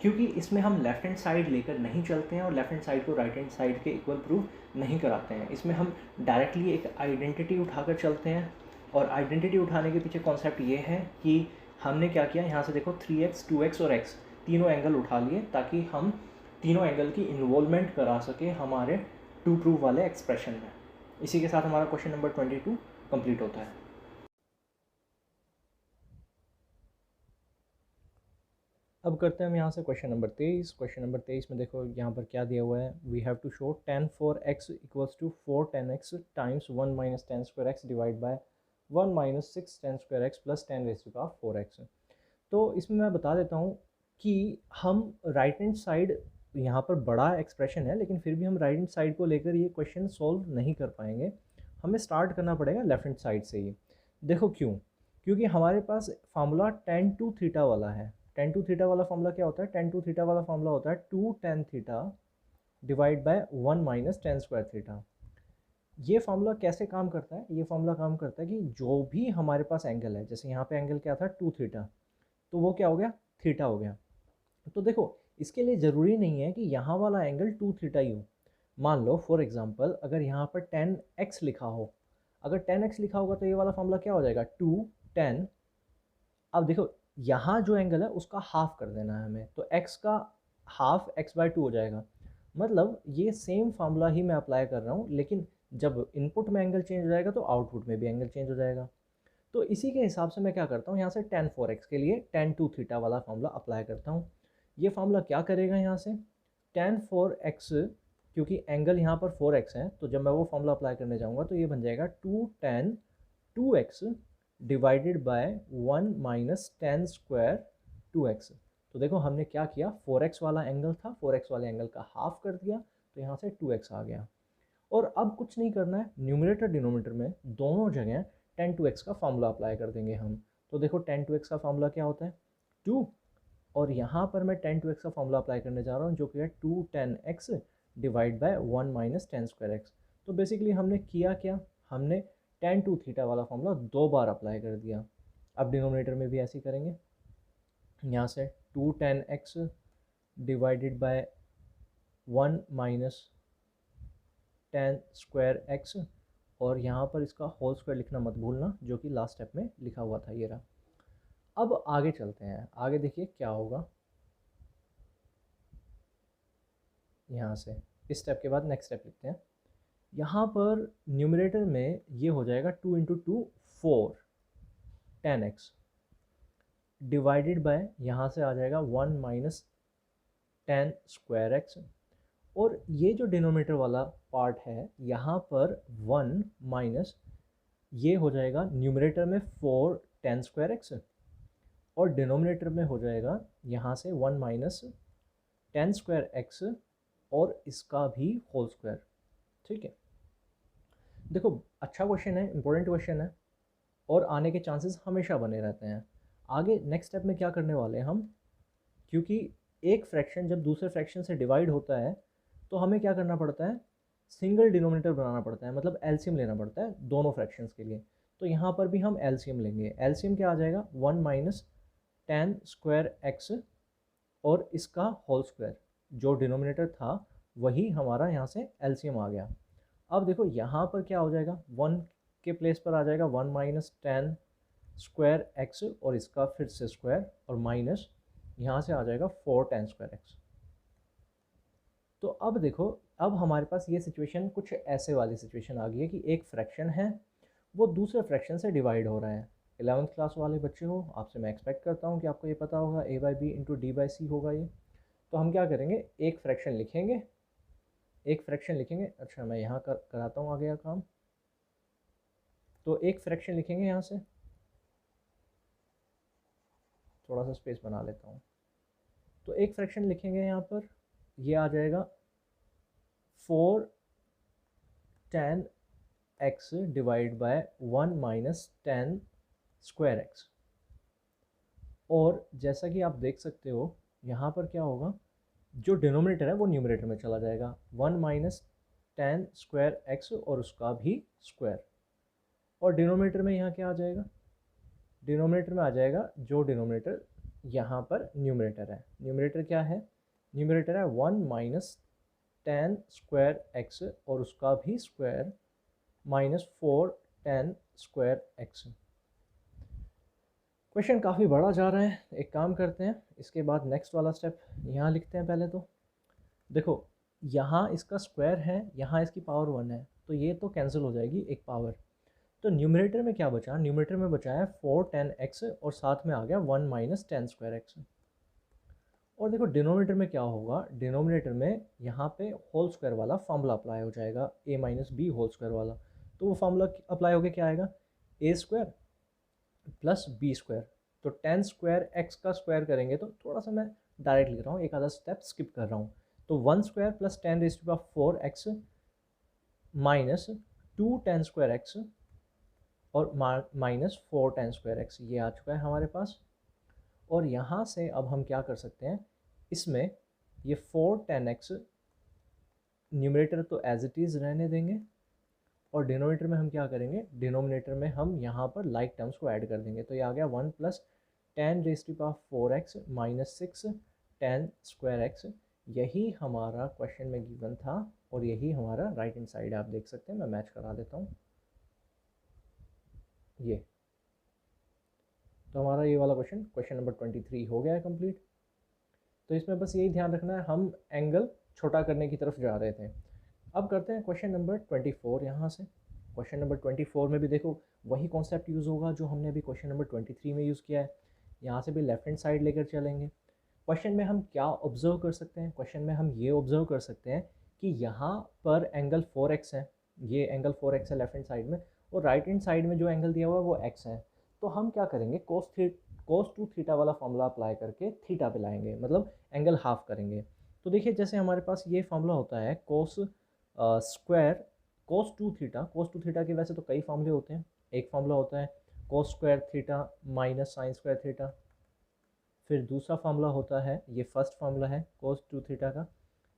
क्योंकि इसमें हम लेफ्ट हैंड साइड लेकर नहीं चलते हैं और लेफ्ट हैंड साइड को राइट हैंड साइड के इक्वल प्रूव नहीं कराते हैं। इसमें हम डायरेक्टली एक आइडेंटिटी उठाकर चलते हैं, और आइडेंटिटी उठाने के पीछे कॉन्सेप्ट ये है कि हमने क्या किया, यहाँ से देखो 3x 2x और x तीनों एंगल उठा लिए, ताकि हम तीनों एंगल की इन्वॉल्वमेंट करा सके हमारे टू प्रूव वाले एक्सप्रेशन में। इसी के साथ हमारा क्वेश्चन नंबर 22 कंप्लीट होता है। अब करते हैं हम यहाँ से क्वेश्चन नंबर 23। क्वेश्चन नंबर 23 में देखो यहाँ पर क्या दिया हुआ है, we have to show tan 4x = 4 tan x times 1 - tan² x divide by 1 - 6 tan² x plus 10 raised to power 4x। तो इसमें मैं बता देता हूँ कि हम राइट हैंड साइड, यहाँ पर बड़ा एक्सप्रेशन है लेकिन फिर भी हम राइट हैंड साइड को लेकर ये क्वेश्चन सॉल्व नहीं कर पाएंगे, हमें स्टार्ट करना पड़ेगा लेफ्ट हैंड साइड से ही। देखो क्यों? क्योंकि हमारे पास फार्मूला टेन टू थीटा वाला है। टेन टू थीटा वाला फार्मूला क्या होता है? टेन टू थीटा वाला फार्मूला होता है two tan theta divide by one minus tan square theta. ये फार्मूला कैसे काम करता है? ये फार्मूला काम करता है कि जो भी हमारे पास एंगल है, जैसे यहाँ पे एंगल क्या था? टू थीटा, तो वो क्या हो गया? थीटा हो गया। तो देखो इसके लिए ज़रूरी नहीं है कि यहाँ वाला एंगल टू थीटा ही हो। मान लो फॉर एग्जांपल अगर यहाँ पर टेन एक्स लिखा हो, अगर टेन एक्स लिखा होगा तो ये वाला फार्मूला क्या हो जाएगा? Two tan. अब देखो यहाँ जो एंगल है उसका हाफ कर देना है हमें, तो x का हाफ x बाय टू हो जाएगा। मतलब ये सेम फार्मूला ही मैं अप्लाई कर रहा हूँ, लेकिन जब इनपुट में एंगल चेंज हो जाएगा तो आउटपुट में भी एंगल चेंज हो जाएगा। तो इसी के हिसाब से मैं क्या करता हूँ, यहाँ से टेन फोर एक्स के लिए टेन टू थीटा वाला फार्मूला अप्लाई करता हूँ। ये फार्मूला क्या करेगा? यहाँ से टेन फोर एक्स, क्योंकि एंगल यहाँ पर फोर एक्स है, तो जब मैं वो फार्मूला अप्लाई करने जाऊँगा तो ये बन जाएगा two tan two x divided by one minus tan square two x. तो देखो हमने क्या किया, फोर एक्स वाला एंगल था, फोर एक्स वाले एंगल का हाफ कर दिया, तो यहाँ से टू एक्स आ गया। और अब कुछ नहीं करना है, न्यूमरेटर डिनोमिनेटर में दोनों जगह टेन टू एक्स का फार्मूला अप्लाई कर देंगे हम। तो देखो टेन टू एक्स का फार्मूला क्या होता है? टू, और यहाँ पर मैं टेन टू एक्स का फार्मूला अप्लाई करने जा रहा हूँ जो कि है two tan x divide by one minus tan square x. तो बेसिकली हमने किया क्या, हमने टेन टू थीटा वाला फार्मूला दो बार अप्लाई कर दिया। अब डिनोमिनेटर में भी ऐसे ही करेंगे, यहाँ से two tan x divided by one minus tan square x, और यहाँ पर इसका होल स्क्वायर लिखना मत भूलना, जो कि लास्ट स्टेप में लिखा हुआ था, ये रहा। अब आगे चलते हैं, आगे देखिए क्या होगा। यहाँ से इस स्टेप के बाद नेक्स्ट स्टेप लिखते हैं। यहाँ पर न्यूमरेटर में ये हो जाएगा two into two four ten x divided by, यहाँ से आ जाएगा one minus tan square x, और ये जो डिनोमिनेटर वाला पार्ट है यहाँ पर वन माइनस, ये हो जाएगा न्यूमरेटर में फोर टेन स्क्वायर एक्स, और डिनोमिनेटर में हो जाएगा यहाँ से one minus tan square x और इसका भी होल स्क्वायर। ठीक है, देखो अच्छा क्वेश्चन है, इंपॉर्टेंट क्वेश्चन है, और आने के चांसेस हमेशा बने रहते हैं। आगे नेक्स्ट स्टेप में क्या करने वाले हैं हम, क्योंकि एक फ्रैक्शन जब दूसरे फ्रैक्शन से डिवाइड होता है तो हमें क्या करना पड़ता है? सिंगल डिनोमिनेटर बनाना पड़ता है, मतलब एलसीएम लेना पड़ता है दोनों फ्रैक्शंस के लिए। तो यहाँ पर भी हम एलसीएम लेंगे। एलसीएम क्या आ जाएगा? One minus tan square x और इसका होल स्क्वायर, जो डिनोमिनेटर था वही हमारा यहाँ से एलसीएम आ गया। अब देखो यहाँ पर क्या हो जाएगा, वन के प्लेस पर आ जाएगा one minus tan square x और इसका फिर से स्क्वायर, और माइनस यहाँ से आ जाएगा फोर टेन स्क्वायर एक्स। तो अब देखो, अब हमारे पास ये सिचुएशन कुछ ऐसे वाली सिचुएशन आ गई है कि एक फ्रैक्शन है वो दूसरे फ्रैक्शन से डिवाइड हो रहा है। 11th क्लास वाले बच्चे हो, आपसे मैं एक्सपेक्ट करता हूँ कि आपको ये पता होगा A by B into D by C होगा ये। तो हम क्या करेंगे, एक फ्रैक्शन लिखेंगे, एक फ्रैक्शन लिखेंगे। अच्छा मैं यहाँ कराता हूँ आगे का काम। तो एक फ्रैक्शन लिखेंगे, यहाँ से थोड़ा सा स्पेस बना लेता हूँ। तो एक फ्रैक्शन लिखेंगे यहाँ पर, ये आ जाएगा four ten x divide by one minus tan square x. और जैसा कि आप देख सकते हो यहाँ पर क्या होगा, जो डिनोमिनेटर है वो न्यूमरेटर में चला जाएगा, one minus tan square x और उसका भी स्क्वायर। और डिनोमिनेटर में यहाँ क्या आ जाएगा, डिनोमिनेटर में आ जाएगा जो डिनोमिनेटर यहाँ पर न्यूमरेटर है। न्यूमरेटर क्या है, न्यूमरेटर है one minus tan square x और उसका भी square minus four ten square x. Question काफ़ी बड़ा जा रहा है, एक काम करते हैं इसके बाद नेक्स्ट वाला स्टेप यहाँ लिखते हैं पहले। तो देखो यहाँ इसका स्क्वायर है, यहाँ इसकी पावर वन है, तो ये तो कैंसिल हो जाएगी एक पावर। तो न्यूमरेटर में क्या बचा, न्यूमरेटर में बचा है फोर टेन एक्स और साथ में आ गया one minus tan square x. और देखो डिनोमिनेटर में क्या होगा, डिनोमिनेटर में यहाँ पे होल स्क्वायर वाला फार्मूला अप्लाई हो जाएगा, ए माइनस बी होल स्क्वायर वाला। तो वो फार्मूला अप्लाई होकर क्या आएगा, ए स्क्वायर प्लस बी स्क्वायर तो टेन स्क्वायर एक्स का स्क्वायर करेंगे, तो थोड़ा सा मैं डायरेक्ट लिख रहा हूँ, एक आधा स्टेप स्किप कर रहा हूँ। तो 1 square plus 10 raise to power 4 x minus 2 10 square x और माइनस 4 10 स्क्वायर एक्स, ये आ चुका है हमारे पास। और यहाँ से अब हम क्या कर सकते हैं, इसमें ये 4 10 एक्स न्यूमरेटर तो एज इट इज़ रहने देंगे, और डिनोमिनेटर में हम क्या करेंगे, डिनोमिनेटर में हम यहाँ पर लाइक टर्म्स को ऐड कर देंगे। तो ये आ गया 1 plus 10 raise to power 4 x minus 6 10 square x. यही हमारा क्वेश्चन में गिवन था और यही हमारा राइट हैंड साइड आप देख सकते हैं। मैं मैच करा देता हूँ, ये तो हमारा ये वाला क्वेश्चन नंबर 23 हो गया है कंप्लीट। तो इसमें बस यही ध्यान रखना है, हम एंगल छोटा करने की तरफ जा रहे थे। अब करते हैं क्वेश्चन नंबर 24। यहाँ से क्वेश्चन नंबर 24 में भी देखो वही कॉन्सेप्ट यूज़ होगा जो हमने अभी क्वेश्चन नंबर 23 में यूज़ किया है। यहाँ से भी लेफ्ट हैंड साइड लेकर चलेंगे। क्वेश्चन में हम क्या ऑब्जर्व कर सकते हैं, क्वेश्चन में हम ये ऑब्जर्व कर सकते हैं कि यहाँ पर एंगल 4x है, ये एंगल 4x है लेफ्ट हैंड साइड में, और राइट हैंड साइड में जो एंगल दिया हुआ है वो x है। तो हम क्या करेंगे, कोस टू थीटा वाला फॉर्मूला अप्लाई करके थीटा पे लाएंगे, मतलब एंगल हाफ करेंगे। तो देखिए जैसे हमारे पास ये फॉर्मूला होता है cos square cos two theta के वैसे तो कई फॉर्मूले होते हैं। एक फॉर्मूला होता है cos square theta minus sine square theta, फिर दूसरा फार्मूला होता है, ये फर्स्ट फार्मूला है कोस टू थीटा का।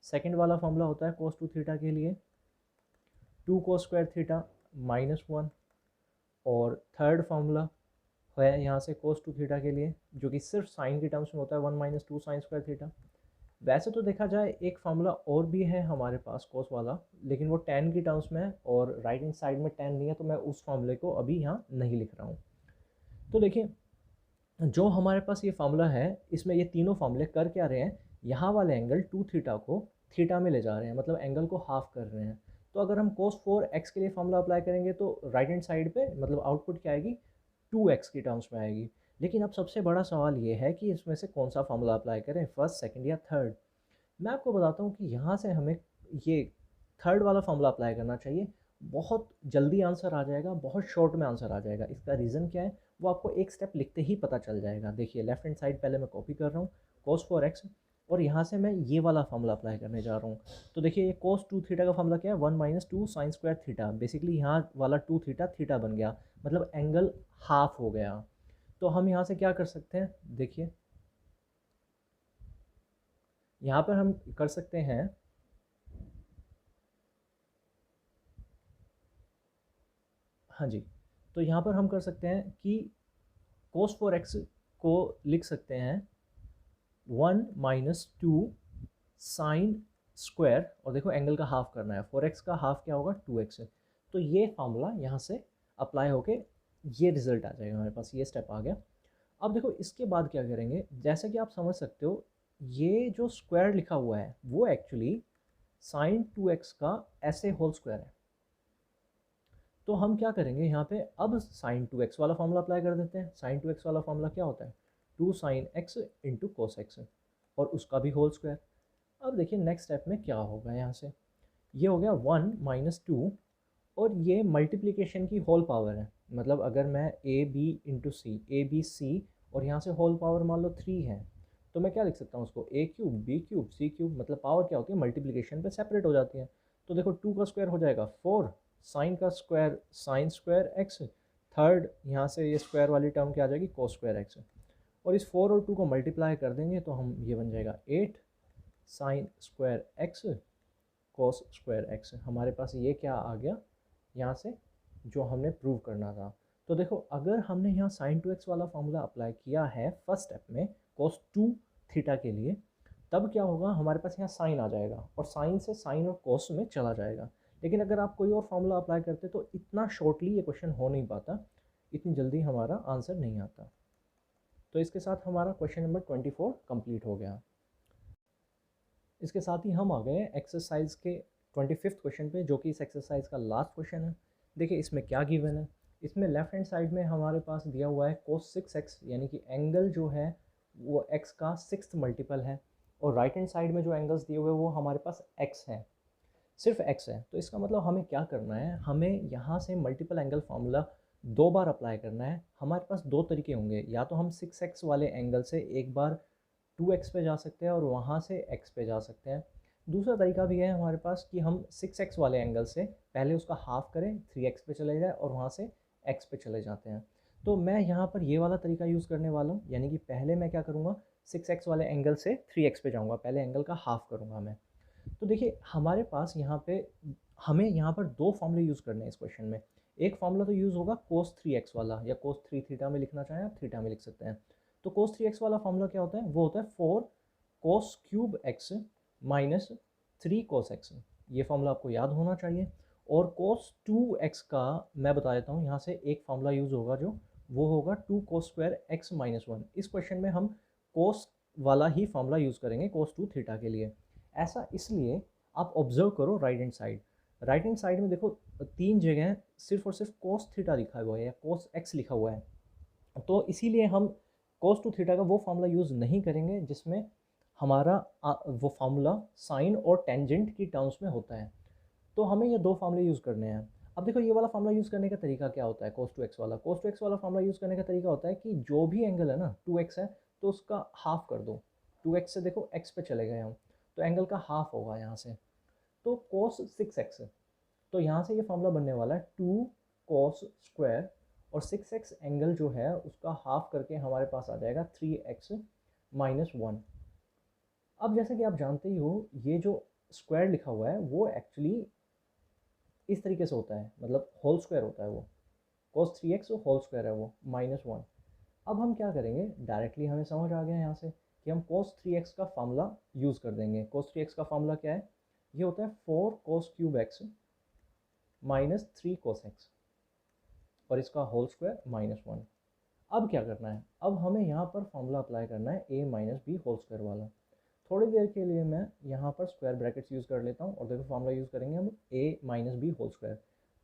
सेकंड वाला फार्मूला होता है कोस टू थीटा के लिए 2 कोस स्क्वायर थीटा माइनस 1, और थर्ड फार्मूला है यहाँ से कोस टू थीटा के लिए जो कि सिर्फ साइन के टर्म्स में होता है 1 माइनस 2 साइन स्क्वायर थीटा। वैसे तो देखा जाए एक फार्मूला और भी है हमारे पास कोस वाला, लेकिन वो tan की टर्म्स में है और राइट हैंड साइड में tan नहीं है, तो मैं उस फार्मूले को अभी यहाँ नहीं लिख रहा हूँ। तो देखिए जो हमारे पास ये फार्मूला है, इसमें ये तीनों फार्मूले कर क्या रहे हैं, यहाँ वाले एंगल 2 थीटा को थीटा में ले जा रहे हैं, मतलब एंगल को हाफ कर रहे हैं। तो अगर हम cos 4x के लिए फार्मूला अप्लाई करेंगे तो राइट हैंड साइड पे मतलब आउटपुट क्या आएगी, 2x की टर्म्स में आएगी। लेकिन अब सबसे बड़ा सवाल ये है कि इसमें से कौन सा फार्मूला अप्लाई करें, फर्स्ट सेकंड या थर्ड। मैं आपको बताता हूँ कि यहाँ से हमें ये थर्ड वाला फार्मूला अप्लाई करना चाहिए, बहुत जल्दी आंसर आ जाएगा, बहुत शॉर्ट में आंसर आ जाएगा। इसका रीज़न क्या है वो आपको एक स्टेप लिखते ही पता चल जाएगा। देखिए लेफ्ट हैंड साइड पहले मैं कॉपी कर रहा हूँ cos 4x, और यहाँ से मैं ये वाला फार्मूला अप्लाई करने जा रहा हूँ। तो देखिए ये cos 2 थीटा का फार्मूला क्या है, 1 minus 2 sign square theta. Basically यहाँ वाला 2 थीटा थीटा बन गया, मतलब एंगल हाफ हो गया। तो हम यहाँ से क्या कर सकते हैं, देखिए यहाँ पर हम कर सकते हैं, हाँ जी, तो यहाँ पर हम कर सकते हैं कि cos 4x को लिख सकते हैं 1 माइनस 2 साइन स्क्वायर, और देखो एंगल का हाफ करना है, 4x का हाफ क्या होगा 2x। तो ये फार्मूला यहाँ से अप्लाई होके ये रिजल्ट आ जाएगा, हमारे पास ये स्टेप आ गया। अब देखो इसके बाद क्या करेंगे, जैसा कि आप समझ सकते हो ये जो स्क्वायर लिखा हुआ है वो एक्चुअली साइन 2x का ऐसे होल स्क्वायर है। तो हम क्या करेंगे यहाँ पे, अब साइन 2x वाला फार्मूला अप्लाई कर देते हैं। साइन 2x वाला फार्मूला क्या होता है, 2 sine x into cos x, और उसका भी होल स्क्वायर। अब देखिए नेक्स्ट स्टेप में क्या होगा, यहाँ से ये हो गया 1 माइनस 2, और ये मल्टीप्लिकेशन की होल पावर है, मतलब अगर मैं A B into C, A B C, और यहाँ से होल पावर मान लो 3 है, तो मैं क्या लिख सकता हूँ उसको, ए cube B cube C cube, मतलब पावर क्या होती है मल्टीप्लिकेशन पे सेपरेट हो जाती है। तो देखो 2 का स्क्वायर हो जाएगा 4, साइन का square sine square x, third यहाँ से ये स्क्वायर वाली टर्म क्या आ जाएगी कोस स्क्वायर एक्स, और इस 4 और 2 को मल्टीप्लाई कर देंगे तो हम ये बन जाएगा 8 साइन स्क्वायर एक्स कोस स्क्वायर एक्स। हमारे पास ये क्या आ गया यहाँ से जो हमने प्रूव करना था। तो देखो अगर हमने यहाँ साइन 2x वाला फार्मूला अप्लाई किया है फर्स्ट स्टेप में cos 2 थीटा के लिए, तब क्या होगा, हमारे पास यहाँ साइन आ जाएगा और साइन से साइन और कोस में चला जाएगा। लेकिन अगर आप कोई और फार्मूला अप्लाई करते तो इतना शॉर्टली ये क्वेश्चन हो नहीं पाता, इतनी जल्दी हमारा आंसर नहीं आता। तो इसके साथ हमारा क्वेश्चन नंबर 24 कंप्लीट हो गया। इसके साथ ही हम आ गए एक्सरसाइज के 25th क्वेश्चन पे, जो कि इस एक्सरसाइज का लास्ट क्वेश्चन है। देखिए इसमें क्या गिवन है, इसमें लेफ्ट हैंड साइड में हमारे पास दिया हुआ है cos 6x, यानी कि एंगल जो है वो x का 6th मल्टीपल है, और राइट हैंड साइड में जो एंगल्स दिए हुए हैं वो हमारे पास x है, सिर्फ x है। तो इसका मतलब हमें क्या करना है, हमें यहाँ से मल्टीपल एंगल फार्मूला दो बार अप्लाई करना है। हमारे पास दो तरीके होंगे, या तो हम 6x वाले एंगल से एक बार 2x पे जा सकते हैं और वहाँ से x पे जा सकते हैं। दूसरा तरीका भी है हमारे पास कि हम 6x वाले एंगल से पहले उसका हाफ करें, 3x पे चले जाए और वहाँ से x पे चले जाते हैं। तो मैं यहाँ पर ये वाला तरीका यूज़ करने वाला हूँ, यानी कि पहले मैं क्या करूँगा, 6x वाले एंगल से 3x पे जाऊँगा, पहले एंगल का हाफ करूँगा मैं। तो देखिए हमारे पास यहाँ पे हमें यहाँ पर दो फॉर्मूले यूज़ करने हैं इस क्वेश्चन में। एक फॉर्मूला तो यूज़ होगा cos 3x वाला, या cos 3 थीटा में लिखना चाहें आप थीटा में लिख सकते हैं। तो cos 3x वाला फॉर्मूला क्या होता है, वो होता है 4 cos cube x minus 3 cos x। ये फॉर्मूला आपको याद होना चाहिए। और cos 2x का मैं बता देता हूँ, यहाँ से एक फॉर्मूला यूज़ होगा जो वो होगा 2 cos स्क्वायर x माइनस 1। इस क्वेश्चन में हम cos वाला ही फॉर्मूला यूज़ करेंगे cos 2 थीटा के लिए। ऐसा इसलिए, आप ऑब्जर्व करो right hand side, right hand side में देखो तीन जगह सिर्फ और सिर्फ cos थीटा लिखा हुआ है या cos x लिखा हुआ है। तो इसीलिए हम cos 2 थीटा का वो फार्मूला यूज़ नहीं करेंगे जिसमें हमारा वो फार्मूला साइन और टेंजेंट की टर्म्स में होता है। तो हमें ये दो फार्मूले यूज़ करने हैं। अब देखो ये वाला फार्मूला यूज़ करने का तरीका क्या होता है, cos 2x वाला। cos 2x वाला फार्मूला यूज़ करने का तरीका होता है कि जो भी एंगल है ना 2x है, तो उसका हाफ कर दो। 2x से देखो x पे चले गए हम, तो एंगल का हाफ होगा यहाँ से, तो cos 6x। तो यहाँ से ये फार्मूला बनने वाला है 2 cos स्क्वायर, और 6x एंगल जो है उसका हाफ करके हमारे पास आ जाएगा 3x माइनस 1। अब जैसे कि आप जानते ही हो, ये जो स्क्वायर लिखा हुआ है वो एक्चुअली इस तरीके से होता है, मतलब होल स्क्वायर होता है वो। cos 3x होल स्क्वायर है वो माइनस 1। अब हम क्या करेंगे, डायरेक्टली हमें समझ आ गया यहाँ से कि हम cos 3x का फार्मूला यूज़ कर देंगे। cos 3x का फार्मूला क्या है, ये होता है 4 cos cube x minus 3 cos x, और इसका होल स्क्वायर माइनस 1। अब क्या करना है, अब हमें यहाँ पर फॉर्मूला अप्लाई करना है a minus B whole square वाला। थोड़ी देर के लिए मैं यहाँ पर स्क्वायर ब्रैकेट्स यूज़ कर लेता हूँ, और देखो फॉर्मूला यूज़ करेंगे हम a minus B whole square.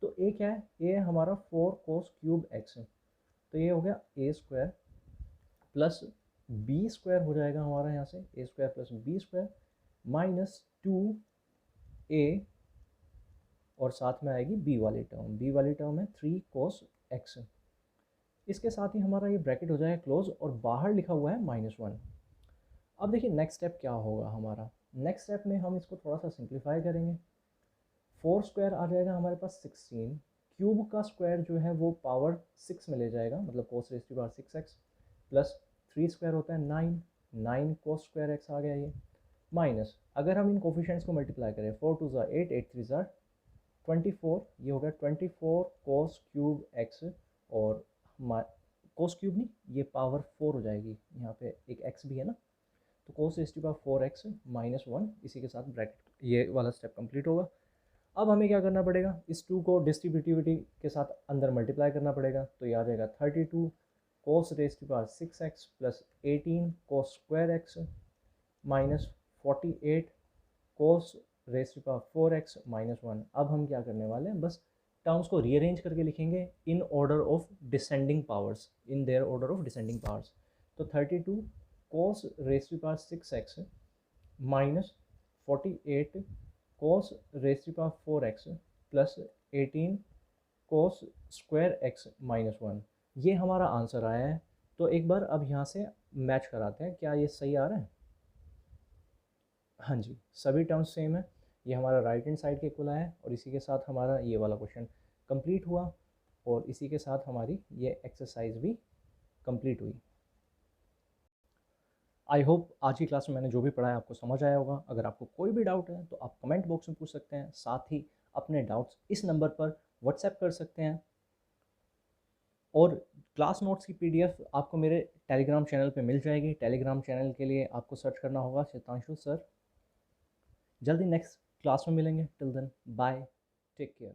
तो a क्या है, a है हमारा 4 cos क्यूब x, तो ये हो गया a square plus B square हो जाएगा हमारा यहाँ से, a square plus B square minus 2a, और साथ में आएगी b वाली टर्म, b वाली टर्म है 3 cos x। इसके साथ ही हमारा ये ब्रैकेट हो जाएगा क्लोज, और बाहर लिखा हुआ है -1। अब देखिए नेक्स्ट स्टेप क्या होगा हमारा, नेक्स्ट स्टेप में हम इसको थोड़ा सा सिंप्लीफाई करेंगे। 4 स्क्वायर आ जाएगा हमारे पास 16, क्यूब का स्क्वायर जो है वो पावर 6 में ले जाएगा, मतलब cos raise to power 6x, plus 3 square होता है 9 cos स्क्वायर x आ गया ये, माइनस अगर हम इन कोफिशिएंट्स को मल्टीप्लाई करें, 4 2 ज़ा 8, 8 3 ज़ा 24, ये हो गया 24 cos क्यूब x, और cos क्यूब नहीं, ये पावर 4 हो जाएगी, यहाँ पे एक x भी है ना, तो cos raise to power 4x minus 1, इसी के साथ ब्रैकेट ये वाला स्टेप कंप्लीट होगा। अब हमें क्या करना पड़ेगा, इस 2 को डिस्ट्रीब्यूटिविटी के साथ अंदर मल्टीप्लाई करना पड़ेगा, तो ये आ जाएगा 32 cos raise to power 6x plus 18 cos square x minus 48 cos raise to power 4x minus 1। अब हम क्या करने वाले हैं, बस टर्म्स को रीअरेंज करके लिखेंगे in order of descending powers, in their order of descending powers. तो 32 cos raise to power 6x minus 48 cos raise to power 4x plus 18 cos square x minus 1। ये हमारा आंसर आया है। तो एक बार अब यहाँ से मैच कराते हैं, क्या ये सही आ रहा है। हाँ जी, सभी टर्म्स सेम है, ये हमारा राइट हैंड साइड के इक्वल आया है, और इसी के साथ हमारा ये वाला क्वेश्चन कंप्लीट हुआ, और इसी के साथ हमारी ये एक्सरसाइज भी कंप्लीट हुई। आई होप आज की क्लास में मैंने जो भी पढ़ाया आपको समझ आया होगा। अगर आपको कोई भी डाउट है तो आप कमेंट बॉक्स में पूछ सकते हैं, साथ ही अपने डाउट्स इस नंबर पर व्हाट्सएप कर सकते हैं। और क्लास नोट्स की पीडीएफ आपको मेरे टेलीग्राम चैनल पे मिल जाएगी। टेलीग्राम चैनल के लिए आपको सर्च करना होगा शैतांशु सर। जल्दी नेक्स्ट क्लास में मिलेंगे, till then bye, take care.